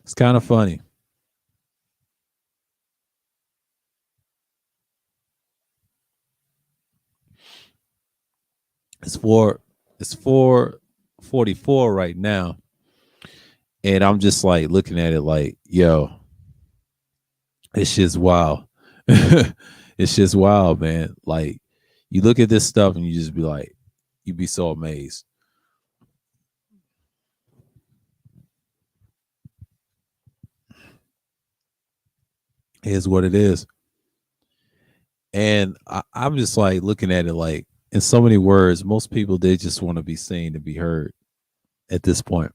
It's kind of funny. It's 4:44 right now. And I'm just like looking at it like, yo, it's just wild. It's just wild, man. Like you look at this stuff and you just be like, you'd be so amazed. Here's what it is. And I'm just like looking at it like in so many words, most people they just want to be seen to be heard at this point.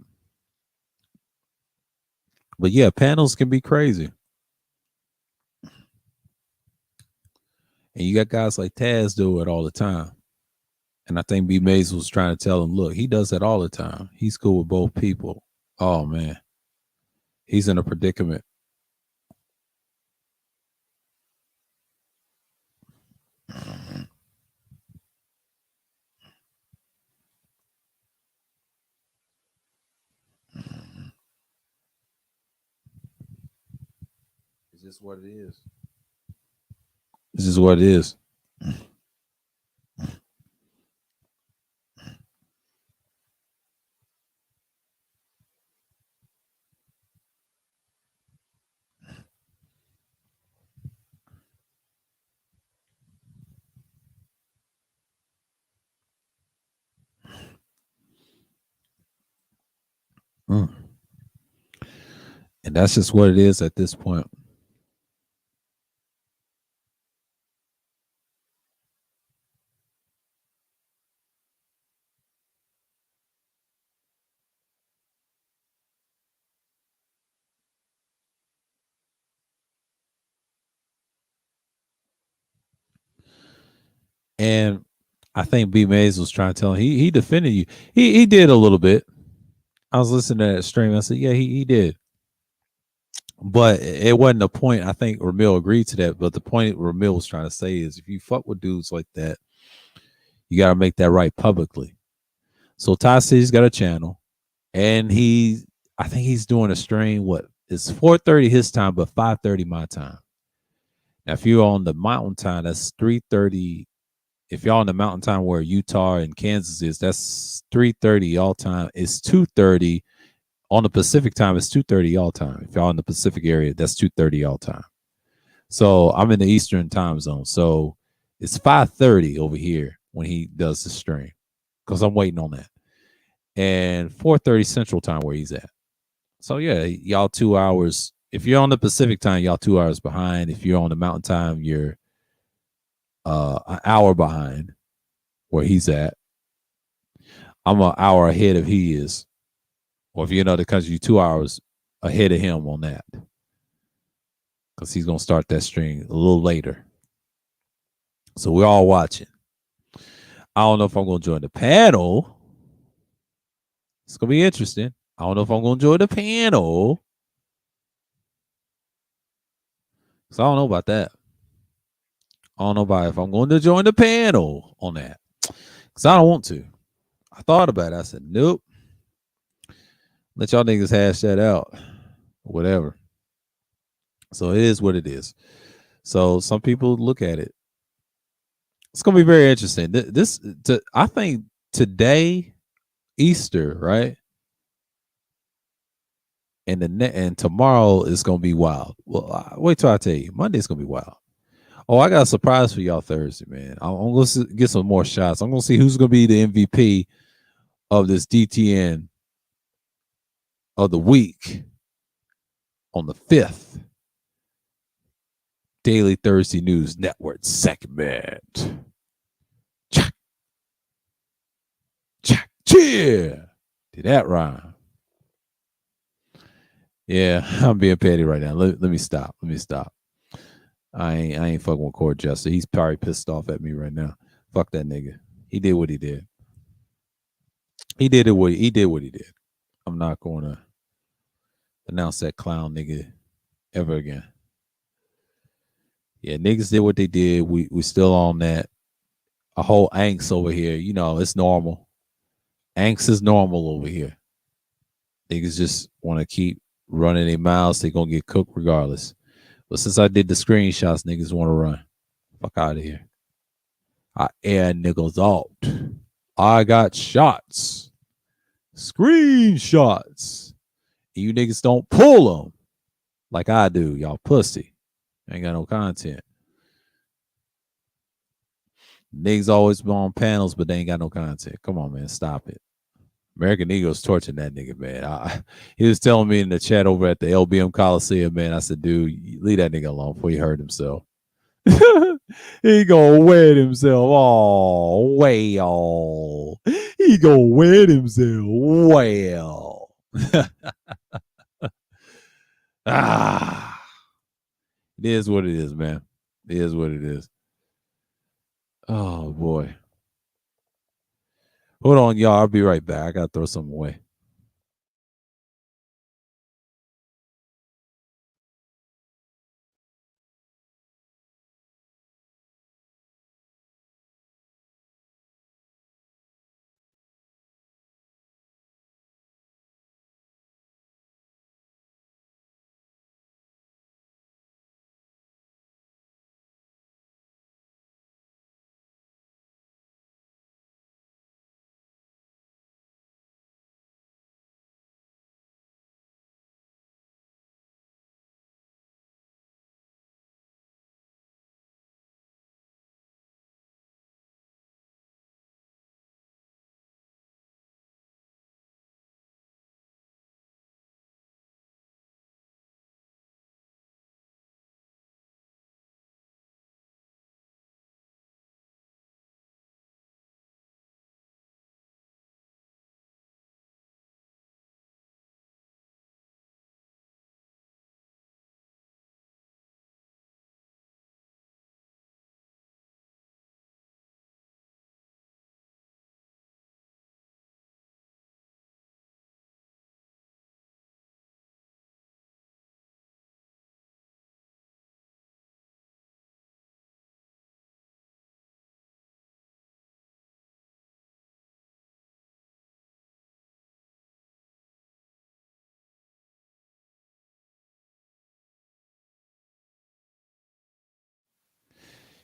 But yeah, panels can be crazy. And you got guys like Taz do it all the time. And I think B Mays was trying to tell him, look, he does that all the time. He's cool with both people. Oh man. He's in a predicament. It's just what it is. This is what it is. Mm. And that's just what it is at this point. And I think B Mays was trying to tell him he defended you. He did a little bit. I was listening to that stream. I said, yeah, he did. But it wasn't a point. I think Ramil agreed to that. But the point Ramil was trying to say is if you fuck with dudes like that, You got to make that right publicly. So Ty City's got a channel, and I think he's doing a stream. What it's 4:30 his time, but 5:30 my time. Now, if you're on the mountain time, that's 3:30. If y'all on the mountain time where Utah and Kansas is, that's 3:30 y'all time. It's 2:30 on the Pacific time. It's 2:30 y'all time. If y'all in the Pacific area, that's 2:30 y'all time. So I'm in the Eastern time zone. So it's 5:30 over here when he does the stream because I'm waiting on that, and 4:30 Central time where he's at. So yeah, y'all 2 hours. If you're on the Pacific time, y'all 2 hours behind. If you're on the Mountain time, you're an hour behind where he's at. I'm an hour ahead of he is. Or if you're in another country, you're 2 hours ahead of him on that. Because he's gonna start that stream a little later. So we're all watching. I don't know if I'm gonna join the panel. It's gonna be interesting. I don't know if I'm gonna join the panel. So I don't know about that. I don't know about if I'm going to join the panel on that. Because I don't want to. I thought about it. I said, nope. Let y'all niggas hash that out. Whatever. So it is what it is. So some people look at it. It's gonna be very interesting. I think today, Easter, right? And tomorrow is gonna be wild. Well, wait till I tell you. Monday's gonna be wild. Oh, I got a surprise for y'all Thursday, man. I'm gonna get some more shots. I'm gonna see who's gonna be the MVP of this DTN of the week on the 5th Daily Thursday News Network segment. Check, check, cheer. Did that rhyme? Yeah, I'm being petty right now. Let me stop. Let me stop. I ain't fucking with Court Jester. He's probably pissed off at me right now. Fuck that nigga. He did what he did. He did what he did. I'm not going to announce that clown nigga ever again. Yeah, niggas did what they did. We still on that. A whole angst over here. You know, it's normal. Angst is normal over here. Niggas just want to keep running their mouths. They gonna get cooked regardless. But since I did the screenshots, niggas want to run. Fuck out of here. I air niggas out. I got shots. Screenshots. You niggas don't pull them like I do. Y'all pussy. Ain't got no content. Niggas always been on panels, but they ain't got no content. Come on, man. Stop it. American Eagle's torching that nigga, man. He was telling me in the chat over at the LBM Coliseum, man. I said, dude, leave that nigga alone before he hurt himself. He gonna wet himself. Oh, well. He gonna wet himself. Well. It is what it is, man. It is what it is. Oh, boy. Hold on, y'all. I'll be right back. I gotta throw something away.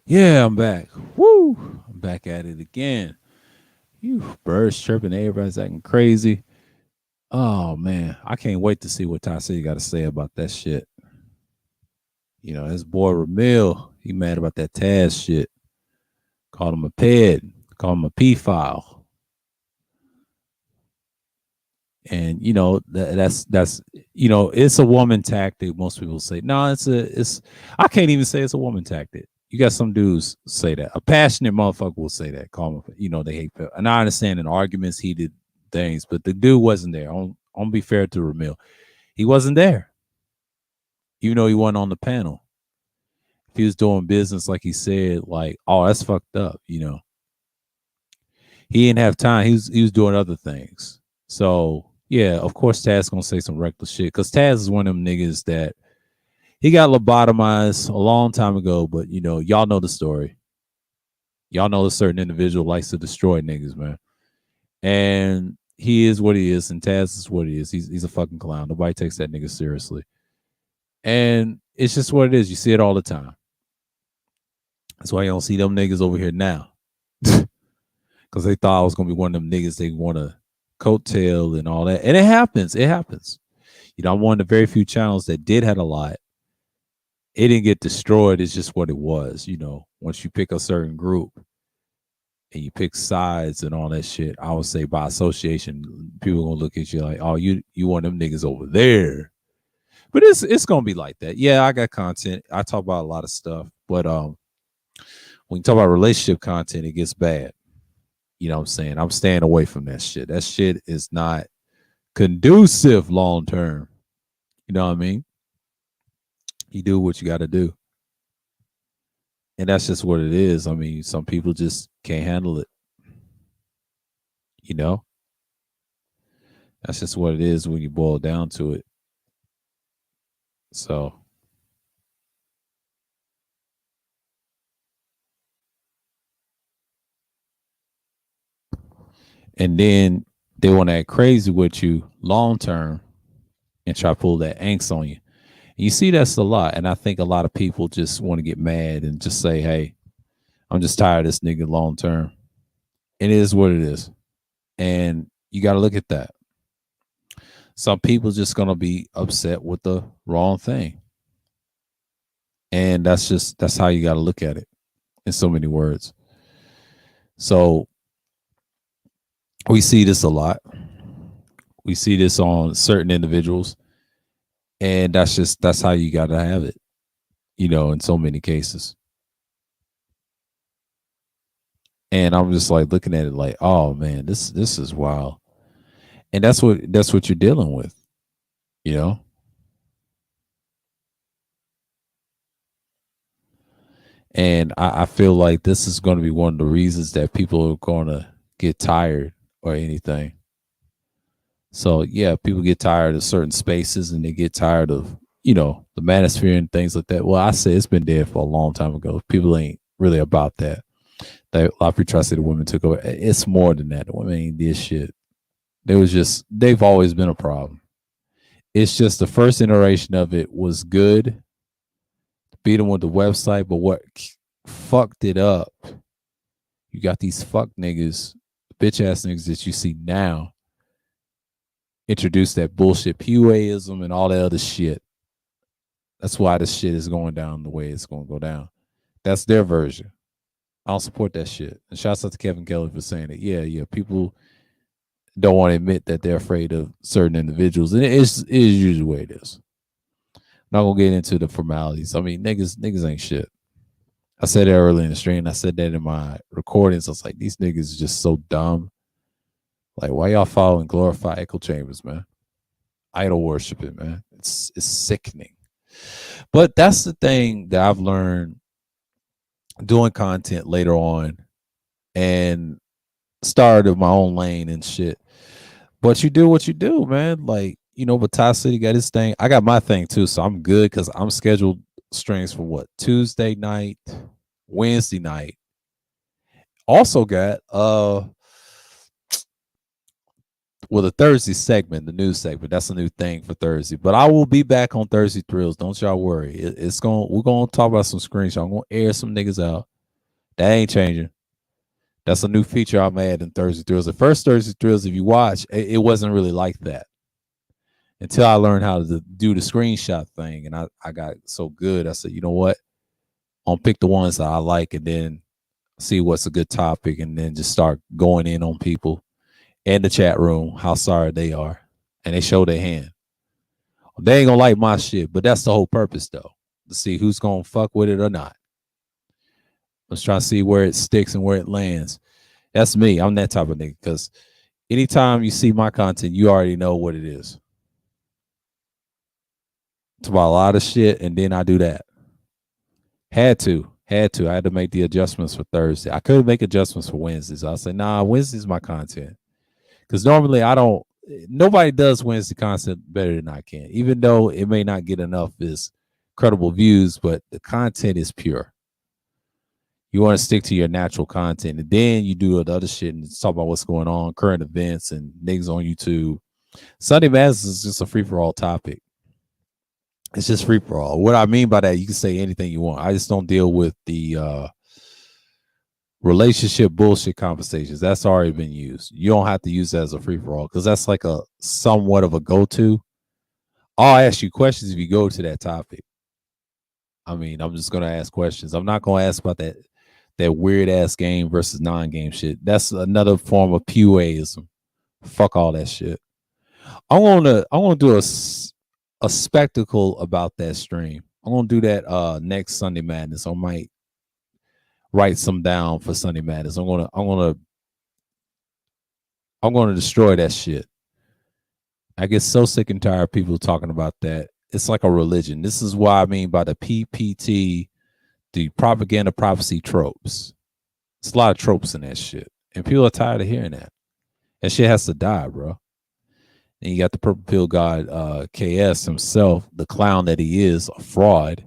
Yeah, I'm back. Woo! I'm back at it again. You birds chirping, everybody's acting crazy. Oh man, I can't wait to see what Ty City got to say about that shit. You know, his boy Ramil, he mad about that Taz shit. Called him a ped, called him a P file. And you know that's it's a woman tactic. Most people say no, it's I can't even say it's a woman tactic. You got some dudes say that. A passionate motherfucker will say that. Call them, they hate. And I understand in arguments, heated things, but the dude wasn't there. On be fair to Ramil, he wasn't there. Even though he wasn't on the panel, if he was doing business like he said, like, oh, that's fucked up. He didn't have time. He was doing other things. So yeah, of course Taz gonna say some reckless shit because Taz is one of them niggas that he got lobotomized a long time ago. But y'all know the story. Y'all know a certain individual likes to destroy niggas, man. And he is what he is, and Taz is what he is. He's a fucking clown. Nobody takes that nigga seriously. And it's just what it is. You see it all the time. That's why you don't see them niggas over here now. Because they thought I was gonna be one of them niggas they want to coattail and all that. And it happens. It happens. I'm one of the very few channels that did had a lot. It didn't get destroyed. It's just what it was. Once you pick a certain group and you pick sides and all that shit, I would say by association, people gonna look at you like, oh, you want them niggas over there. But it's gonna be like that. Yeah, I got content. I talk about a lot of stuff, but when you talk about relationship content, it gets bad. You know what I'm saying? I'm staying away from that shit. That shit is not conducive long term. You know what I mean? You do what you got to do. And that's just what it is. I mean, some people just can't handle it. You know? That's just what it is when you boil down to it. So, and then they want to act crazy with you long term and try to pull that angst on you. And you see that's a lot. And I think a lot of people just want to get mad and just say, hey, I'm just tired of this nigga long term. It is what it is. And you got to look at that. Some people just going to be upset with the wrong thing. And that's how you got to look at it in so many words. So we see this a lot. We see this on certain individuals. And that's how you got to have it, in so many cases. And I'm just like looking at it like, oh man, this is wild. And that's what you're dealing with, you know? And I feel like this is going to be one of the reasons that people are going to get tired or anything. So yeah, people get tired of certain spaces and they get tired of, the manosphere and things like that. Well, I say it's been dead for a long time ago. People ain't really about that. A lot of people try to say the women took over. It's more than that. The women ain't did shit. They've always been a problem. It's just the first iteration of it was good. Beat them with the website, but what fucked it up? You got these fuck niggas, bitch ass niggas that you see now introduce that bullshit PUAism and all that other shit. That's why this shit is going down the way it's going to go down. That's their version. I don't support that shit. And shouts out to Kevin Kelly for saying it. Yeah. People don't want to admit that they're afraid of certain individuals. And it is usually the way it is. I'm not gonna get into the formalities. I mean, niggas ain't shit. I said that early in the stream. I said that in my recordings. I was like, these niggas is just so dumb. Like, why y'all following glorify echo chambers, man? Idol worshiping, man. It's sickening. But that's the thing that I've learned doing content later on and started my own lane and shit. But you do what you do, man. Like, but Ty City got his thing. I got my thing too, so I'm good because I'm scheduled streams for what? Tuesday night, Wednesday night. Also got the Thursday segment, the news segment. That's a new thing for Thursday. But I will be back on Thursday Thrills. Don't y'all worry. We're gonna talk about some screenshots. I'm gonna air some niggas out. That ain't changing. That's a new feature I'm adding Thursday Thrills. The first Thursday Thrills, if you watch, it wasn't really like that until I learned how to do the screenshot thing. And I got so good. I said, you know what? I'll pick the ones that I like and then see what's a good topic and then just start going in on people in the chat room, how sorry they are. And they show their hand. They ain't gonna like my shit, but that's the whole purpose though. To see who's gonna fuck with it or not. Let's try to see where it sticks and where it lands. That's me. I'm that type of nigga. Because anytime you see my content, you already know what it is. It's about a lot of shit, and then I do that. Had to. I had to make the adjustments for Thursday. I couldn't make adjustments for Wednesdays. I'll say, nah, Wednesday's my content. Because normally nobody does Wednesday content better than I can, even though it may not get enough as credible views, but the content is pure. You want to stick to your natural content, and then you do the other shit and talk about what's going on, current events, and niggas on YouTube. Sunday Madness is just a free for all topic. It's just free for all. What I mean by that, you can say anything you want. I just don't deal with the relationship bullshit conversations. That's already been used. You don't have to use that as a free for all because that's like a somewhat of a go to. I'll ask you questions if you go to that topic. I mean, I'm just gonna ask questions. I'm not gonna ask about that weird ass game versus non-game shit. That's another form of PUAism. Fuck all that shit. I'm gonna do a spectacle about that stream. I'm gonna do that next Sunday Madness. I might write some down for Sunday Madness. I'm gonna destroy that shit. I get so sick and tired of people talking about that. It's like a religion. This is what I mean by the PPT, the propaganda prophecy tropes. It's a lot of tropes in that shit. And people are tired of hearing that. That shit has to die, bro. And you got the purple pill god, KS himself, the clown that he is, a fraud.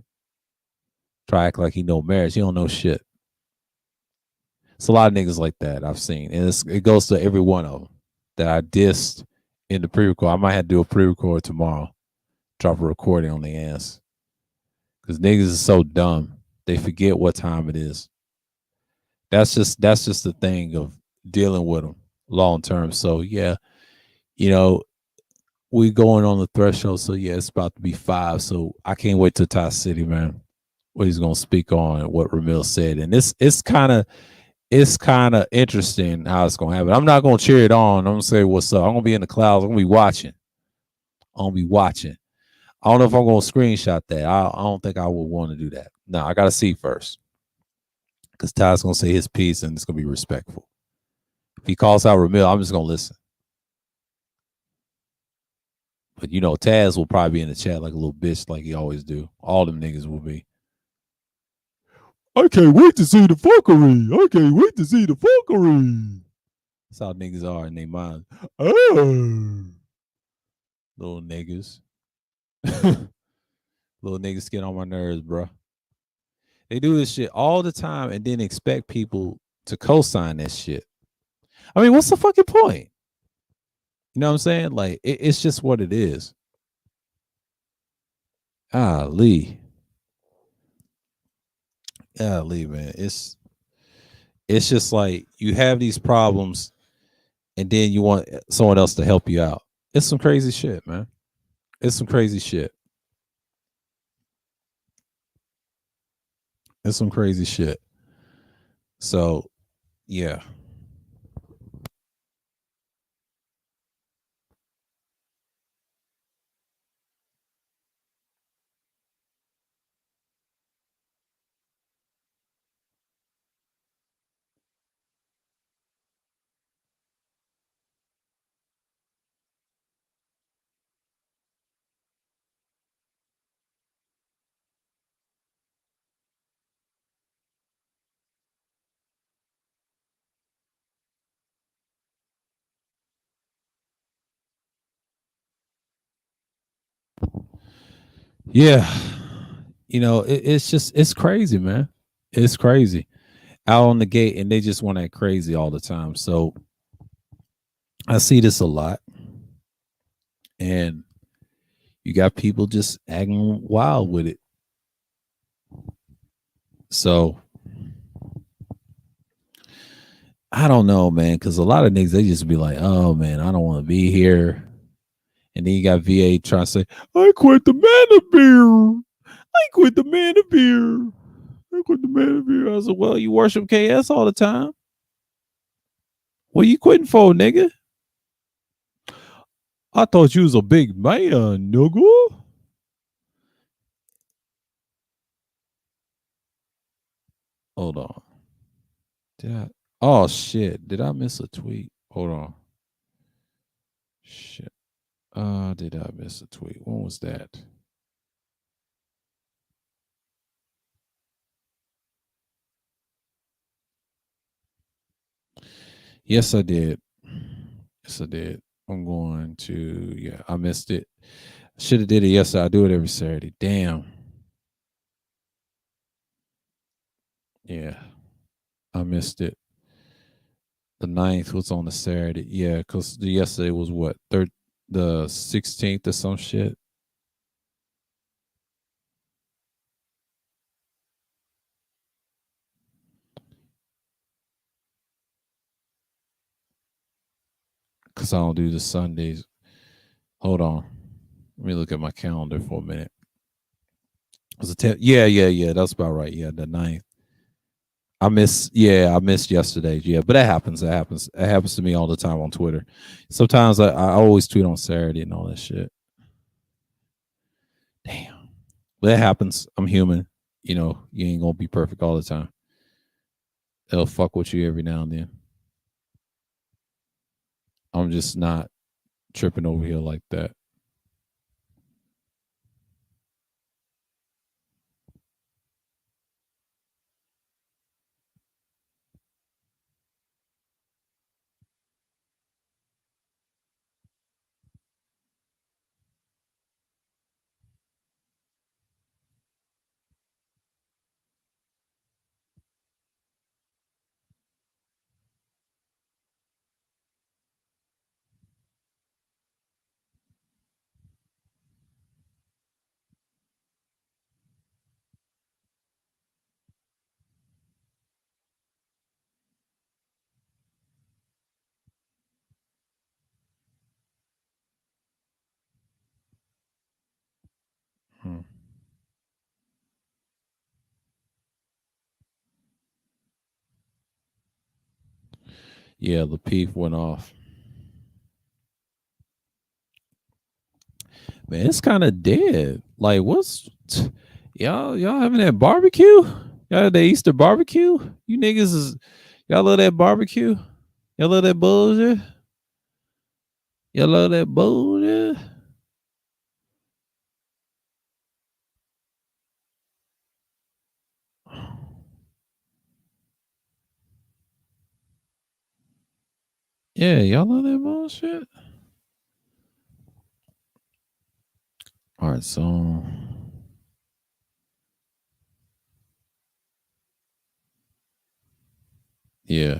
Try to act like he know marriage. He don't know shit. It's a lot of niggas like that I've seen. And it goes to every one of them that I dissed in the pre-record. I might have to do a pre-record tomorrow. Drop a recording on the ass. Because niggas is so dumb. They forget what time it is. That's just the thing of dealing with them long term. So yeah, we going on the threshold. So yeah, it's about to be 5. So I can't wait till Ty City, man. What he's gonna speak on what Ramil said. And it's kind of interesting how it's gonna happen. I'm not gonna cheer it on. I'm gonna say what's up. I'm gonna be in the clouds. I'm gonna be watching. I don't know if I'm gonna screenshot that. I don't think I would want to do that. No, I gotta see first. Because Ty's gonna say his piece and it's gonna be respectful. If he calls out Ramil, I'm just gonna listen. But Taz will probably be in the chat like a little bitch, like he always do. All them niggas will be. I can't wait to see the fuckery. I can't wait to see the fuckery. That's how niggas are in their mind. Oh, little niggas. Little niggas get on my nerves, bro. They do this shit all the time and then expect people to co-sign that shit. I mean, what's the fucking point? You know what I'm saying? Like, it's just what it is. Golly, man. It's just like you have these problems and then you want someone else to help you out. It's some crazy shit, man. It's some crazy shit. It's some crazy shit. So, yeah. Yeah. It's crazy, man. It's crazy. Out on the gate and they just want to act crazy all the time. So I see this a lot. And you got people just acting wild with it. So I don't know, man, because a lot of niggas they just be like, "Oh man, I don't want to be here," and then you got VA trying to say, "I quit the mana beer. I quit the mana beer. I quit the mana beer." I was like, "Well, you worship KS all the time. What you quitting for, nigga? I thought you was a big man, nigga." Hold on. Did I? Oh shit! Did I miss a tweet? Hold on. Shit. Did I miss a tweet? When was that? Yes, I did. Yes, I did. I'm going to. Yeah, I missed it. Should have did it yesterday. I do it every Saturday. Damn. Yeah, I missed it. The 9th was on the Saturday. Yeah, because the yesterday was what the 16th or some shit. Because I don't do the Sundays. Hold on. Let me look at my calendar for a minute. Was it yeah. That's about right. Yeah, the 9th. I missed yesterday. Yeah, but that happens. That happens. It happens to me all the time on Twitter. Sometimes I always tweet on Saturday and all that shit. Damn. But that happens. I'm human. You ain't gonna be perfect all the time. It'll fuck with you every now and then. I'm just not tripping over here like that. Hmm. Yeah, the peep went off. Man, it's kind of dead. Like, y'all having that barbecue? Y'all had the Easter barbecue? You niggas is y'all love that barbecue? Y'all love that bullshit? Y'all love that bullshit? Yeah, y'all love that bullshit. All right, so yeah,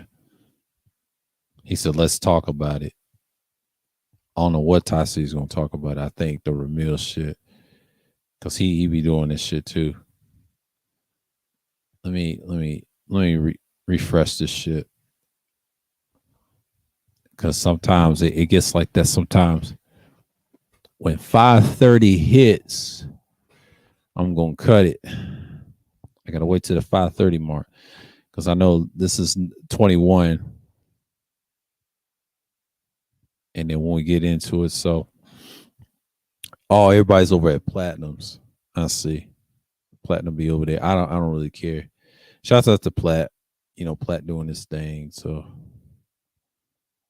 he said let's talk about it. I don't know what Tasi's gonna talk about. I think the Ramil shit because he be doing this shit too. Let me refresh this shit because sometimes it gets like that. Sometimes when 5:30 hits, I'm gonna cut it. I gotta wait to the 5:30 mark because I know this is 21, and then when we get into it, so everybody's over at Platinums. I see Platinum be over there. I don't really care. Shouts out to Plat. Plat doing this thing. So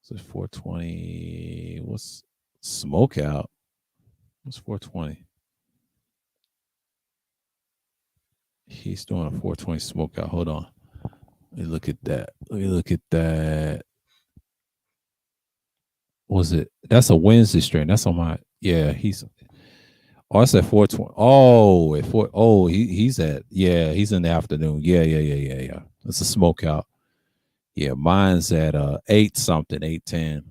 420. What's smoke out? What's 420? He's doing a 420 smoke out. Hold on. Let me look at that. Let me look at that. Was it? That's a Wednesday stream. That's on my. Yeah, he's. Oh, that's at 420. Oh, at four. Oh, he's at. Yeah, he's in the afternoon. Yeah. It's a smoke out. Yeah, mine's at 8 something, 8:10.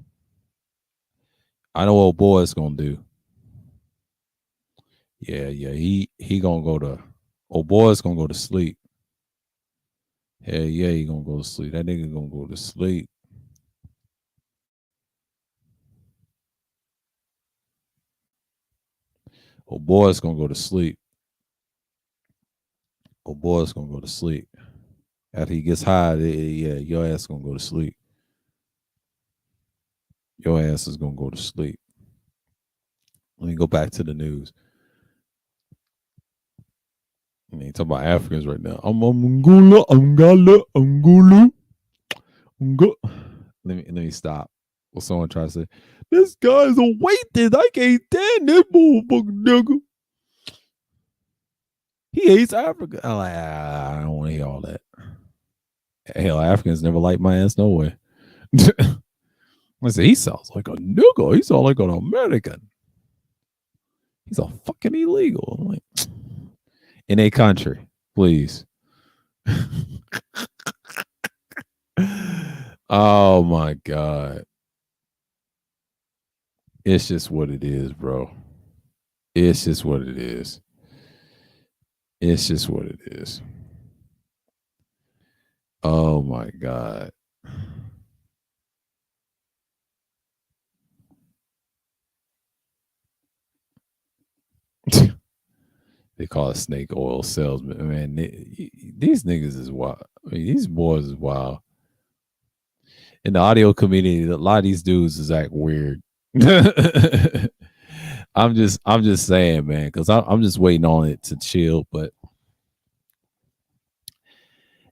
I know what boy's gonna do. Yeah. He gonna go to. Old boy's gonna go to sleep. Hell yeah, he gonna go to sleep. That nigga gonna go to sleep. Oh boy's gonna go to sleep. Oh boy's gonna go to sleep. After he gets high, yeah, your ass gonna go to sleep. Your ass is gonna go to sleep. Let me go back to the news. I mean, talking about Africans right now. I'm Angola, Angola, Angola, Angola. Let me stop. Well, someone try to say, this guy's a wasted. I can't stand this motherfucker, nigga. He hates Africa. I'm like, I don't want to hear all that. Hell, Africans never liked my ass no way. I said, he sounds like a nigga. He sounds like an American. He's a fucking illegal. I'm like, in a country, please. Oh my God. It's just what it is, bro. It's just what it is. It's just what it is. Oh my God. They call it snake oil salesman. Man, these niggas is wild. I mean, these boys is wild. In the audio community, a lot of these dudes is act weird. I'm just saying, man, because I'm just waiting on it to chill, but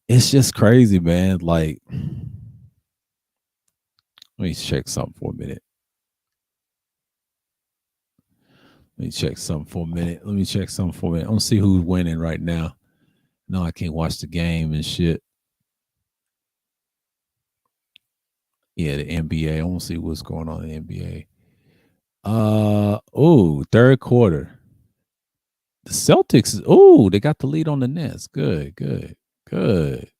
it's just crazy, man. Like, let me check something for a minute. Let me check something for a minute. Let me check something for a minute. I don't see who's winning right now. No, I can't watch the game and shit. Yeah, the NBA. I want to see what's going on in the NBA. Third quarter. The Celtics. Oh, they got the lead on the Nets. Good, good, good.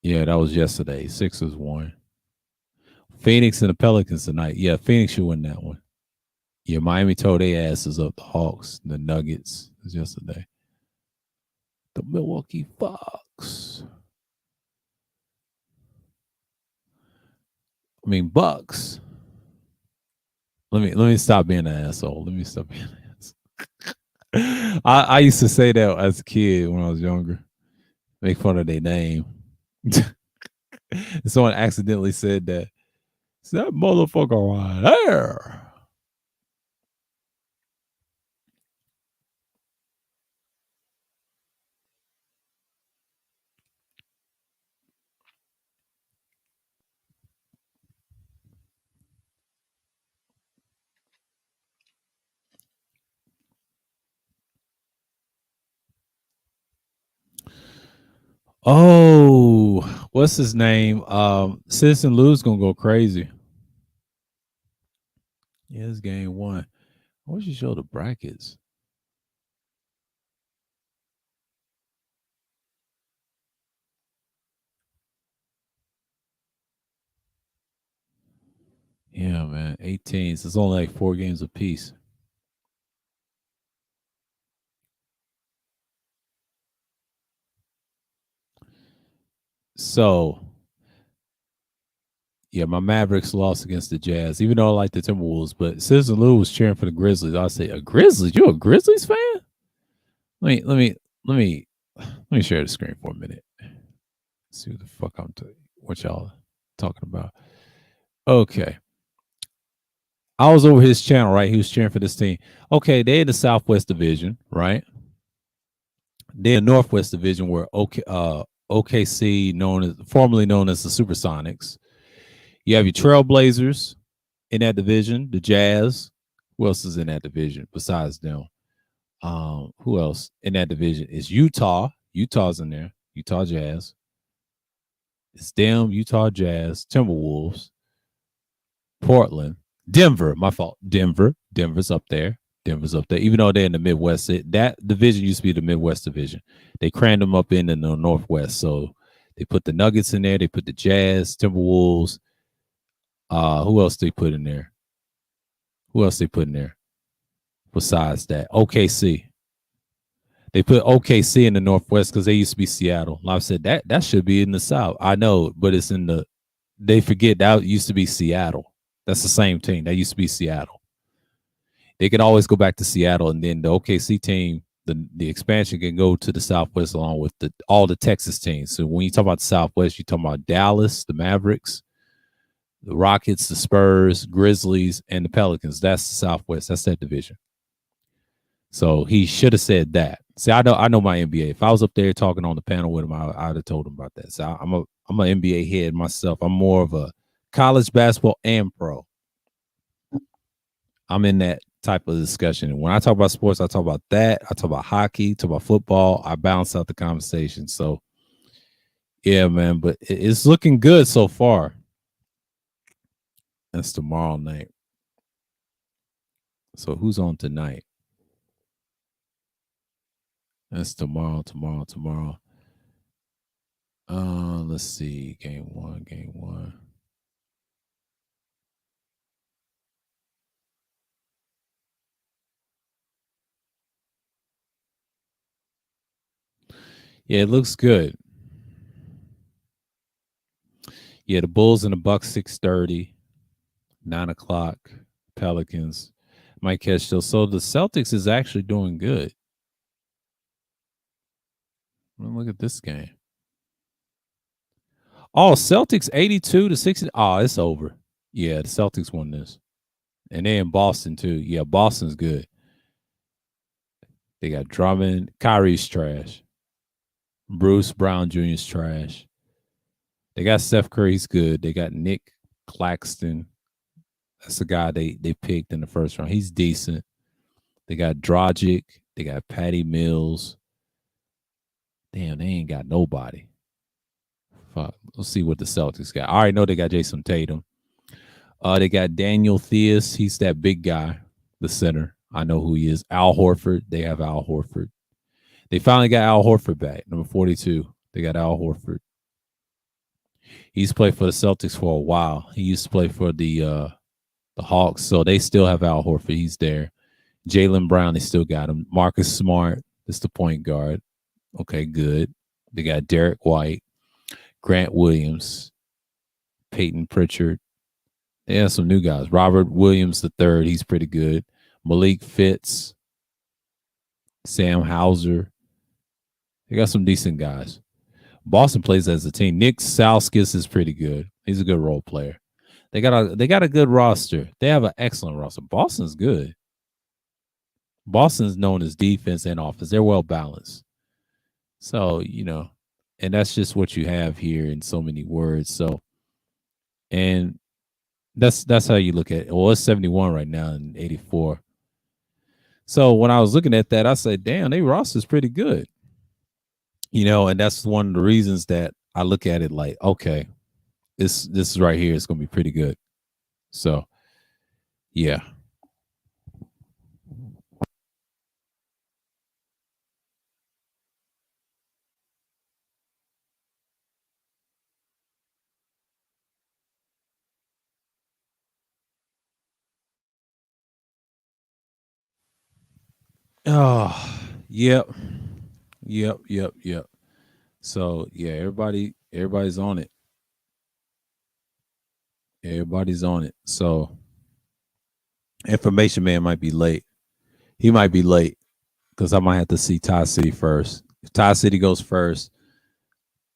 Yeah, that was yesterday. Sixers won. Phoenix and the Pelicans tonight. Yeah, Phoenix should win that one. Yeah, Miami told their asses up the Hawks, the Nuggets. It was yesterday. The Milwaukee Bucks. I mean Bucks. Let me stop being an asshole. Let me stop being an asshole. I used to say that as a kid when I was younger. Make fun of their name. Someone accidentally said that. It's that motherfucker right there. Oh, what's his name? Citizen Lou's gonna go crazy. Yeah, it's game one. I wish you show the brackets. Yeah, man. 18. So it's only like 4 games apiece. So yeah, my Mavericks lost against the Jazz, even though I like the Timberwolves, but Citizen Lou was cheering for the Grizzlies. I say, a Grizzlies? You a Grizzlies fan? Let me let me share the screen for a minute. See what the fuck what y'all talking about. Okay. I was over his channel, right? He was cheering for this team. Okay, they're in the Southwest Division, right? They're in the Northwest Division where OKC, formerly known as the Supersonics. You have your Trailblazers in that division, the Jazz. Who else is in that division besides them? Who else in that division is Utah? Utah's in there. Utah Jazz. It's them, Utah Jazz, Timberwolves, Portland, Denver. My fault. Denver's up there. Denver's up there. Even though they're in the Midwest, that division used to be the Midwest division. They crammed them up in the Northwest. So they put the Nuggets in there. They put the Jazz, Timberwolves. Who else they put in there? Who else they put in there? Besides that, OKC. They put OKC in the Northwest because they used to be Seattle. Like I said, that should be in the South. I know, but it's in the. They forget that used to be Seattle. That's the same team. That used to be Seattle. They can always go back to Seattle, and then the OKC team, the expansion can go to the Southwest along with all the Texas teams. So when you talk about the Southwest, you're talking about Dallas, the Mavericks, the Rockets, the Spurs, Grizzlies, and the Pelicans. That's the Southwest. That's that division. So he should have said that. See, I know my NBA. If I was up there talking on the panel with him, I'd have told him about that. So I'm an NBA head myself. I'm more of a college basketball and pro. I'm in that type of discussion. And when I talk about sports, I talk about that. I talk about hockey, talk about football. I balance out the conversation. So yeah, man. But it's looking good so far. That's tomorrow night. So who's on tonight? That's tomorrow. Let's see. Game one. Yeah, it looks good. Yeah, the Bulls and the Bucks 6:30, 9 o'clock. Pelicans might catch those. So the Celtics is actually doing good. Look at this game. Oh, Celtics 82-60. Oh, it's over. Yeah, the Celtics won this. And they in Boston too. Yeah, Boston's good. They got Drummond. Kyrie's trash. Bruce Brown Jr.'s trash. They got Steph Curry's good. They got Nick Claxton. That's the guy they picked in the first round. He's decent. They got Dragic. They got Patty Mills. Damn, they ain't got nobody. Fuck. Let's see what the Celtics got. I already know they got Jason Tatum. They got Daniel Theus. He's that big guy, the center. I know who he is. Al Horford. They have Al Horford. They finally got Al Horford back, number 42. They got Al Horford. He's played for the Celtics for a while. He used to play for the Hawks, so they still have Al Horford. He's there. Jaylen Brown, they still got him. Marcus Smart, that's the point guard. Okay, good. They got Derek White, Grant Williams, Peyton Pritchard. They have some new guys. Robert Williams the third, he's pretty good. Malik Fitz, Sam Hauser. They got some decent guys. Boston plays as a team. Nick Sauskas is pretty good. He's a good role player. They got a good roster. They have an excellent roster. Boston's good. Boston's known as defense and offense. They're well balanced. So, and that's just what you have here in so many words. So, and that's how you look at it. Well, it's 71 right now and 84. So when I was looking at that, I said, damn, they roster's pretty good. And that's one of the reasons that I look at it like, okay, this is right here. It's gonna be pretty good. So, yeah. Oh, yep, yep. So yeah, everybody's on it. Everybody's on it. So information man might be late. He might be late because I might have to see Ty City first. If Ty City goes first,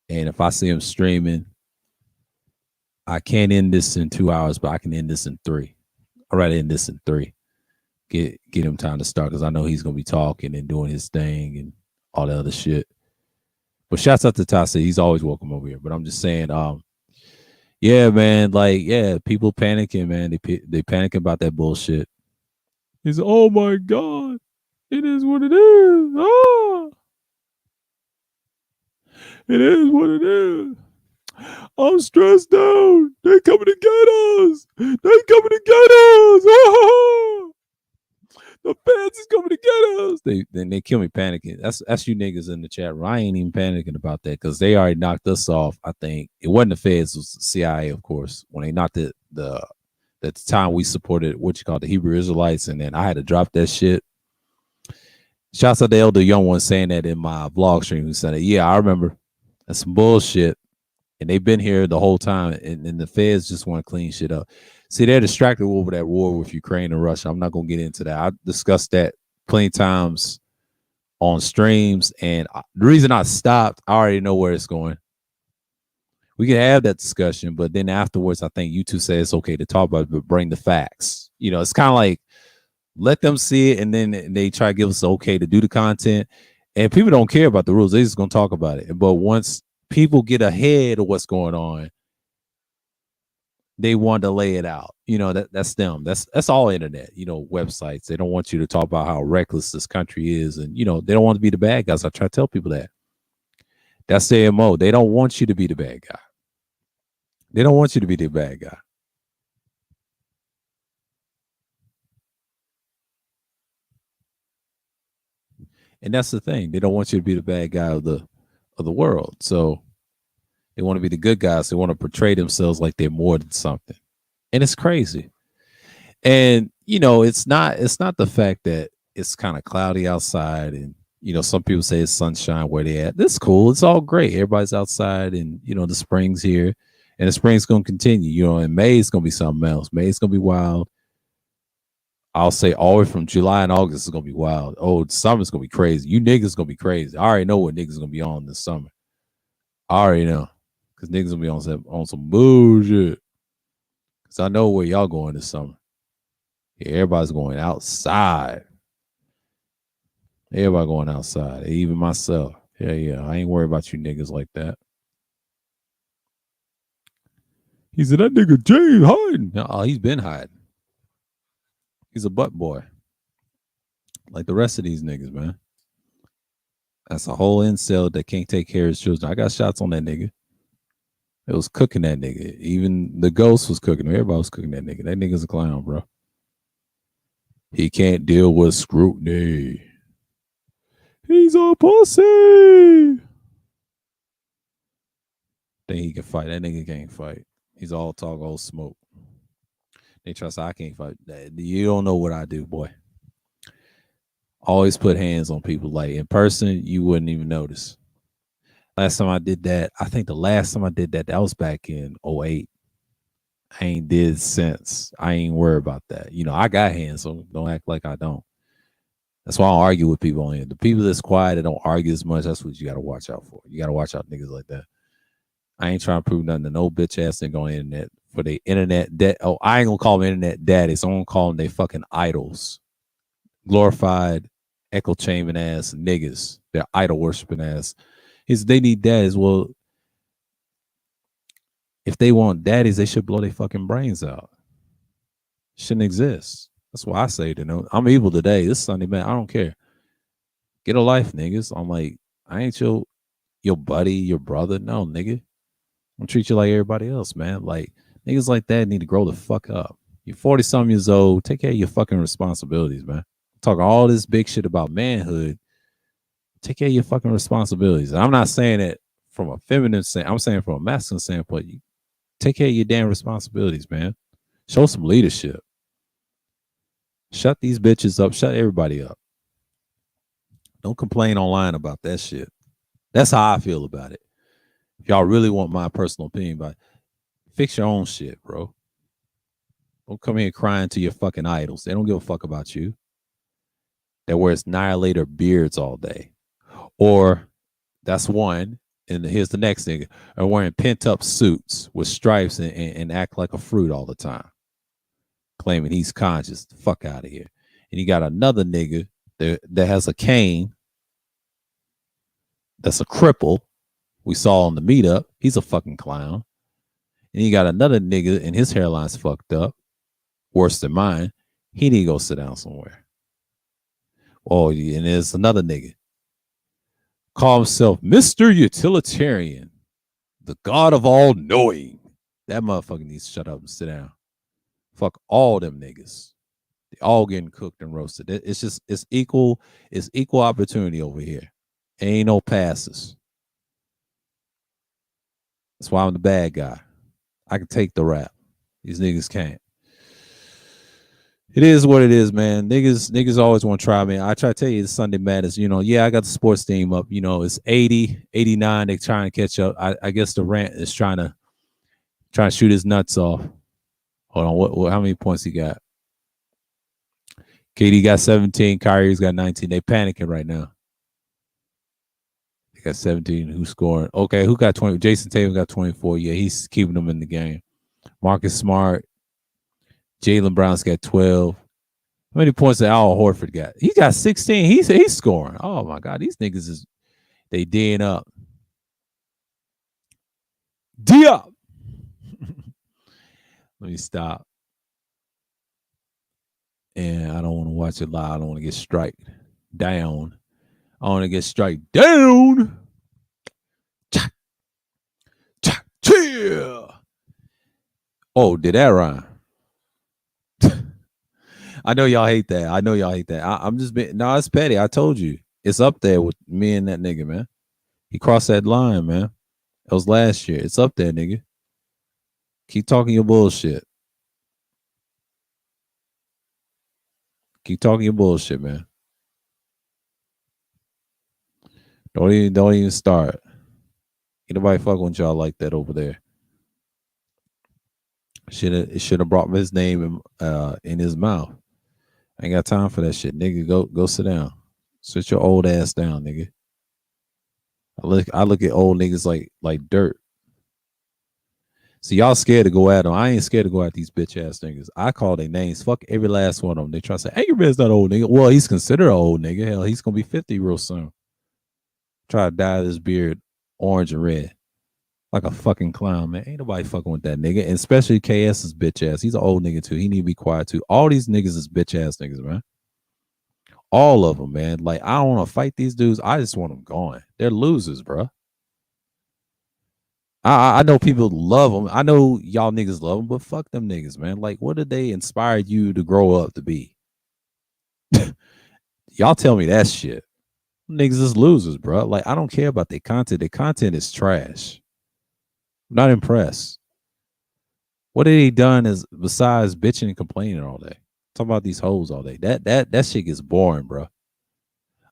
and if I see him streaming, I can't end this in 2 hours, but I can end this in three. I'd rather end this in three. Get him time to start because I know he's gonna be talking and doing his thing and all that other shit. But shouts out to Ty City. He's always welcome over here. But I'm just saying, yeah, man, like, yeah, people panicking, man. They panicking about that bullshit. He's, oh my God, it is what it is. Ah, it is what it is. I'm stressed out. They coming to get us. They coming to get us. Ah, the fans is coming to get us. They kill me panicking. That's you niggas in the chat. I ain't even panicking about that because they already knocked us off. I think it wasn't the feds, it was the CIA, of course, when they knocked the at the time we supported what you call the Hebrew Israelites, and then I had to drop that shit. Shouts out to Elder Young One saying that in my vlog stream. Who said it? Yeah, I remember. That's some bullshit. And they've been here the whole time, and the feds just want to clean shit up. See, they're distracted over that war with Ukraine and Russia. I'm not gonna get into that. I discussed that plenty times on streams, and the reason I stopped, I already know where it's going. We can have that discussion, but then afterwards, I think YouTube said it's okay to talk about it, but bring the facts. You know, it's kind of like let them see it, and then they try to give us the okay to do the content. And people don't care about the rules; they're just gonna talk about it. But once people get ahead of what's going on, they want to lay it out. You know, that's them. That's all internet. You know, websites. They don't want you to talk about how reckless this country is, and you know, they don't want to be the bad guys. I try to tell people that. That's their MO. They don't want you to be the bad guy. They don't want you to be the bad guy. And that's the thing. They don't want you to be the bad guy of the world. So they want to be the good guys. They want to portray themselves like they're more than something. And it's crazy. And you know, it's not the fact that it's kind of cloudy outside and you know, some people say it's sunshine where they at. This cool. It's all great. Everybody's outside and you know, the spring's here. And the spring's gonna continue. You know, and May's gonna be something else. May's gonna be wild. I'll say all the way from July and August is gonna be wild. Oh, summer's gonna be crazy. You niggas gonna be crazy. I already know what niggas gonna be on this summer. I already know. Cause niggas gonna be on some bullshit. Cause I know where y'all going this summer. Yeah, everybody's going outside. Everybody going outside. Even myself. Yeah, yeah. I ain't worried about you niggas like that. He said that nigga James hiding. No, he's been hiding. He's a butt boy. Like the rest of these niggas, man. That's a whole incel that can't take care of his children. I got shots on that nigga. It was cooking that nigga. Even the ghost was cooking him. Everybody was cooking that nigga. That nigga's a clown, bro. He can't deal with scrutiny. He's a pussy. Think he can fight. That nigga can't fight. He's all talk, all smoke. They trust I can't fight. You don't know what I do, boy. Always put hands on people. Like in person, you wouldn't even notice. Last time I did that, I think the last time I did that, that was back in '08. I ain't did since. I ain't worried about that. You know, I got hands, so don't act like I don't. That's why I don't argue with people on here. The people that's quiet that don't argue as much, that's what you got to watch out for. You got to watch out niggas like that. I ain't trying to prove nothing to no bitch ass nigga on the internet for the internet. Oh, I ain't gonna call them internet daddies. I'm gonna call them they fucking idols. Glorified echo chambering ass niggas. They're idol worshiping ass. They need daddies. Well, if they want daddies, they should blow their fucking brains out. Shouldn't exist. That's why I say, you know, I'm evil today. This Sunday, man. I don't care. Get a life, niggas. I'm like, I ain't your buddy, your brother. No, nigga. I'm treat you like everybody else, man. Like niggas like that need to grow the fuck up. You're 40 some years old. Take care of your fucking responsibilities, man. Talking all this big shit about manhood. Take care of your fucking responsibilities. And I'm not saying it from a feminine standpoint. I'm saying from a masculine standpoint. You take care of your damn responsibilities, man. Show some leadership. Shut these bitches up. Shut everybody up. Don't complain online about that shit. That's how I feel about it. If y'all really want my personal opinion, but fix your own shit, bro. Don't come here crying to your fucking idols. They don't give a fuck about you. That wears annihilator beards all day. Or that's one. And here's the next nigga. Are wearing pent up suits with stripes and act like a fruit all the time. Claiming he's conscious. The fuck out of here. And you got another nigga that has a cane. That's a cripple. We saw on the meetup. He's a fucking clown. And you got another nigga and his hairline's fucked up. Worse than mine. He need to go sit down somewhere. Oh, and there's another nigga. Call himself Mr. Utilitarian. The God of all knowing. That motherfucker needs to shut up and sit down. Fuck all them niggas. They all getting cooked and roasted. It's equal opportunity over here. Ain't no passes. That's why I'm the bad guy. I can take the rap. These niggas can't. It is what it is, man. Niggas always want to try me. I try to tell you it's Sunday Madness. Yeah, I got the sports team up. It's 80, 89. They trying to catch up. I guess the rant is trying to shoot his nuts off. Hold on, what how many points he got? KD got 17, Kyrie's got 19. They panicking right now. They got 17. Who's scoring? Okay, who got 20? Jason Tatum got 24. Yeah, he's keeping them in the game. Marcus Smart, Jaylen Brown's got 12. How many points did Al Horford got? He got 16. He's scoring. Oh my God, these niggas is they D'ing up. D up. Let me stop. And I don't want to watch it live. I don't want to get strike down. I want to get strike down. Oh, did that rhyme? I know y'all hate that. I'm just being, no, it's petty. I told you. It's up there with me and that nigga, man. He crossed that line, man. That was last year. It's up there, nigga. Keep talking your bullshit. Keep talking your bullshit, man. Don't even start. Ain't nobody fucking with y'all like that over there. Should have brought his name in his mouth. I ain't got time for that shit, nigga. Go sit down. Sit your old ass down, nigga. I look at old niggas like dirt. See, y'all scared to go at them. I ain't scared to go at these bitch ass niggas. I call their names. Fuck every last one of them. They try to say, Angry Man's not old nigga. Well, he's considered an old nigga. Hell, he's gonna be 50 real soon. Try to dye this beard orange and red. Like a fucking clown, man. Ain't nobody fucking with that nigga. And especially KS's bitch ass. He's an old nigga too. He need to be quiet too. All these niggas is bitch ass niggas, man. All of them, man. Like, I don't want to fight these dudes. I just want them gone. They're losers, bro. I know people love them. I know y'all niggas love them, but fuck them niggas, man. Like, what did they inspire you to grow up to be? Y'all tell me that shit. Niggas is losers, bro. Like, I don't care about their content. Their content is trash. I'm not impressed. What have they done is besides bitching and complaining all day? Talk about these hoes all day. That shit gets boring, bro.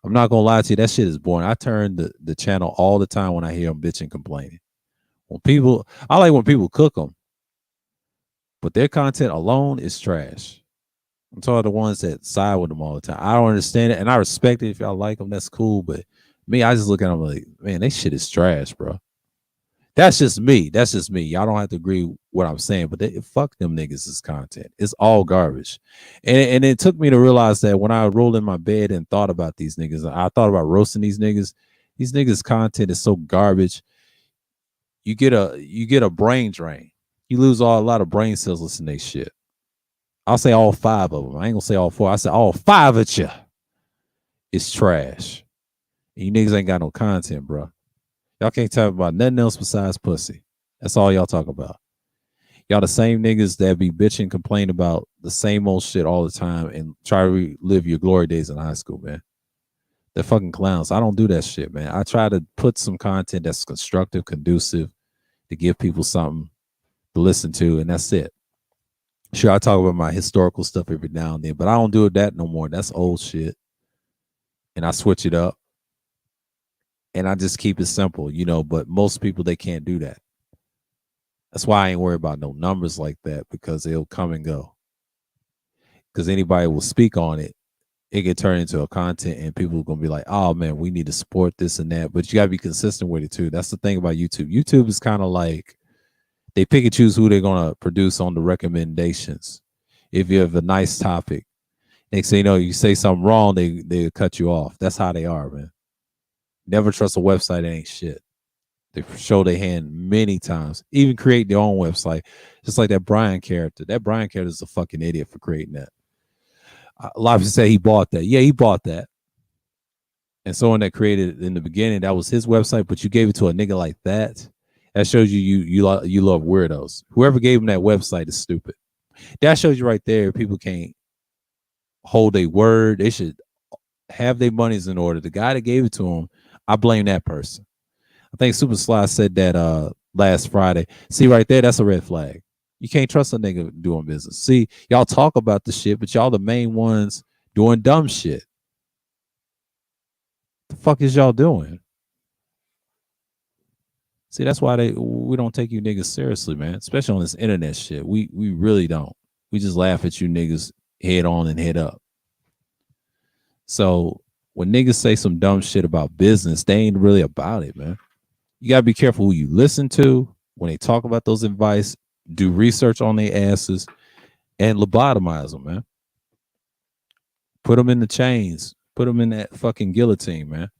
I'm not gonna lie to you. That shit is boring. I turn the channel all the time when I hear them bitching complaining. I like when people cook them, but their content alone is trash. I'm talking the ones that side with them all the time. I don't understand it, and I respect it. If y'all like them, that's cool. But me, I just look at them like, man, they shit is trash, bro. That's just me. Y'all don't have to agree with what I'm saying, but fuck them niggas' content. It's all garbage. And it took me to realize that when I rolled in my bed and thought about these niggas, I thought about roasting these niggas. These niggas' content is so garbage. You get a brain drain. You lose a lot of brain cells listening to this shit. I'll say all 5 of them. I ain't gonna say all 4. I say all 5 of you. It's trash. And you niggas ain't got no content, bro. Y'all can't talk about nothing else besides pussy. That's all y'all talk about. Y'all the same niggas that be bitching, complain about the same old shit all the time and try to relive your glory days in high school, man. They're fucking clowns. I don't do that shit, man. I try to put some content that's constructive, conducive, to give people something to listen to, and that's it. Sure, I talk about my historical stuff every now and then, but I don't do that no more. That's old shit. And I switch it up. And I just keep it simple, but most people, they can't do that. That's why I ain't worried about no numbers like that, because it'll come and go. Because anybody will speak on it. It can turn into a content and people are going to be like, oh man, we need to support this and that. But you got to be consistent with it too. That's the thing about YouTube. YouTube is kind of like, they pick and choose who they're going to produce on the recommendations. If you have a nice topic, next thing you know, you say something wrong, they cut you off. That's how they are, man. Never trust a website that ain't shit. They show their hand many times. Even create their own website. Just like that Brian character. That Brian character is a fucking idiot for creating that. A lot of people say he bought that. Yeah, he bought that. And someone that created it in the beginning, that was his website, but you gave it to a nigga like that. That shows you love weirdos. Whoever gave him that website is stupid. That shows you right there, people can't hold a word. They should have their monies in order. The guy that gave it to him, I blame that person. I think Super Sly said that last Friday. See right there, that's a red flag. You can't trust a nigga doing business. See, y'all talk about the shit, but y'all the main ones doing dumb shit. The fuck is y'all doing? See, that's why we don't take you niggas seriously, man. Especially on this internet shit. We really don't. We just laugh at you niggas head on and head up. So when niggas say some dumb shit about business, they ain't really about it, man. You gotta be careful who you listen to when they talk about those advice. Do research on their asses and lobotomize them, man. Put them in the chains. Put them in that fucking guillotine, man.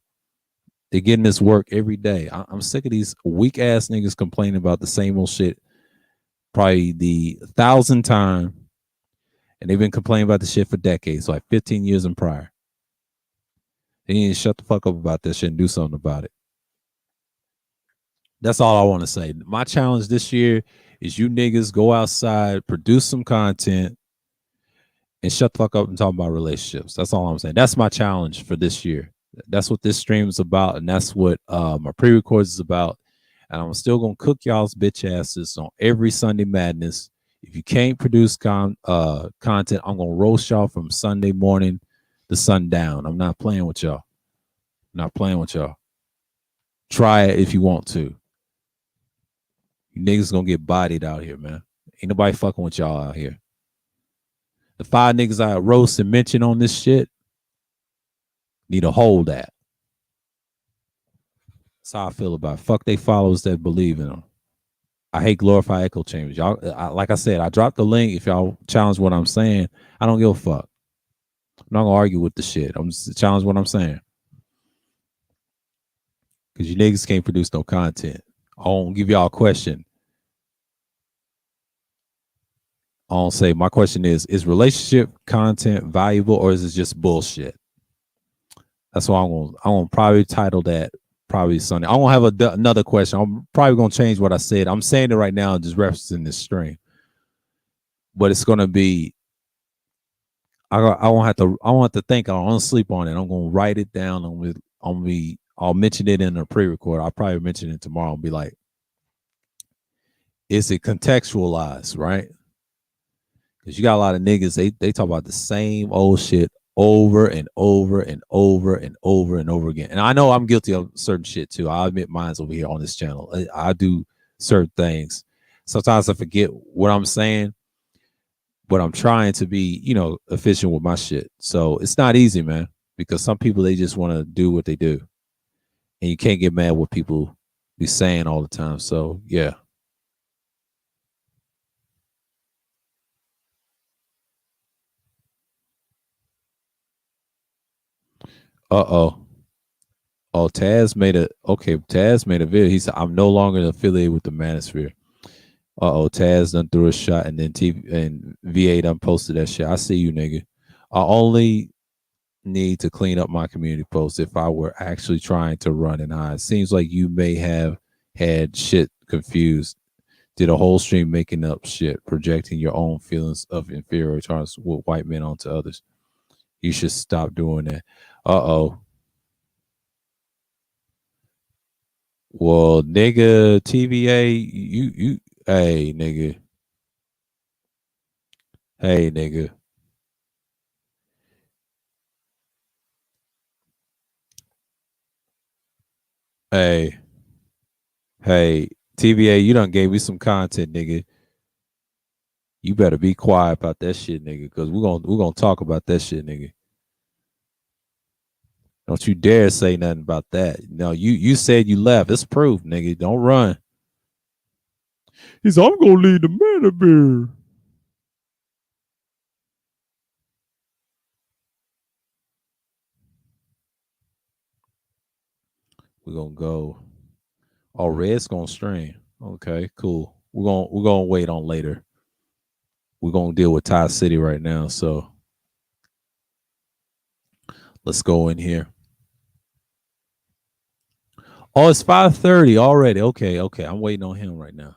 They're getting this work every day. I'm sick of these weak ass niggas complaining about the same old shit probably the 1,000th time, and they've been complaining about the shit for decades, like 15 years and prior. They need to shut the fuck up about this shit and do something about it. That's all I want to say. My challenge this year is you niggas go outside, produce some content, and shut the fuck up and talk about relationships. That's all I'm saying. That's my challenge for this year. That's what this stream is about, and that's what my pre-records is about. And I'm still gonna cook y'all's bitch asses on every Sunday Madness. If you can't produce content, I'm gonna roast y'all from Sunday morning to sundown. I'm not playing with y'all. I'm not playing with y'all. Try it if you want to. You niggas gonna get bodied out here, man. Ain't nobody fucking with y'all out here. The 5 niggas I roast and mention on this shit need to hold that. That's how I feel about it. Fuck they followers that believe in them. I hate glorified echo chambers. Y'all, like I said, I dropped the link. If y'all challenge what I'm saying, I don't give a fuck. I'm not gonna argue with the shit. I'm just challenge what I'm saying. Because you niggas can't produce no content. I won't give y'all a question. I won't say my question is relationship content valuable or is it just bullshit? That's why I'm gonna probably title that probably Sunday. I won't have another question. I'm probably gonna change what I said. I'm saying it right now, just referencing this stream. But it's gonna be I won't have to think. I'll sleep on it. I'm gonna write it down. I'll mention it in a pre-record. I'll probably mention it tomorrow and be like, is it contextualized, right? Because you got a lot of niggas, they talk about the same old shit over and over and over and over and over again. And I know I'm guilty of certain shit too. I admit mine's over here on this channel. I do certain things. Sometimes I forget what I'm saying, but I'm trying to be, efficient with my shit. So it's not easy, man, because some people, they just want to do what they do. And you can't get mad what people be saying all the time. So yeah. Uh-oh. Oh, Taz made a video. He said, I'm no longer affiliated with the Manosphere. Uh-oh, Taz done threw a shot and then TV and VA done posted that shit. I see you, nigga. I only need to clean up my community posts if I were actually trying to run and hide. Seems like you may have had shit confused. Did a whole stream making up shit, projecting your own feelings of inferiority with white men onto others. You should stop doing that. Uh-oh. Well, nigga, TVA, hey, nigga. Hey, nigga. Hey, hey, TVA, you done gave me some content, nigga. You better be quiet about that shit, nigga, because we're gonna talk about that shit, nigga. Don't you dare say nothing about that. No, you said you left. It's proof, nigga. Don't run. He said, I'm gonna leave the man up here. We're gonna go. Oh, Red's gonna stream. Okay, cool. We're gonna wait on later. We're gonna deal with Ty City right now. So let's go in here. Oh, it's 5:30 already. Okay. I'm waiting on him right now.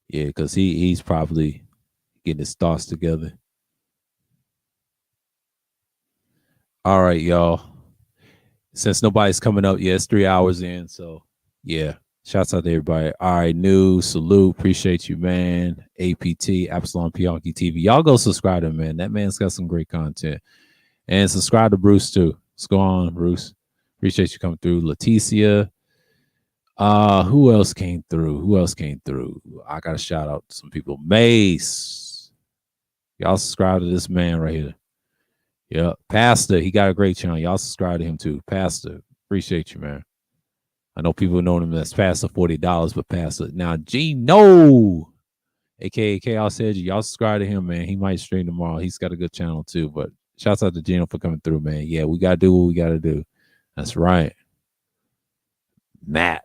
Yeah, because he's probably getting his thoughts together. All right, y'all. Since nobody's coming up, yeah, it's 3 hours in. So yeah, Shouts out to everybody. All right, new salute. Appreciate you, man. APT, Absalom Pionki TV. Y'all go subscribe to him, man. That man's got some great content. And subscribe to Bruce too. What's going on, Bruce? Appreciate you coming through. Leticia. Who else came through? I gotta shout out to some people. Mace. Y'all subscribe to this man right here. Yeah. Pastor, he got a great channel. Y'all subscribe to him too. Pastor, appreciate you, man. I know people know him as Pastor $40, but Pastor. Now, Gino, aka Chaos said y'all subscribe to him, man. He might stream tomorrow. He's got a good channel too. But shouts out to Gino for coming through, man. Yeah, we gotta do what we gotta do. That's right. Matt.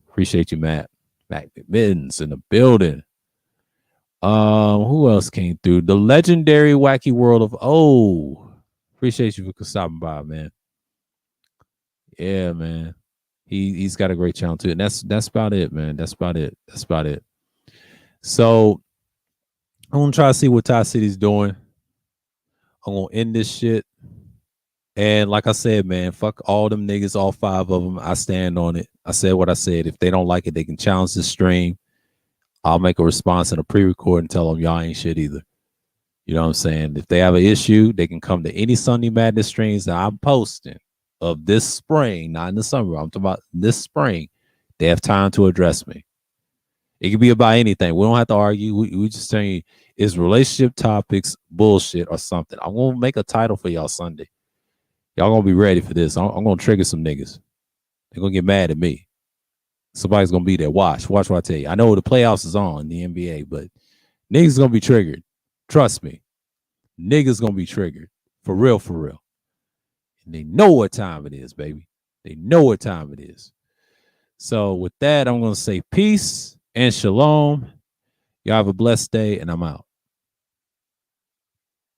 Appreciate you, Matt. Matt Mittens in the building. Who else came through? The legendary wacky world of appreciate you for stopping by, man. Yeah, man. He's got a great channel too. And that's about it, man. That's about it. So I'm gonna try to see what Ty City's doing. I'm gonna end this shit. And like I said, man, fuck all them niggas, all 5 of them. I stand on it. I said what I said. If they don't like it, they can challenge the stream. I'll make a response in a pre-record and tell them y'all ain't shit either. You know what I'm saying? If they have an issue, they can come to any Sunday Madness streams that I'm posting of this spring, not in the summer. I'm talking about this spring. They have time to address me. It could be about anything. We don't have to argue. We just saying is relationship topics bullshit or something. I'm gonna make a title for y'all Sunday. Y'all gonna be ready for this. I'm gonna trigger some niggas. They're gonna get mad at me. Somebody's gonna be there. Watch what I tell you. I know the playoffs is on the NBA, but niggas gonna be triggered. Trust me. Niggas gonna be triggered. For real. And they know what time it is, baby. They know what time it is. So with that, I'm gonna say peace and shalom. Y'all have a blessed day, and I'm out.